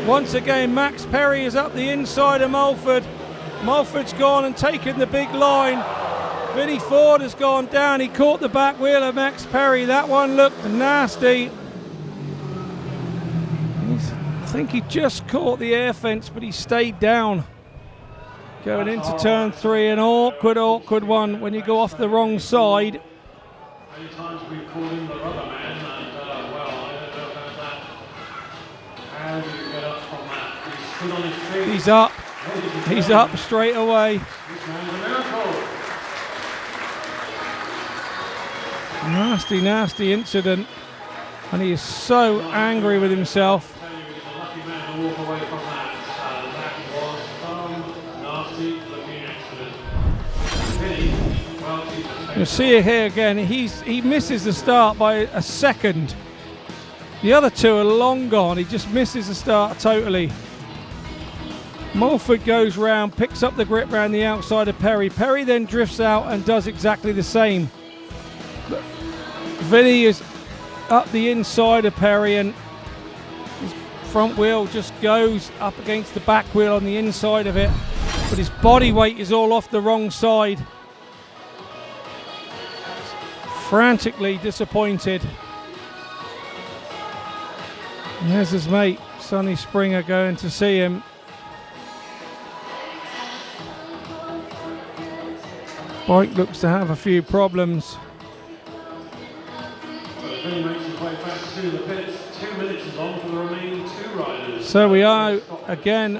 [SPEAKER 1] Once again, Max Perry is up the inside of Mulford. Mulford's gone and taken the big line. Vinnie FOORD has gone down. He caught the back wheel of Max Perry. That one looked nasty. I think he just caught the air fence, but he stayed down. Going into turn 3, an awkward one when you go off the wrong side.
[SPEAKER 4] Many times we've called him the rubber man, and well, I don't know about that. How do you get up from that? He's stood on his feet.
[SPEAKER 1] He's up. He's up straight away.
[SPEAKER 4] This man's a miracle.
[SPEAKER 1] Nasty incident. And he is so angry with himself.
[SPEAKER 4] I tell you, he's a lucky man to walk away from that. That was some nasty looking accident. Vinnie, well, he's
[SPEAKER 1] You'll see it here again. He misses the start by a second. The other two are long gone. He just misses the start totally. Mulford goes round, picks up the grip round the outside of Perry. Perry then drifts out and does exactly the same. But Vinnie is up the inside of Perry, and his front wheel just goes up against the back wheel on the inside of it, but his body weight is all off the wrong side. Frantically disappointed. And there's his mate, Sonny SPRINGER, going to see him. Bike looks to have a few problems.
[SPEAKER 4] Vinnie makes his way back to the pits. 2 minutes is on for the remaining 2 riders.
[SPEAKER 1] So we are again.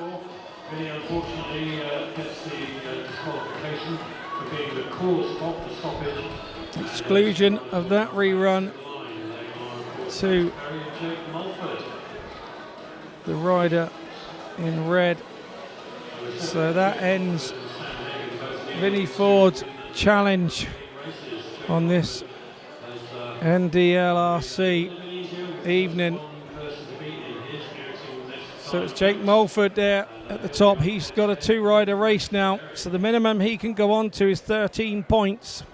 [SPEAKER 4] Vinnie unfortunately gets the disqualification for being the cause of the stoppage.
[SPEAKER 1] Exclusion of that rerun to the rider in red. So that ends Vinnie FOORD's challenge on this NDLRC evening. So it's Jake Mulford there at the top. He's got a 2-rider race now, so the minimum he can go on to is 13 points.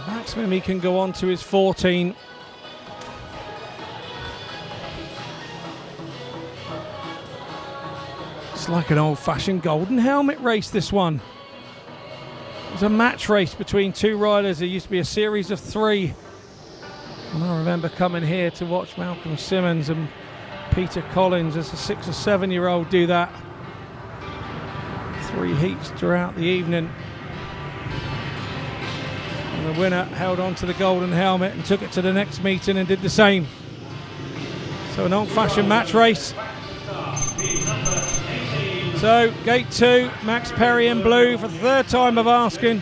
[SPEAKER 1] Maximum he can go on to is 14. It's like an old-fashioned golden helmet race, this one. It was a match race between 2 riders. There used to be a series of 3. And I remember coming here to watch Malcolm Simmons and Peter Collins as a 6 or 7-year-old do that. 3 heats throughout the evening. And the winner held on to the golden helmet and took it to the next meeting and did the same. So an old-fashioned match race. So gate 2, Max Perry in blue for the 3rd time of asking.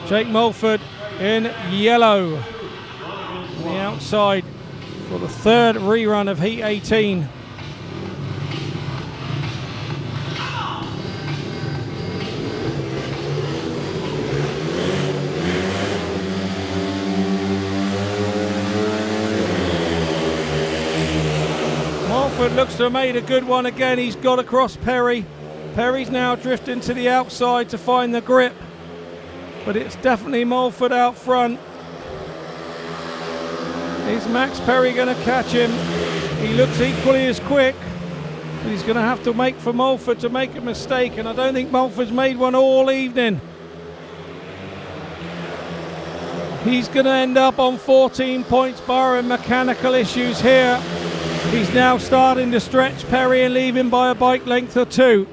[SPEAKER 1] Jake Mulford in yellow on the outside for the 3rd rerun of heat 18. Mulford looks to have made a good one again. He's got across Perry. Perry's now drifting to the outside to find the grip, but it's definitely Mulford out front. Is Max Perry going to catch him? He looks equally as quick, but he's going to have to make for Mulford to make a mistake, and I don't think Mulford's made one all evening. He's going to end up on 14 points, barring mechanical issues here. He's now starting to stretch Perry and leave him by a bike length or 2.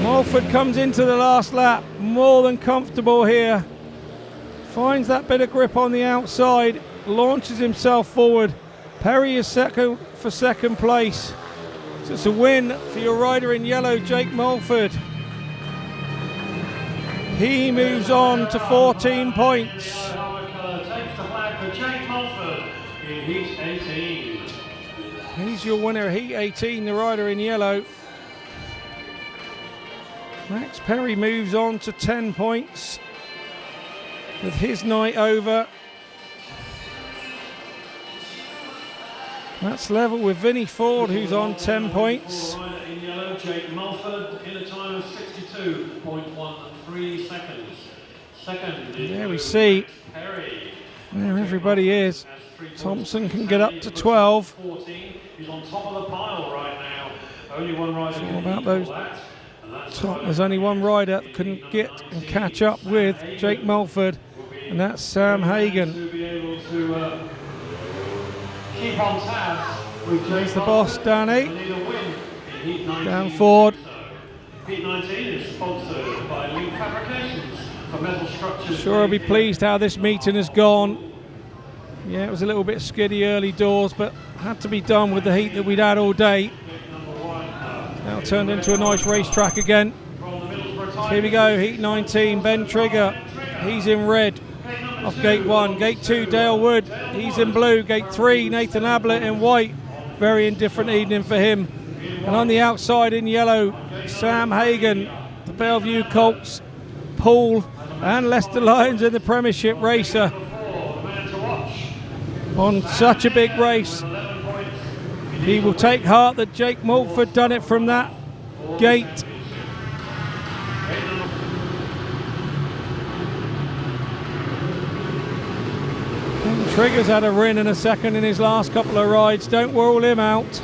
[SPEAKER 1] Mulford comes into the last lap, more than comfortable here. Finds that bit of grip on the outside, launches himself forward. Perry is second for 2nd place. So it's a win for your rider in yellow, Jake Mulford. He moves on to 14 points.
[SPEAKER 4] Takes the flag for Jake Mulford in heat 18.
[SPEAKER 1] He's your winner, heat 18, the rider in yellow. Max Perry moves on to 10 points with his night over. That's level with Vinnie FOORD, who's on 10 points.
[SPEAKER 4] In yellow, Jake Mulford in a time of 62.13 seconds. Second is
[SPEAKER 1] there we see
[SPEAKER 4] Perry.
[SPEAKER 1] where everybody is. Thompson can get up to 12.
[SPEAKER 4] 14. He's on top of the pile right now. Only one rider
[SPEAKER 1] It's all
[SPEAKER 4] can
[SPEAKER 1] about
[SPEAKER 4] equal
[SPEAKER 1] those
[SPEAKER 4] that, and that's
[SPEAKER 1] top. There's only one rider that couldn't get and catch up with Jake Mulford, and that's Sam Hagon.
[SPEAKER 4] to be able to keep on tabs with
[SPEAKER 1] There's
[SPEAKER 4] Jake
[SPEAKER 1] the boss,
[SPEAKER 4] Mulford.
[SPEAKER 1] Danny.
[SPEAKER 4] They need a win in Heat 19.
[SPEAKER 1] Down forward.
[SPEAKER 4] Heat 19 is sponsored by Leahy Fabrications for metal structures.
[SPEAKER 1] Sure, I'll be pleased how this meeting has gone. Yeah, it was a little bit skiddy early doors, but had to be done with the heat that we'd had all day. Now turned into a nice racetrack again. Here we go, Heat 19, Ben Trigger, he's in red off gate 1. Gate 2, Dayle WOOD, he's in blue. Gate 3, Nathan Ablitt in white. Very indifferent evening for him. And on the outside in yellow, Sam Hagon, the Bellevue Colts, Poole and Leicester Lions in the Premiership racer. On such a big race, he will take heart that Jake Mulford done it from that gate. And Trigger's had a win and a second in his last couple of rides. Don't rule him out.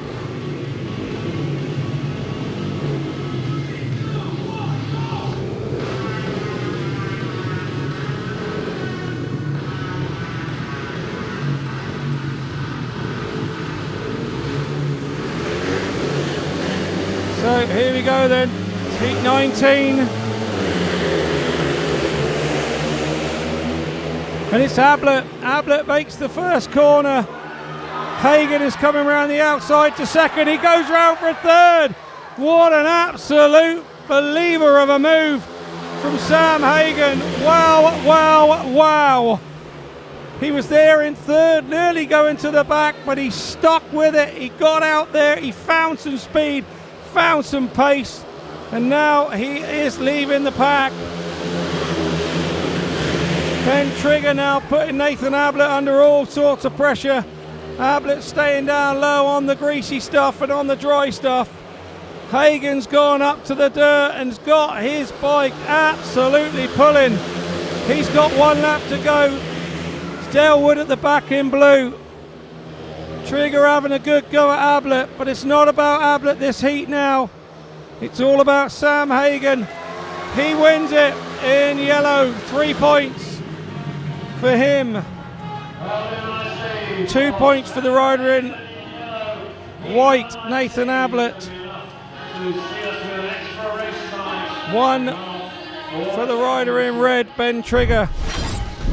[SPEAKER 1] So here we go then, Heat 19. And it's Ablitt. Ablitt makes the first corner. Hagon is coming around the outside to second. He goes round for a third. What an absolute believer of a move from Sam Hagon. Wow, wow, wow. He was there in third, nearly going to the back, but he stuck with it. He got out there, he found some speed, found some pace, and now he is leaving the pack. Ben Trigger now putting Nathan Ablitt under all sorts of pressure. Ablitt staying down low on the greasy stuff and on the dry stuff. Hagon's gone up to the dirt and's got his bike absolutely pulling. He's got one lap to go. It's Dayle WOOD at the back in blue. Trigger having a good go at Ablitt, but it's not about Ablitt this heat now. It's all about Sam Hagon. He wins it in yellow. 3 points for him. 2 points for the rider in white, Nathan Ablitt. 1 for the rider in red, Ben Trigger.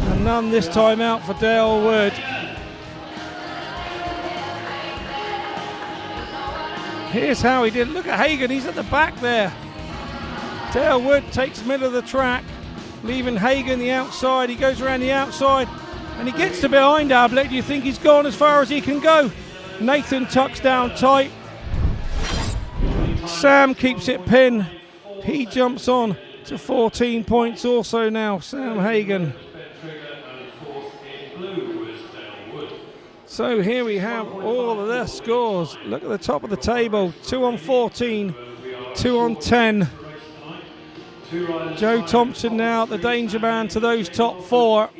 [SPEAKER 1] And none this time out for Dayle WOOD. Here's how he did. Look at Hagon, he's at the back there. Dayle WOOD takes middle of the track, leaving Hagon the outside. He goes around the outside and he gets to behind Ablitt. Do you think he's gone as far as he can go? Nathan tucks down tight. Sam keeps it pinned. He jumps on to 14 points also now, Sam Hagon. So here we have all of their scores. Look at the top of the table. 2 on 14, 2 on 10. Joe Thompson now the danger man to those top 4.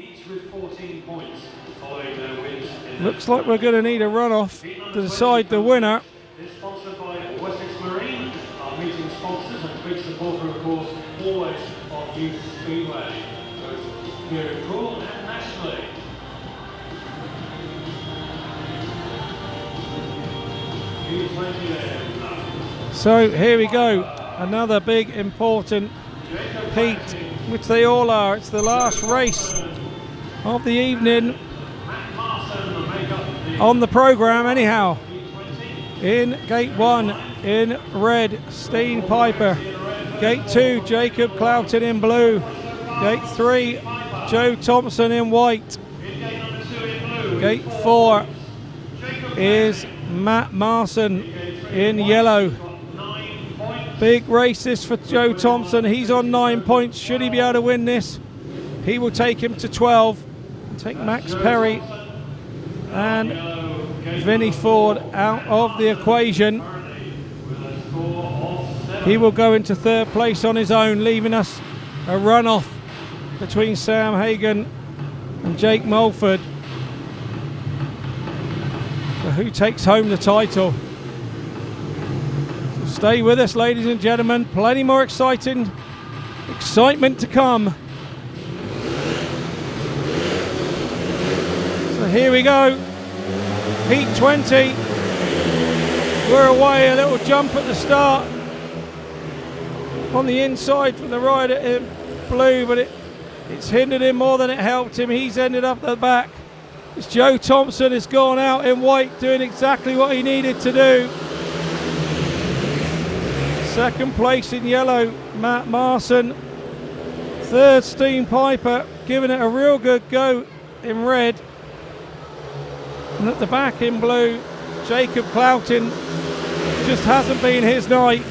[SPEAKER 1] Looks like we're going to need a runoff to decide the winner.
[SPEAKER 4] It's sponsored by Wessex Marine, our meeting sponsors, and big supporter, of course, always of Youth Speedway, both here in Poole and nationally.
[SPEAKER 1] So here we go, another big important heat, which they all are. It's the last race of the evening on the programme anyhow. In gate 1 in red, Stene PIJPER. Gate 2, Jacob Clouting in blue. Gate 3, Joe Thompson in white. Gate 4 is Matt MARSON in yellow. Big race this for Joe Thompson. He's on 9 points. Should he be able to win this, he will take him to 12. Take Max Perry and Vinnie Foord out of the equation. He will go into third place on his own, leaving us a run-off between Sam Hagon and Jake Mulford. So who takes home the title? So stay with us, ladies and gentlemen. Plenty more excitement to come. So here we go. Heat 20. We're away, a little jump at the start on the inside from the rider in blue, but it's hindered him more than it helped him. He's ended up at the back. It's Joe Thompson has gone out in white, doing exactly what he needed to do. Second place in yellow, Matt MARSON. Third, Stene PIJPER, giving it a real good go in red. And at the back in blue, Jacob Clouting. Just hasn't been his night.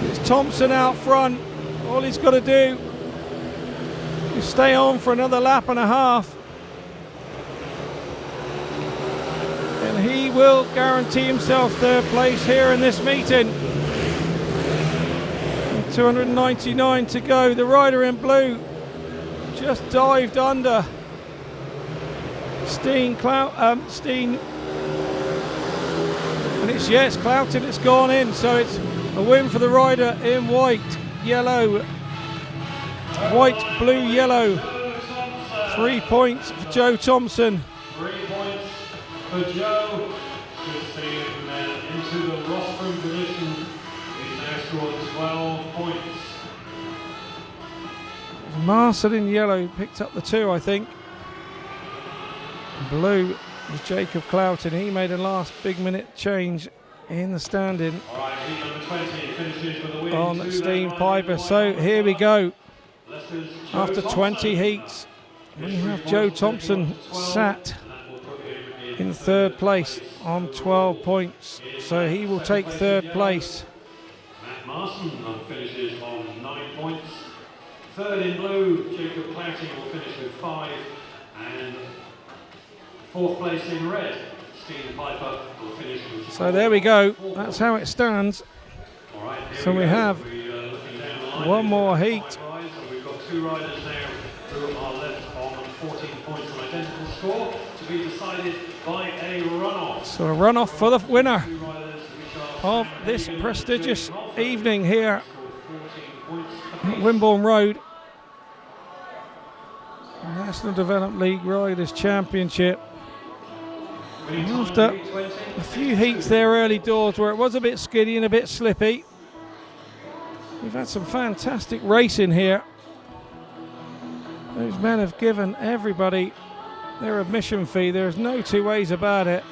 [SPEAKER 1] It's Thompson out front. All he's got to do is stay on for another lap and a half, and he will guarantee himself third place here in this meeting. 299 to go. The rider in blue just dived under Stene, and it's Clouting, it's gone in, so it's a win for the rider in white, yellow, white, blue, yellow. 3 points for Joe Thompson.
[SPEAKER 4] 3 points for Joe. Good seeing him then into the rostrum position. He's now scored 12 points.
[SPEAKER 1] MARSON in yellow picked up the 2, I think. Blue was Jacob Clouting. He made a last big minute change in the standing on Stene PIJPER. So here we go. After 20 heats, we have Joe Thompson sat in third place on 12 points. So he will take third place.
[SPEAKER 4] Matt MARSON finishes on 9 points. Third in blue, Jacob Clouting will finish with 5. And fourth place in red, Stene PIJPER will finish with 4.
[SPEAKER 1] So there we go. That's how it stands.
[SPEAKER 4] Right,
[SPEAKER 1] so we have one more heat.
[SPEAKER 4] We've got 2 riders now who are left on 14 points, an identical score to be decided by a runoff.
[SPEAKER 1] So a runoff for the winner of this prestigious evening here at Wimborne Road. National Development League Riders Championship. After a few heats there early doors where it was a bit skiddy and a bit slippy, we've had some fantastic racing here. Those men have given everybody their admission fee. There's no two ways about it.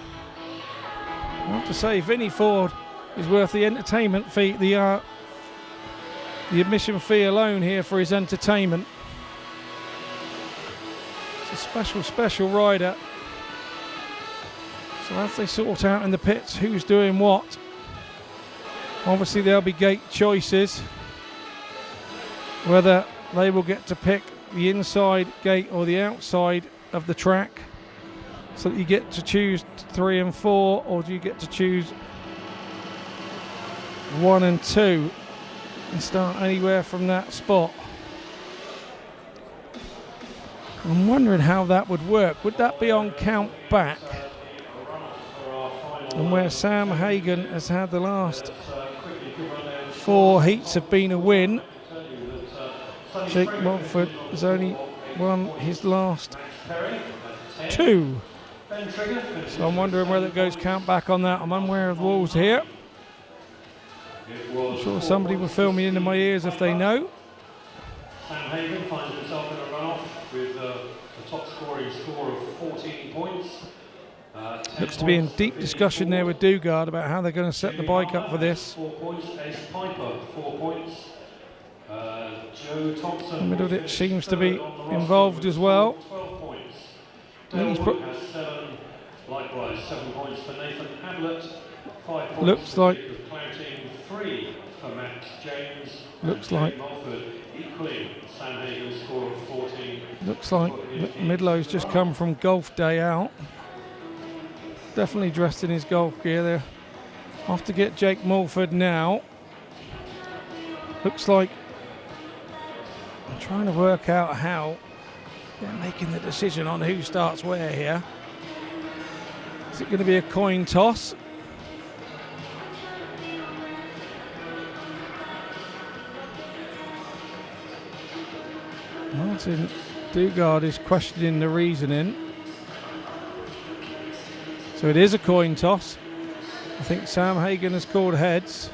[SPEAKER 1] I have to say, Vinnie Foord is worth the entertainment fee, the admission fee alone here for his entertainment. It's a special rider. So as they sort out in the pits who's doing what, obviously there'll be gate choices, whether they will get to pick the inside gate or the outside of the track, so that you get to choose 3 and 4, or do you get to choose 1 and 2 and start anywhere from that spot. I'm wondering how that would work. Would that be on count back? And where Sam Hagon has had the last 4 heats have been a win, Jake Mulford has only won his last 2. So I'm wondering whether it goes count back on that. I'm unaware of the rules here. I'm sure somebody will fill me into my ears if they know.
[SPEAKER 4] Sam Hagon finds himself in a runoff with a top scoring score of 14 points.
[SPEAKER 1] Looks to be in deep discussion there with Dugard about how they're going to set the bike up for this.
[SPEAKER 4] 4 points. Ace PIJPER 4 points. Joe Thompson
[SPEAKER 1] Middleditch seems to be involved as well.
[SPEAKER 4] 12 points.
[SPEAKER 1] Dayle
[SPEAKER 4] Dayle WOOD has 7. Likewise 7 points for Nathan Ablitt. 5 points.
[SPEAKER 1] Looks like
[SPEAKER 4] Clouting, 3 3 for Max James.
[SPEAKER 1] Looks like
[SPEAKER 4] Mulford equaling Sam Hagen's score of 14.
[SPEAKER 1] Looks like Midlow's just come from golf day out. Definitely dressed in his golf gear there. Off to get Jake Mulford now. Looks like I'm trying to work out how they're making the decision on who starts where here. Is it going to be a coin toss? Martin Dugard is questioning the reasoning. So it is a coin toss. I think Sam Hagen has called heads.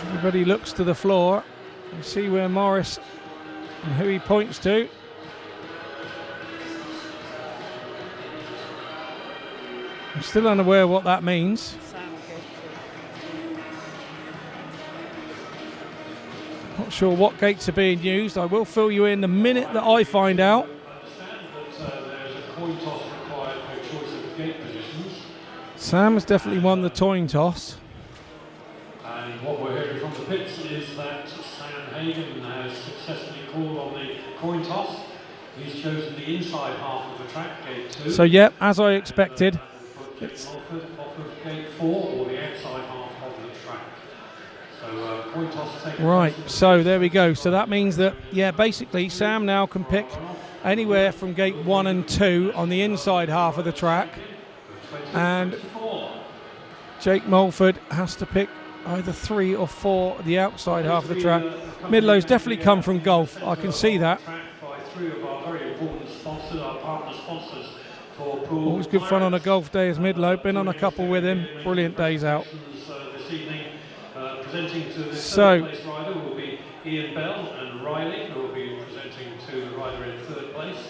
[SPEAKER 1] Everybody looks to the floor. You see where Morris and who he points to. I'm still unaware what that means. Not sure what gates are being used. I will fill you in the minute that I find out. Sam has definitely won the coin toss.
[SPEAKER 4] And what we're hearing from the pits is that Sam Hagen has successfully called on the coin toss. He's chosen the inside half of the track, gate 2.
[SPEAKER 1] So, yep, as I expected.
[SPEAKER 4] It's Mulford off of gate 4 or the outside half of the track. So, coin toss taken.
[SPEAKER 1] Right, so there we go. So that means that, yeah, basically Sam now can pick anywhere from gate 1 and 2 on the inside half of the track. And Jake Mulford has to pick either 3 or 4 the outside half of the track. Midlow's definitely come from golf. I can see that. Always good fun on a golf day as Midlow. Been on a couple with him. Brilliant days out. So,
[SPEAKER 4] rider will be Ian Bell and Riley, who will be presenting to the rider in 3rd place.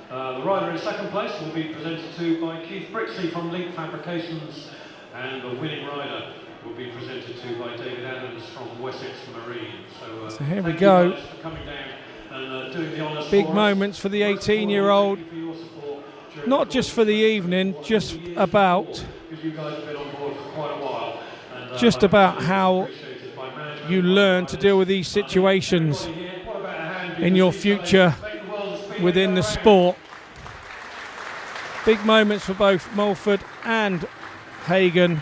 [SPEAKER 4] The rider in 2nd place will be presented to by Keith Brixley from Leahy Fabrications, and the winning rider will be presented to by David Adams from Wessex Marine.
[SPEAKER 1] So here we go.
[SPEAKER 4] For coming down and doing the honours.
[SPEAKER 1] Big moments for the 18-year-old. Not just for the evening, just about.
[SPEAKER 4] You guys have been on board for quite a while. And,
[SPEAKER 1] just about how you learn to deal with these situations in your future within the sport. Big moments for both Mulford and Hagen.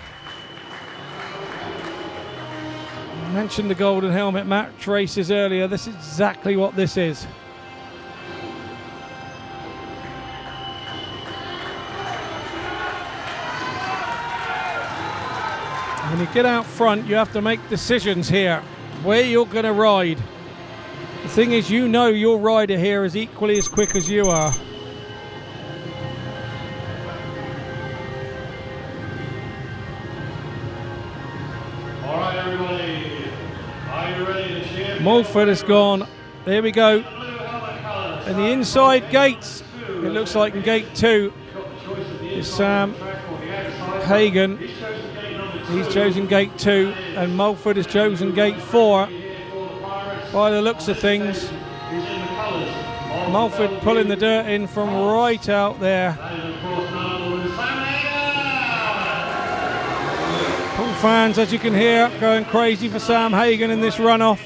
[SPEAKER 1] I mentioned the Golden Helmet match races earlier. This is exactly what this is. When you get out front, you have to make decisions here, where you're going to ride. The thing is, you know your rider here is equally as quick as you are.
[SPEAKER 4] All right, everybody, are you ready to cheer?
[SPEAKER 1] Mulford has gone. There we go. And the inside gates, it looks like in gate 2 is Sam Hagen. He's chosen gate 2, and Mulford has chosen gate 4. By the looks of things, Mulford pulling the dirt in from right out there. Poole fans, as you can hear, going crazy for Sam Hagen in this runoff.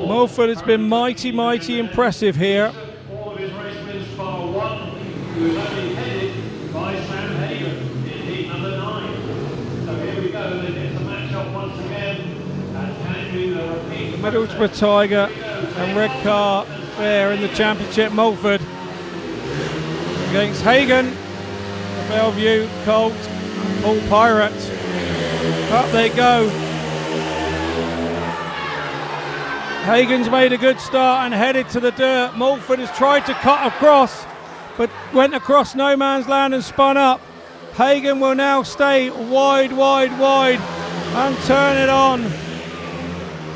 [SPEAKER 1] Mulford has been mighty, mighty impressive here. Middlesbrough Tiger and Red Car there in the championship. Mulford against Hagen, the Bellevue Colt, Poole Pirate. Up they go. Hagen's made a good start and headed to the dirt. Mulford has tried to cut across, but went across no man's land and spun up. Hagen will now stay wide, wide, wide and turn it on.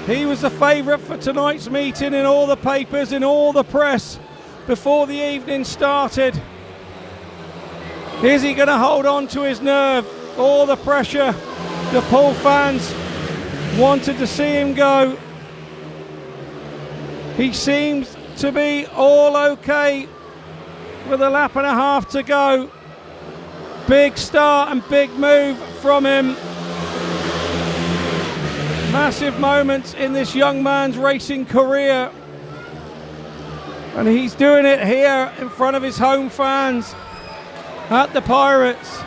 [SPEAKER 1] He was the favourite for tonight's meeting in all the papers, in all the press, before the evening started. Is he going to hold on to his nerve? All the pressure. The Poole fans wanted to see him go. He seems to be all okay with a lap and a half to go. Big start and big move from him. Massive moments in this young man's racing career. And he's doing it here in front of his home fans at the Pirates.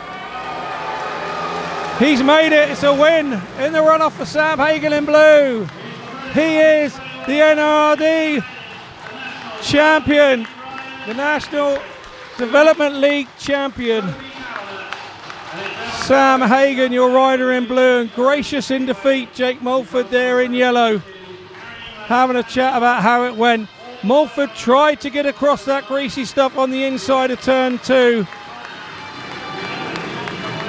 [SPEAKER 1] He's made it. It's a win in the runoff for Sam Hagen in blue. He is the NRD champion, the National Development League champion. Sam Hagen, your rider in blue, and gracious in defeat, Jake Mulford there in yellow. Having a chat about how it went. Mulford tried to get across that greasy stuff on the inside of turn 2.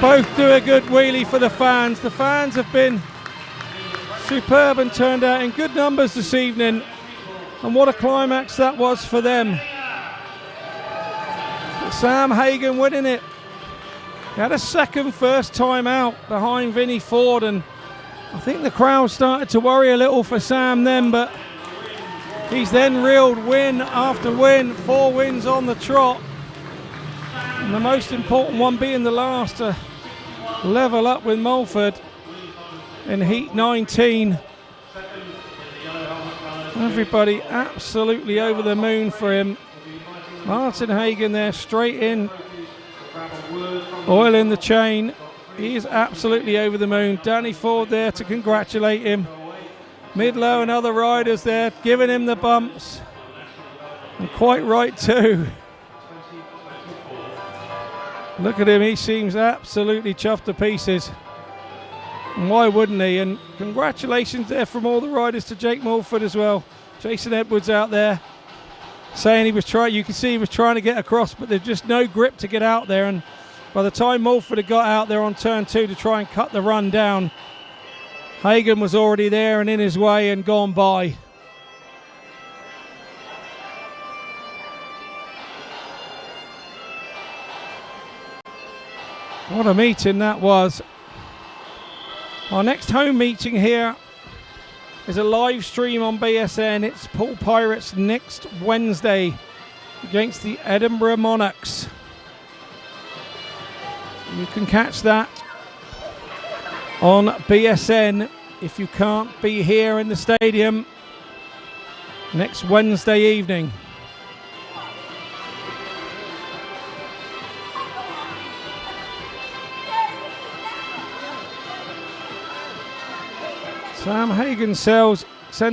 [SPEAKER 1] Both do a good wheelie for the fans. The fans have been superb and turned out in good numbers this evening. And what a climax that was for them. But Sam Hagen winning it. He had a second first time out behind Vinnie FOORD, and I think the crowd started to worry a little for Sam then, but he's then reeled win after win, 4 wins on the trot. And the most important one being the last to level up with Mulford in heat 19. Everybody absolutely over the moon for him. Martin Hagen there straight in, oil in the chain. He is absolutely over the moon. Danny Ford there to congratulate him. Midlow and other riders there giving him the bumps, and quite right too. Look at him, he seems absolutely chuffed to pieces, and why wouldn't he? And congratulations there from all the riders to Jake Mulford as well. Jason Edwards out there saying he was trying, you can see he was trying to get across, but there's just no grip to get out there. And by the time Mulford had got out there on turn 2 to try and cut the run down, Hagen was already there and in his way and gone by. What a meeting that was. Our next home meeting here is a live stream on BSN. It's Poole Pirates next Wednesday against the Edinburgh Monarchs. You can catch that on BSN if you can't be here in the stadium next Wednesday evening. Sam Hagen sends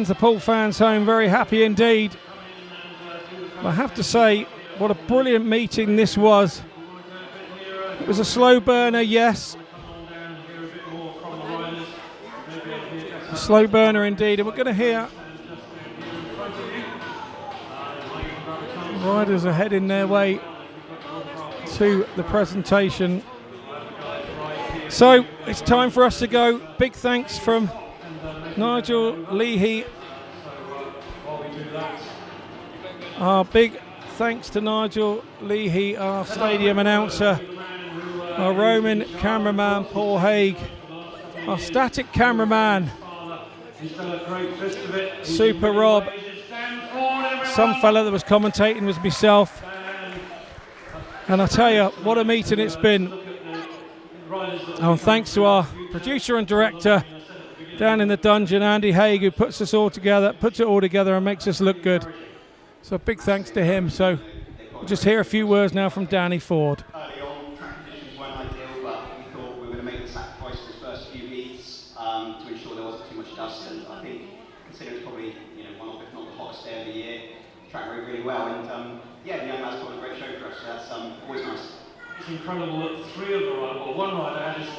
[SPEAKER 1] the Poole fans home very happy indeed. I have to say, what a brilliant meeting this was. It was a slow burner, yes. A slow burner indeed, and we're going to hear riders are heading their way to the presentation. So it's time for us to go. Big thanks from Nigel, Leahy. Our big thanks to Nigel Leahy, our stadium announcer, our Roman cameraman Paul Hague, our static cameraman Super Rob. Some fella that was commentating was myself. And I tell you, what a meeting it's been. And thanks to our producer and director down in the dungeon, Andy Hague, who puts it all together and makes us look good. So big thanks to him. So we'll just hear a few words now from Danny Ford.
[SPEAKER 6] Early on, track conditions weren't ideal, but we thought we were going to make the sacrifice for the first few heats to ensure there wasn't too much dust. And I think, considering it's probably one of, if not the hottest day of the year, the track rode really well. And yeah, the young lads put on a great show for us. So that's always nice.
[SPEAKER 4] It's incredible that 3 of the riders, well, one rider had his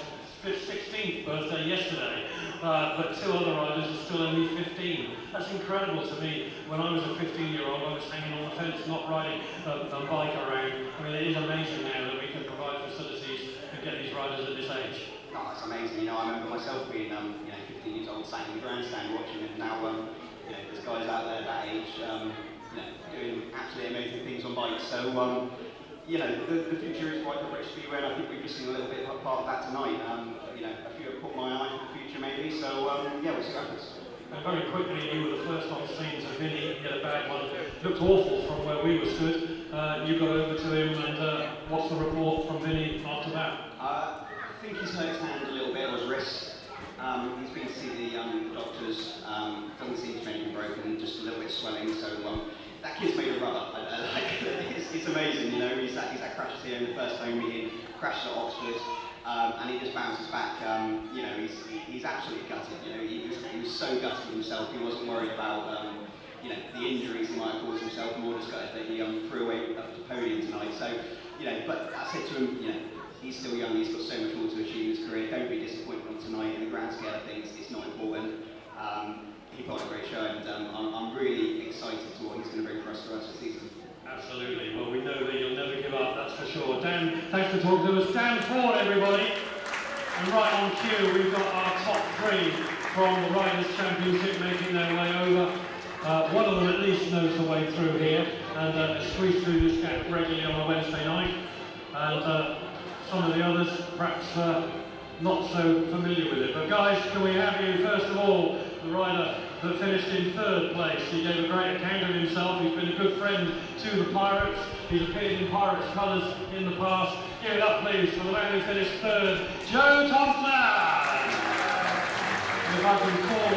[SPEAKER 4] 16th birthday yesterday. But 2 other riders are still only 15. That's incredible to me. When I was a 15-year-old, I was hanging on the fence, not riding a bike around. I mean, it is amazing now that we can provide facilities and get these riders at this age.
[SPEAKER 6] Oh, that's amazing. I remember myself being 15 years old, sat in the grandstand watching it. Now, there's guys out there that age, doing absolutely amazing things on bikes. So, the future is bright for British Speedway, and I think we've just seen a little bit of part of that tonight. A few have caught my eye for the future maybe, so we'll see what happens.
[SPEAKER 4] And very quickly, you were the first on scene, so Vinnie hit a bad one. Looked awful from where we were stood. you got over to him, and what's the report from Vinnie after that?
[SPEAKER 6] I think he's hurt his hand a little bit, or his wrist. He's been to see the doctors. Doesn't seem to be anything broken, just a little bit of swelling. So that kid's made of rubber. It's amazing, you know. He's had crashes here in the first home meeting, crashes at Oxford, and he just bounces back. You know, he's absolutely gutted. You know, he was so gutted with himself. He wasn't worried about you know, the injuries he might have caused himself, more just gutted that he threw away up the podium tonight. So, you know, but I said to him, you know, he's still young, he's got so much more to achieve in his career. Don't be disappointed on tonight. In the grand scale of things, it's not important. He put on a great show, and I'm really excited to what he's going to bring for us the rest of the season.
[SPEAKER 4] Absolutely. Well, we know that you'll never give up, that's for sure. Dan, thanks for talking to us. Dan Ford, everybody. And right on cue, we've got our top three from the Riders' Championship making their way over. One of them at least knows the way through here, and squeezed through this gap regularly on a Wednesday night. And some of the others perhaps not so familiar with it. But guys, can we have you first of all, the rider that finished in third place. He gave a great account of himself. He's been a good friend to the Pirates. He's appeared in Pirates colours in the past. Give it up please for the man who finished third, Joe Thompson. If I can call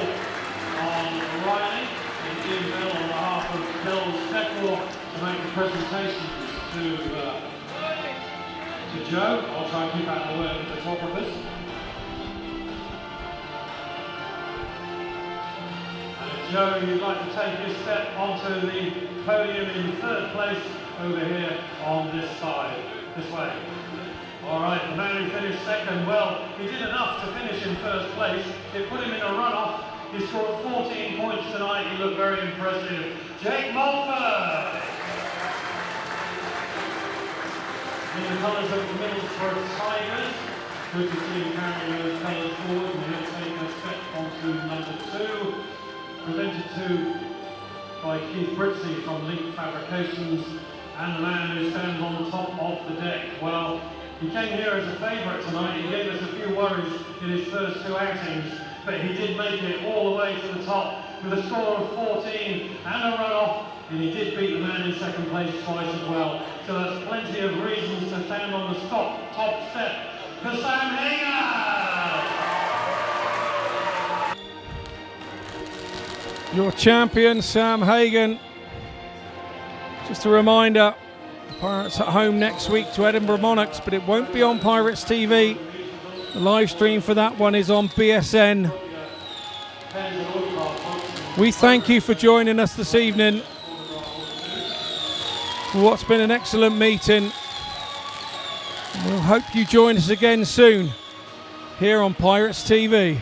[SPEAKER 4] on Riley and Ian Bell on behalf of Bell's Decor to make the presentations to Joe. I'll try and keep out of the way of the photographers. And if Joe, you'd like to take his step onto the podium in third place over here on this side, this way. All right, the man who finished second, well, he did enough to finish in first place. It put him in a runoff. He scored 14 points tonight. He looked very impressive. Jake Mulford. In the colours of the Middlesbrough Tigers. Good to see him carrying those colours forward, and he'll take a step onto number 2. Presented to by Keith Britzy from Leahy Fabrications, and the man who stands on the top of the deck. Well, he came here as a favourite tonight. He gave us a few worries in his first 2 outings, but he did make it all the way to the top with a score of 14 and a run-off, and he did beat the man in second place twice as well. So there's plenty of reasons to stand on the top step for Sam Hagen!
[SPEAKER 1] Your champion, Sam Hagen. Just a reminder, Pirates at home next week to Edinburgh Monarchs, but it won't be on Pirates TV. The live stream for that one is on BSN. We thank you for joining us this evening for what's been an excellent meeting. We'll hope you join us again soon here on Pirates TV.